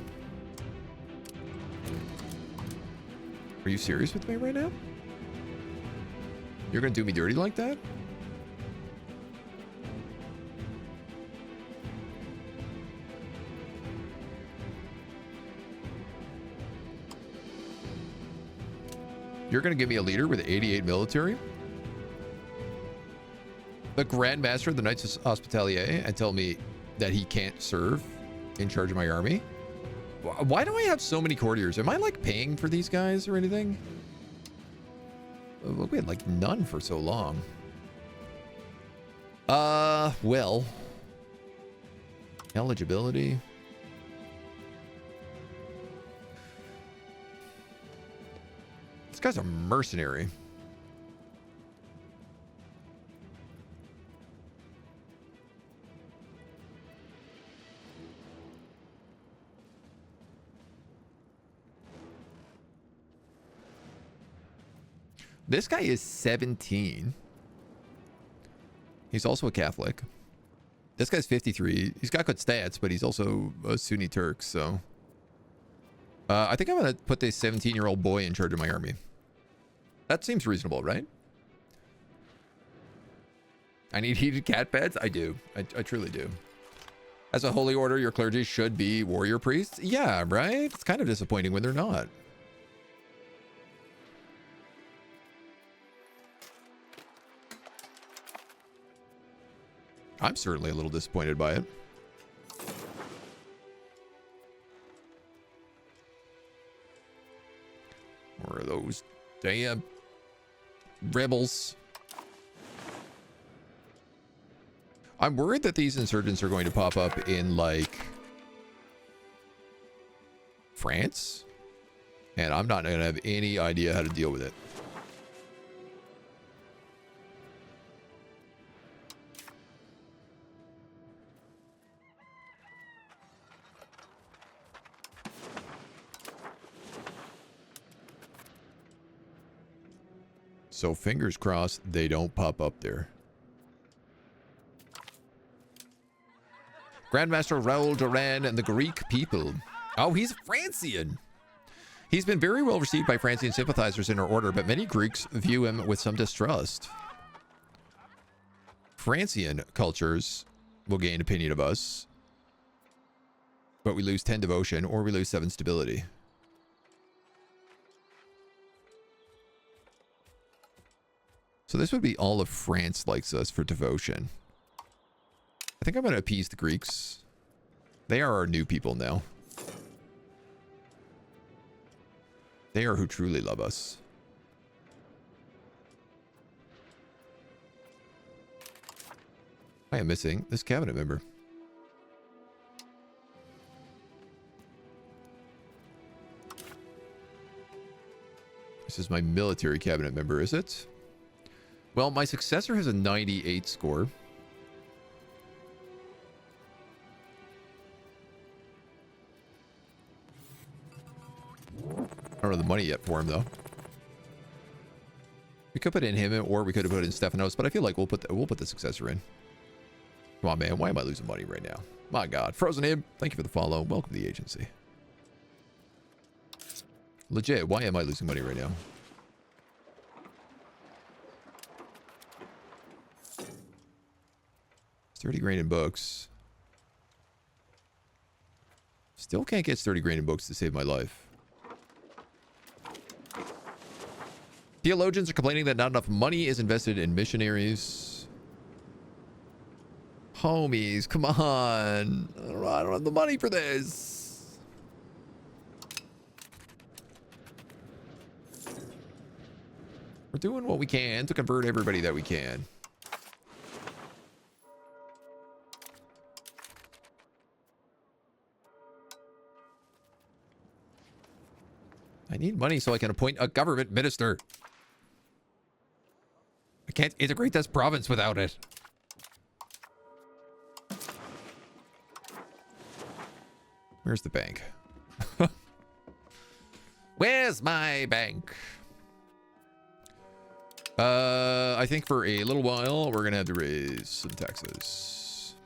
Are you serious with me right now? You're going to do me dirty like that? You're going to give me a leader with 88 military? The Grand Master of the Knights Hospitalier, and tell me that he can't serve in charge of my army? Why do I have so many courtiers? Am I like paying for these guys or anything? We had like none for so long. Well. Eligibility. This guy's a mercenary. This guy is 17. He's also a Catholic. This guy's 53. He's got good stats, but he's also a Sunni Turk, so I think I'm going to put this 17-year-old boy in charge of my army. That seems reasonable, right? I need heated cat beds? I do. I truly do. As a holy order, your clergy should be warrior priests? Yeah, right? It's kind of disappointing when they're not. I'm certainly a little disappointed by it. Or those damn rebels. I'm worried that these insurgents are going to pop up in, like, France. And I'm not going to have any idea how to deal with it. So fingers crossed they don't pop up there. Grandmaster Raoul Duran and the Greek people. Oh, he's Francian. He's been very well received by Francian sympathizers in our order, but many Greeks view him with some distrust. Francian cultures will gain opinion of us, but we lose 10 devotion or we lose 7 stability. So this would be all of France likes us for devotion. I think I'm going to appease the Greeks. They are our new people now. They are who truly love us. I am missing this cabinet member. This is my military cabinet member, is it? Well, my successor has a 98 score. I don't have the money yet for him, though. We could put in him, or we could have put in Stephanos, but I feel like we'll put the successor in. Come on, man. Why am I losing money right now? My God. Frozen Ib, thank you for the follow. Welcome to the agency. Legit, why am I losing money right now? It's 30 grand in books. Still can't get 30 grand in books to save my life. Theologians are complaining that not enough money is invested in missionaries. Homies, come on. I don't have the money for this. We're doing what we can to convert everybody that we can. I need money so I can appoint a government minister. I can't integrate this province without it. Where's the bank? Where's my bank? I think for a little while, we're going to have to raise some taxes.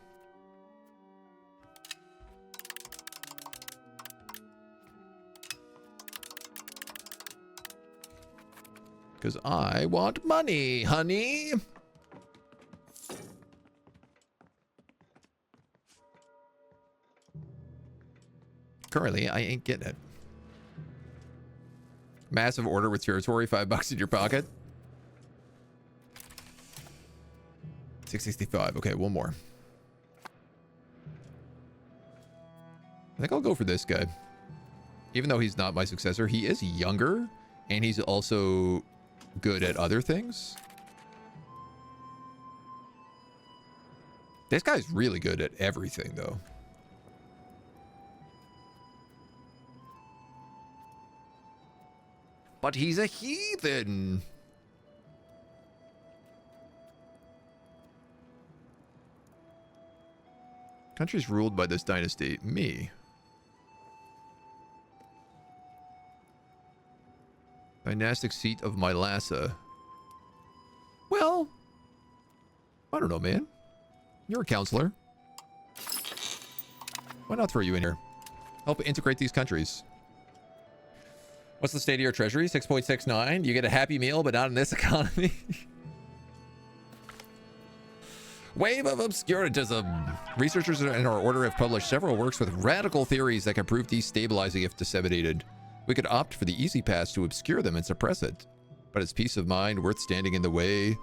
Because I want money, honey. Currently, I ain't getting it. Massive order with territory, $5 in your pocket. 665. Okay, one more. I think I'll go for this guy. Even though he's not my successor, he is younger, and he's also good at other things. This guy's really good at everything, though. But he's a heathen. Country's ruled by this dynasty. Me. Dynastic seat of Mylasa. Well, I don't know, man. You're a counselor. Why not throw you in here? Help integrate these countries. What's the state of your treasury? 6.69. You get a Happy Meal, but not in this economy. Wave of obscurantism. Researchers in our order have published several works with radical theories that can prove destabilizing if disseminated. We could opt for the easy path to obscure them and suppress it. But it's peace of mind worth standing in the way.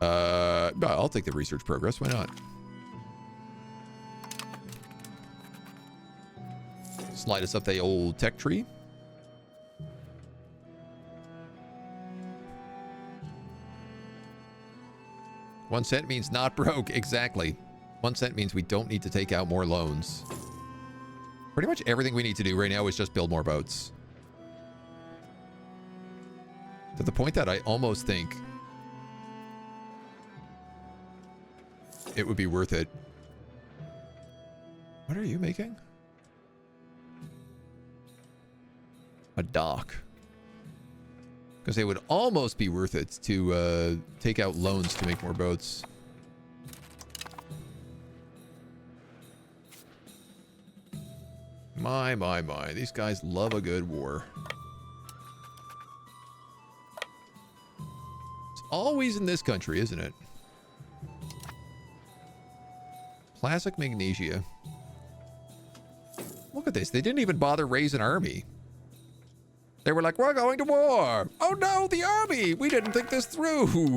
I'll take the research progress. Why not? Slide us up the old tech tree. $0.01 means not broke. Exactly. $0.01 means we don't need to take out more loans. Pretty much everything we need to do right now is just build more boats. To the point that I almost think it would be worth it. What are you making? A dock. Because it would almost be worth it to take out loans to make more boats. My. These guys love a good war. It's always in this country, isn't it? Classic Magnesia. Look at this. They didn't even bother raising an army. They were like, we're going to war. Oh no, the army. We didn't think this through.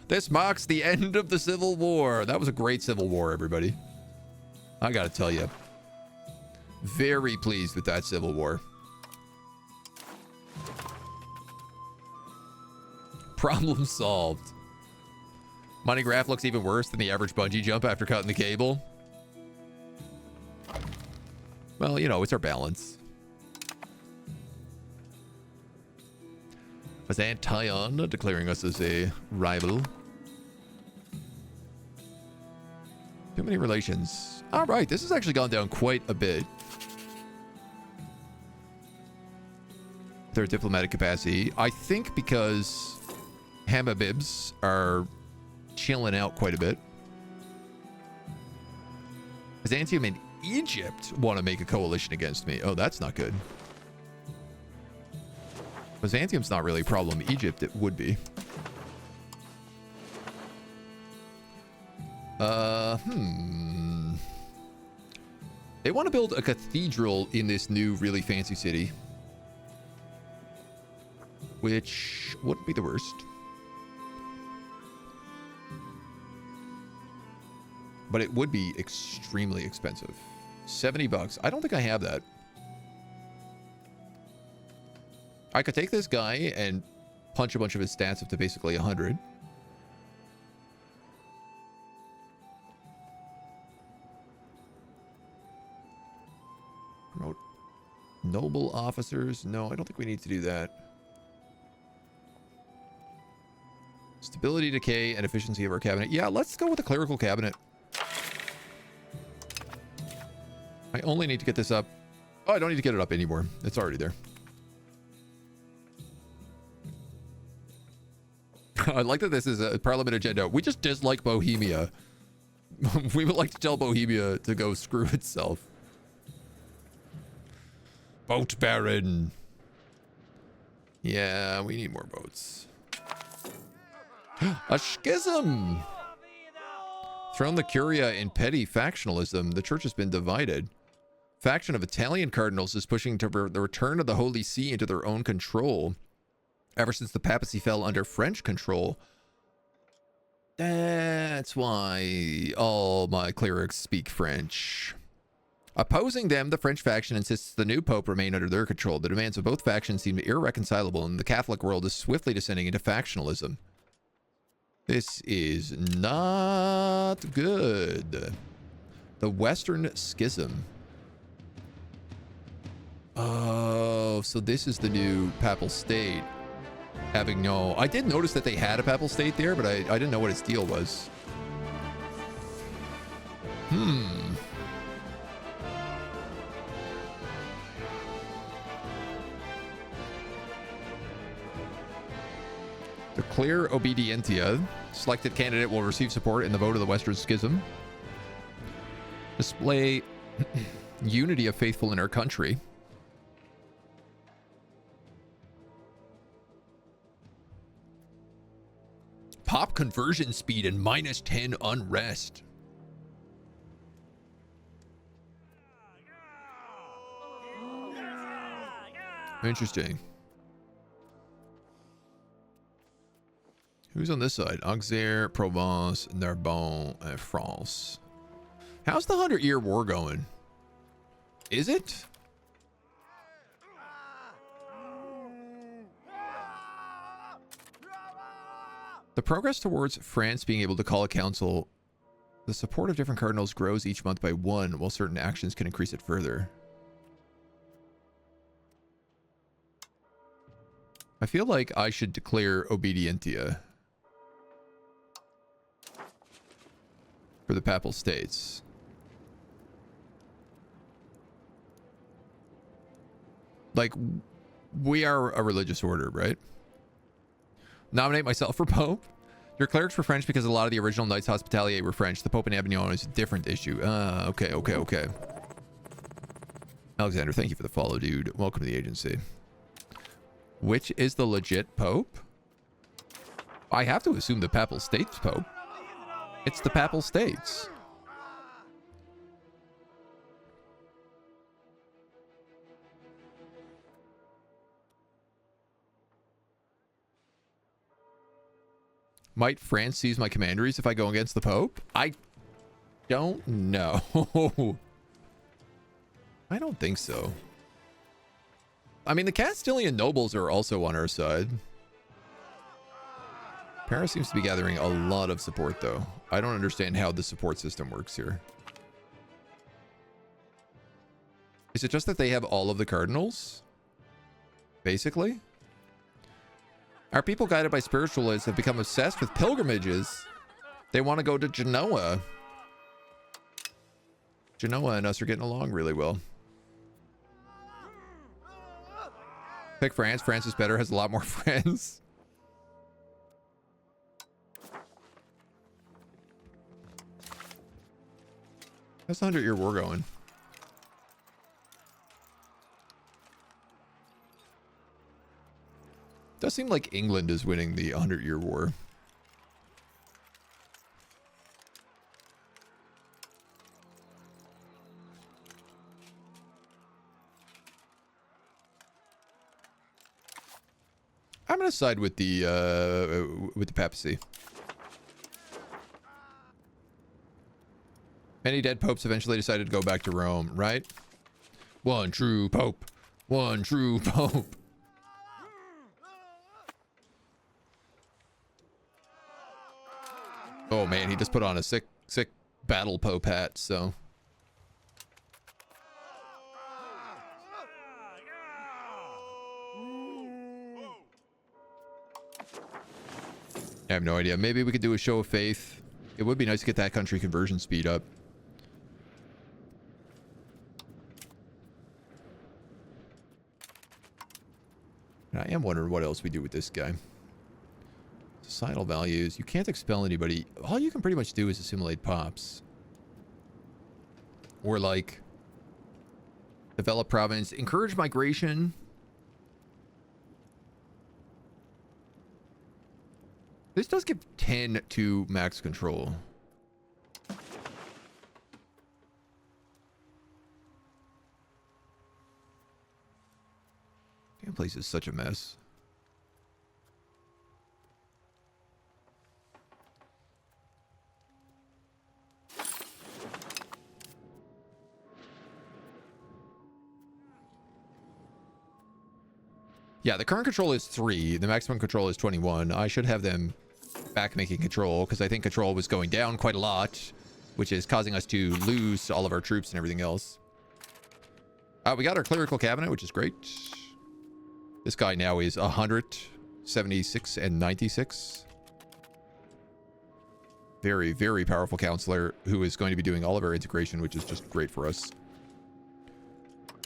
This marks the end of the Civil War. That was a great Civil War, everybody. I gotta tell you. Very pleased with that Civil War. Problem solved. Money graph looks even worse than the average bungee jump after cutting the cable. Well, you know, it's our balance. Was Antion declaring us as a rival? Too many relations. All right, this has actually gone down quite a bit. Their diplomatic capacity. I think because Hamabibs are chilling out quite a bit. Byzantium and Egypt want to make a coalition against me. Oh, that's not good. Byzantium's not really a problem. Egypt, it would be. They want to build a cathedral in this new really fancy city. Which wouldn't be the worst. But it would be extremely expensive. $70. I don't think I have that. I could take this guy and punch a bunch of his stats up to basically 100. Promote noble officers. No, I don't think we need to do that. Stability, decay, and efficiency of our cabinet. Yeah, let's go with the clerical cabinet. I only need to get this up. Oh, I don't need to get it up anymore. It's already there. I like that this is a parliament agenda. We just dislike Bohemia. We would like to tell Bohemia to go screw itself. Boat Baron. Yeah, we need more boats. A schism. Thrown the Curia in petty factionalism. The church has been divided. Faction of Italian cardinals is pushing to the return of the Holy See into their own control. Ever since the papacy fell under French control. That's why all my clerics speak French. Opposing them, the French faction insists the new pope remain under their control. The demands of both factions seem irreconcilable, and the Catholic world is swiftly descending into factionalism. This is not good. The Western Schism. Oh, so this is the new papal state. Having no... I did notice that they had a papal state there, but I didn't know what its deal was. Declare obedientia. Selected candidate will receive support in the vote of the Western Schism. Display unity of faithful in our country. pop conversion speed and -10 unrest. Interesting. Who's on this side? Auxerre, Provence, Narbonne, and France. How's the 100-Year War going? Is it? The progress towards France being able to call a council, the support of different cardinals grows each month by 1, while certain actions can increase it further. I feel like I should declare obedientia for the Papal States. Like, we are a religious order, right? Nominate myself for Pope. Your clerics were French because a lot of the original Knights Hospitalier were French. The Pope in Avignon is a different issue. Okay. Alexander, thank you for the follow, dude. Welcome to the agency. Which is the legit Pope? I have to assume the Papal States Pope. It's the Papal States. Might France seize my commanderies if I go against the Pope? I don't know. I don't think so. I mean, the Castilian nobles are also on our side. Paris seems to be gathering a lot of support, though. I don't understand how the support system works here. Is it just that they have all of the cardinals? Basically? Our people guided by spiritualists have become obsessed with pilgrimages. They want to go to Genoa. Genoa and us are getting along really well. Pick France. France is better, has a lot more friends. How's the 100-Year War going? Does seem like England is winning the 100-Year War. I'm gonna side with the papacy. Many dead popes eventually decided to go back to Rome, right? One true pope. One true pope. Oh man, he just put on a sick battle pope hat, so. I have no idea. Maybe we could do a show of faith. It would be nice to get that country conversion speed up. And I am wondering what else we do with this guy. Societal values. You can't expel anybody. All you can pretty much do is assimilate pops. Or like develop province. Encourage migration. This does give 10 to max control. Damn place is such a mess. Yeah, the current control is 3. The maximum control is 21. I should have them back making control because I think control was going down quite a lot, which is causing us to lose all of our troops and everything else. We got our clerical cabinet, which is great. This guy now is 176 and 96. Very, very powerful counselor who is going to be doing all of our integration, which is just great for us.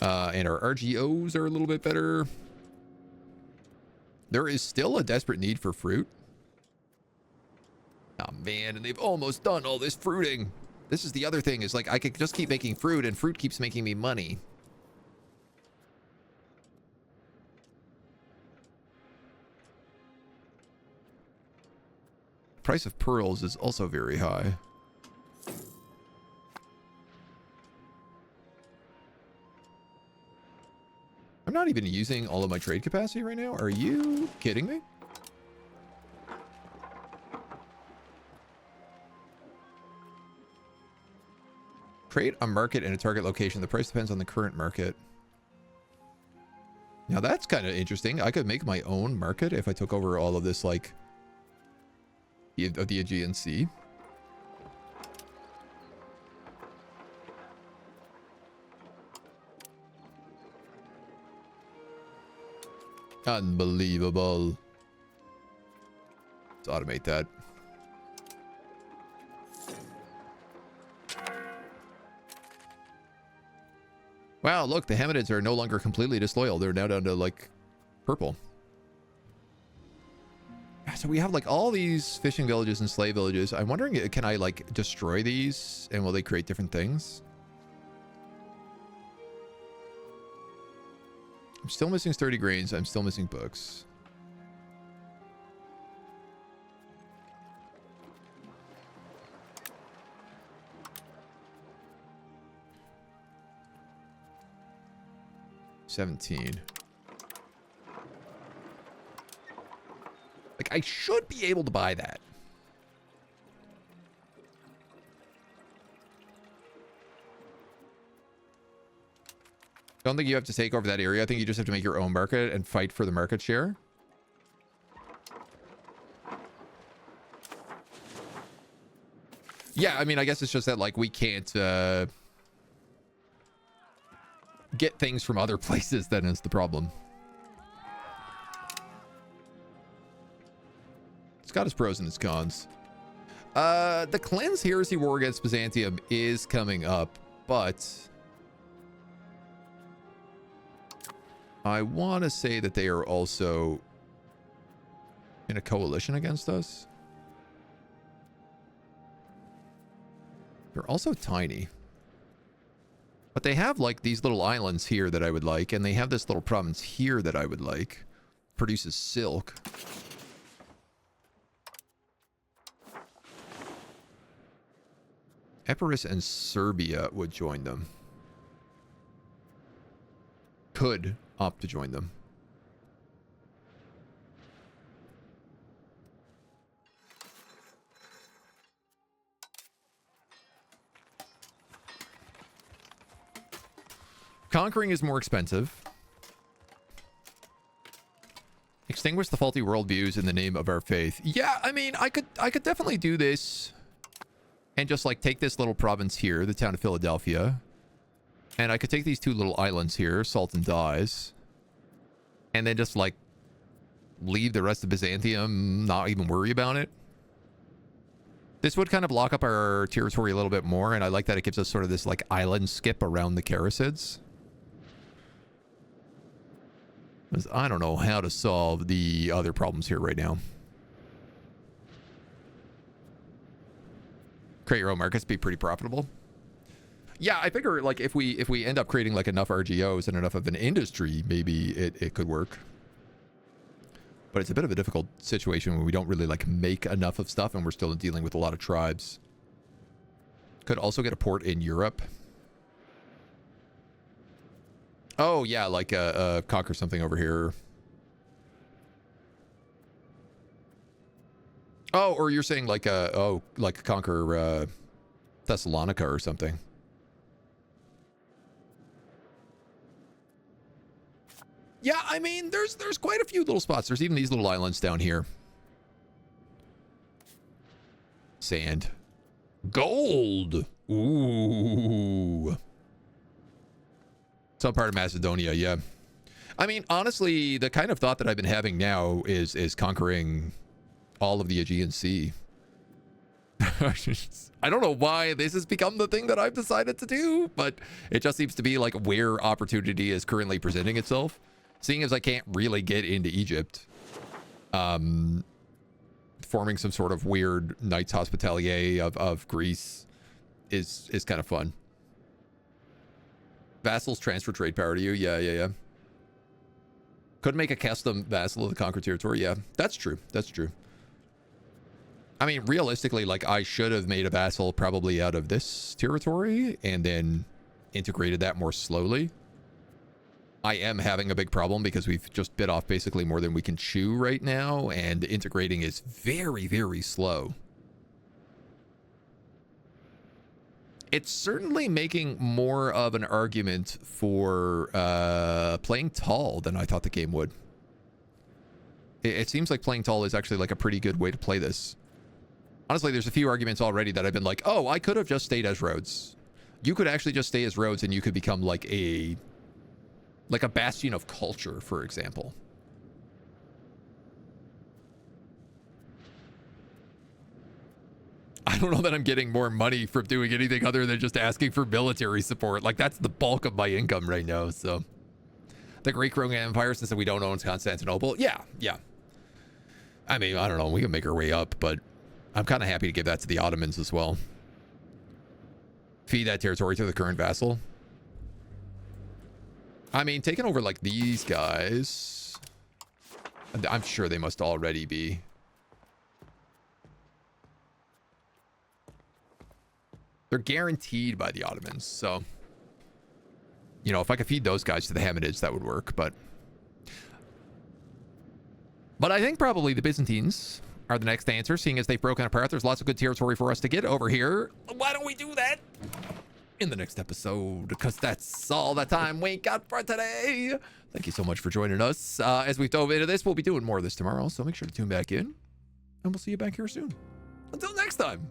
And our RGOs are a little bit better. There is still a desperate need for fruit. Oh man, and they've almost done all this fruiting. This is the other thing, is like I could just keep making fruit and fruit keeps making me money. price of pearls is also very high. I'm not even using all of my trade capacity right now. Are you kidding me? Create a market in a target location. The price depends on the current market. Now that's kind of interesting. I could make my own market if I took over all of this, like, of the Aegean Sea. Unbelievable. Let's automate that. Wow, look, the Hamadids are no longer completely disloyal. They're now down to, like, purple. So we have, like, all these fishing villages and slave villages. I'm wondering, can I, like, destroy these? And will they create different things? I'm still missing 30 grains. I'm still missing books. $17. Like, I should be able to buy that. Don't think you have to take over that area. I think you just have to make your own market and fight for the market share. Yeah, I mean, I guess it's just that, like, we can't get things from other places. That is the problem. It's got its pros and its cons. The Cleanse Heresy War against Byzantium is coming up, but I want to say that they are also in a coalition against us. They're also tiny. But they have, like, these little islands here that I would like, and they have this little province here that I would like. Produces silk. Epirus and Serbia would join them. Could opt to join them. Conquering is more expensive. Extinguish the faulty worldviews in the name of our faith. Yeah, I mean, I could definitely do this and just, like, take this little province here, the town of Philadelphia, and I could take these two little islands here, Salt and Dyes, and then just, like, leave the rest of Byzantium, not even worry about it. This would kind of lock up our territory a little bit more, and I like that it gives us sort of this, like, island skip around the Karasids. Because I don't know how to solve the other problems here right now. Create your own markets, be pretty profitable. Yeah, I figure, like, if we end up creating, like, enough RGOs and enough of an industry, maybe it could work. But it's a bit of a difficult situation when we don't really, like, make enough of stuff and we're still dealing with a lot of tribes. Could also get a port in Europe. Oh, yeah, like, conquer something over here. Oh, or you're saying, like, like, conquer, Thessalonica or something. Yeah, I mean, there's quite a few little spots. There's even these little islands down here. Sand. Gold! Ooh. Some part of Macedonia, yeah. I mean, honestly, the kind of thought that I've been having now is conquering all of the Aegean Sea. I don't know why this has become the thing that I've decided to do, but it just seems to be, like, where opportunity is currently presenting itself. Seeing as I can't really get into Egypt, forming some sort of weird Knights Hospitalier of Greece is kind of fun. Vassals transfer trade power to you. Yeah. Could make a custom vassal of the conquered territory. Yeah, that's true. That's true. I mean, realistically, like, I should have made a vassal probably out of this territory and then integrated that more slowly. I am having a big problem because we've just bit off basically more than we can chew right now, and integrating is very, very slow. It's certainly making more of an argument for playing tall than I thought the game would. It seems like playing tall is actually like a pretty good way to play this. Honestly, there's a few arguments already that I've been like, oh, I could have just stayed as Rhodes. You could actually just stay as Rhodes and you could become like a bastion of culture, for example. I don't know that I'm getting more money from doing anything other than just asking for military support. Like, that's the bulk of my income right now, so. The Greek Roman Empire, since we don't own Constantinople. Yeah. I mean, I don't know. We can make our way up, but I'm kind of happy to give that to the Ottomans as well. Feed that territory to the current vassal. I mean, taking over like these guys, I'm sure they must already be. They're guaranteed by the Ottomans, so, you know, if I could feed those guys to the Hamadids, that would work, but I think probably the Byzantines are the next answer, seeing as they've broken apart. There's lots of good territory for us to get over here. Why don't we do that in the next episode? Because that's all the time we got for today. Thank you so much for joining us. As we dove into this, we'll be doing more of this tomorrow, so make sure to tune back in, and we'll see you back here soon. Until next time.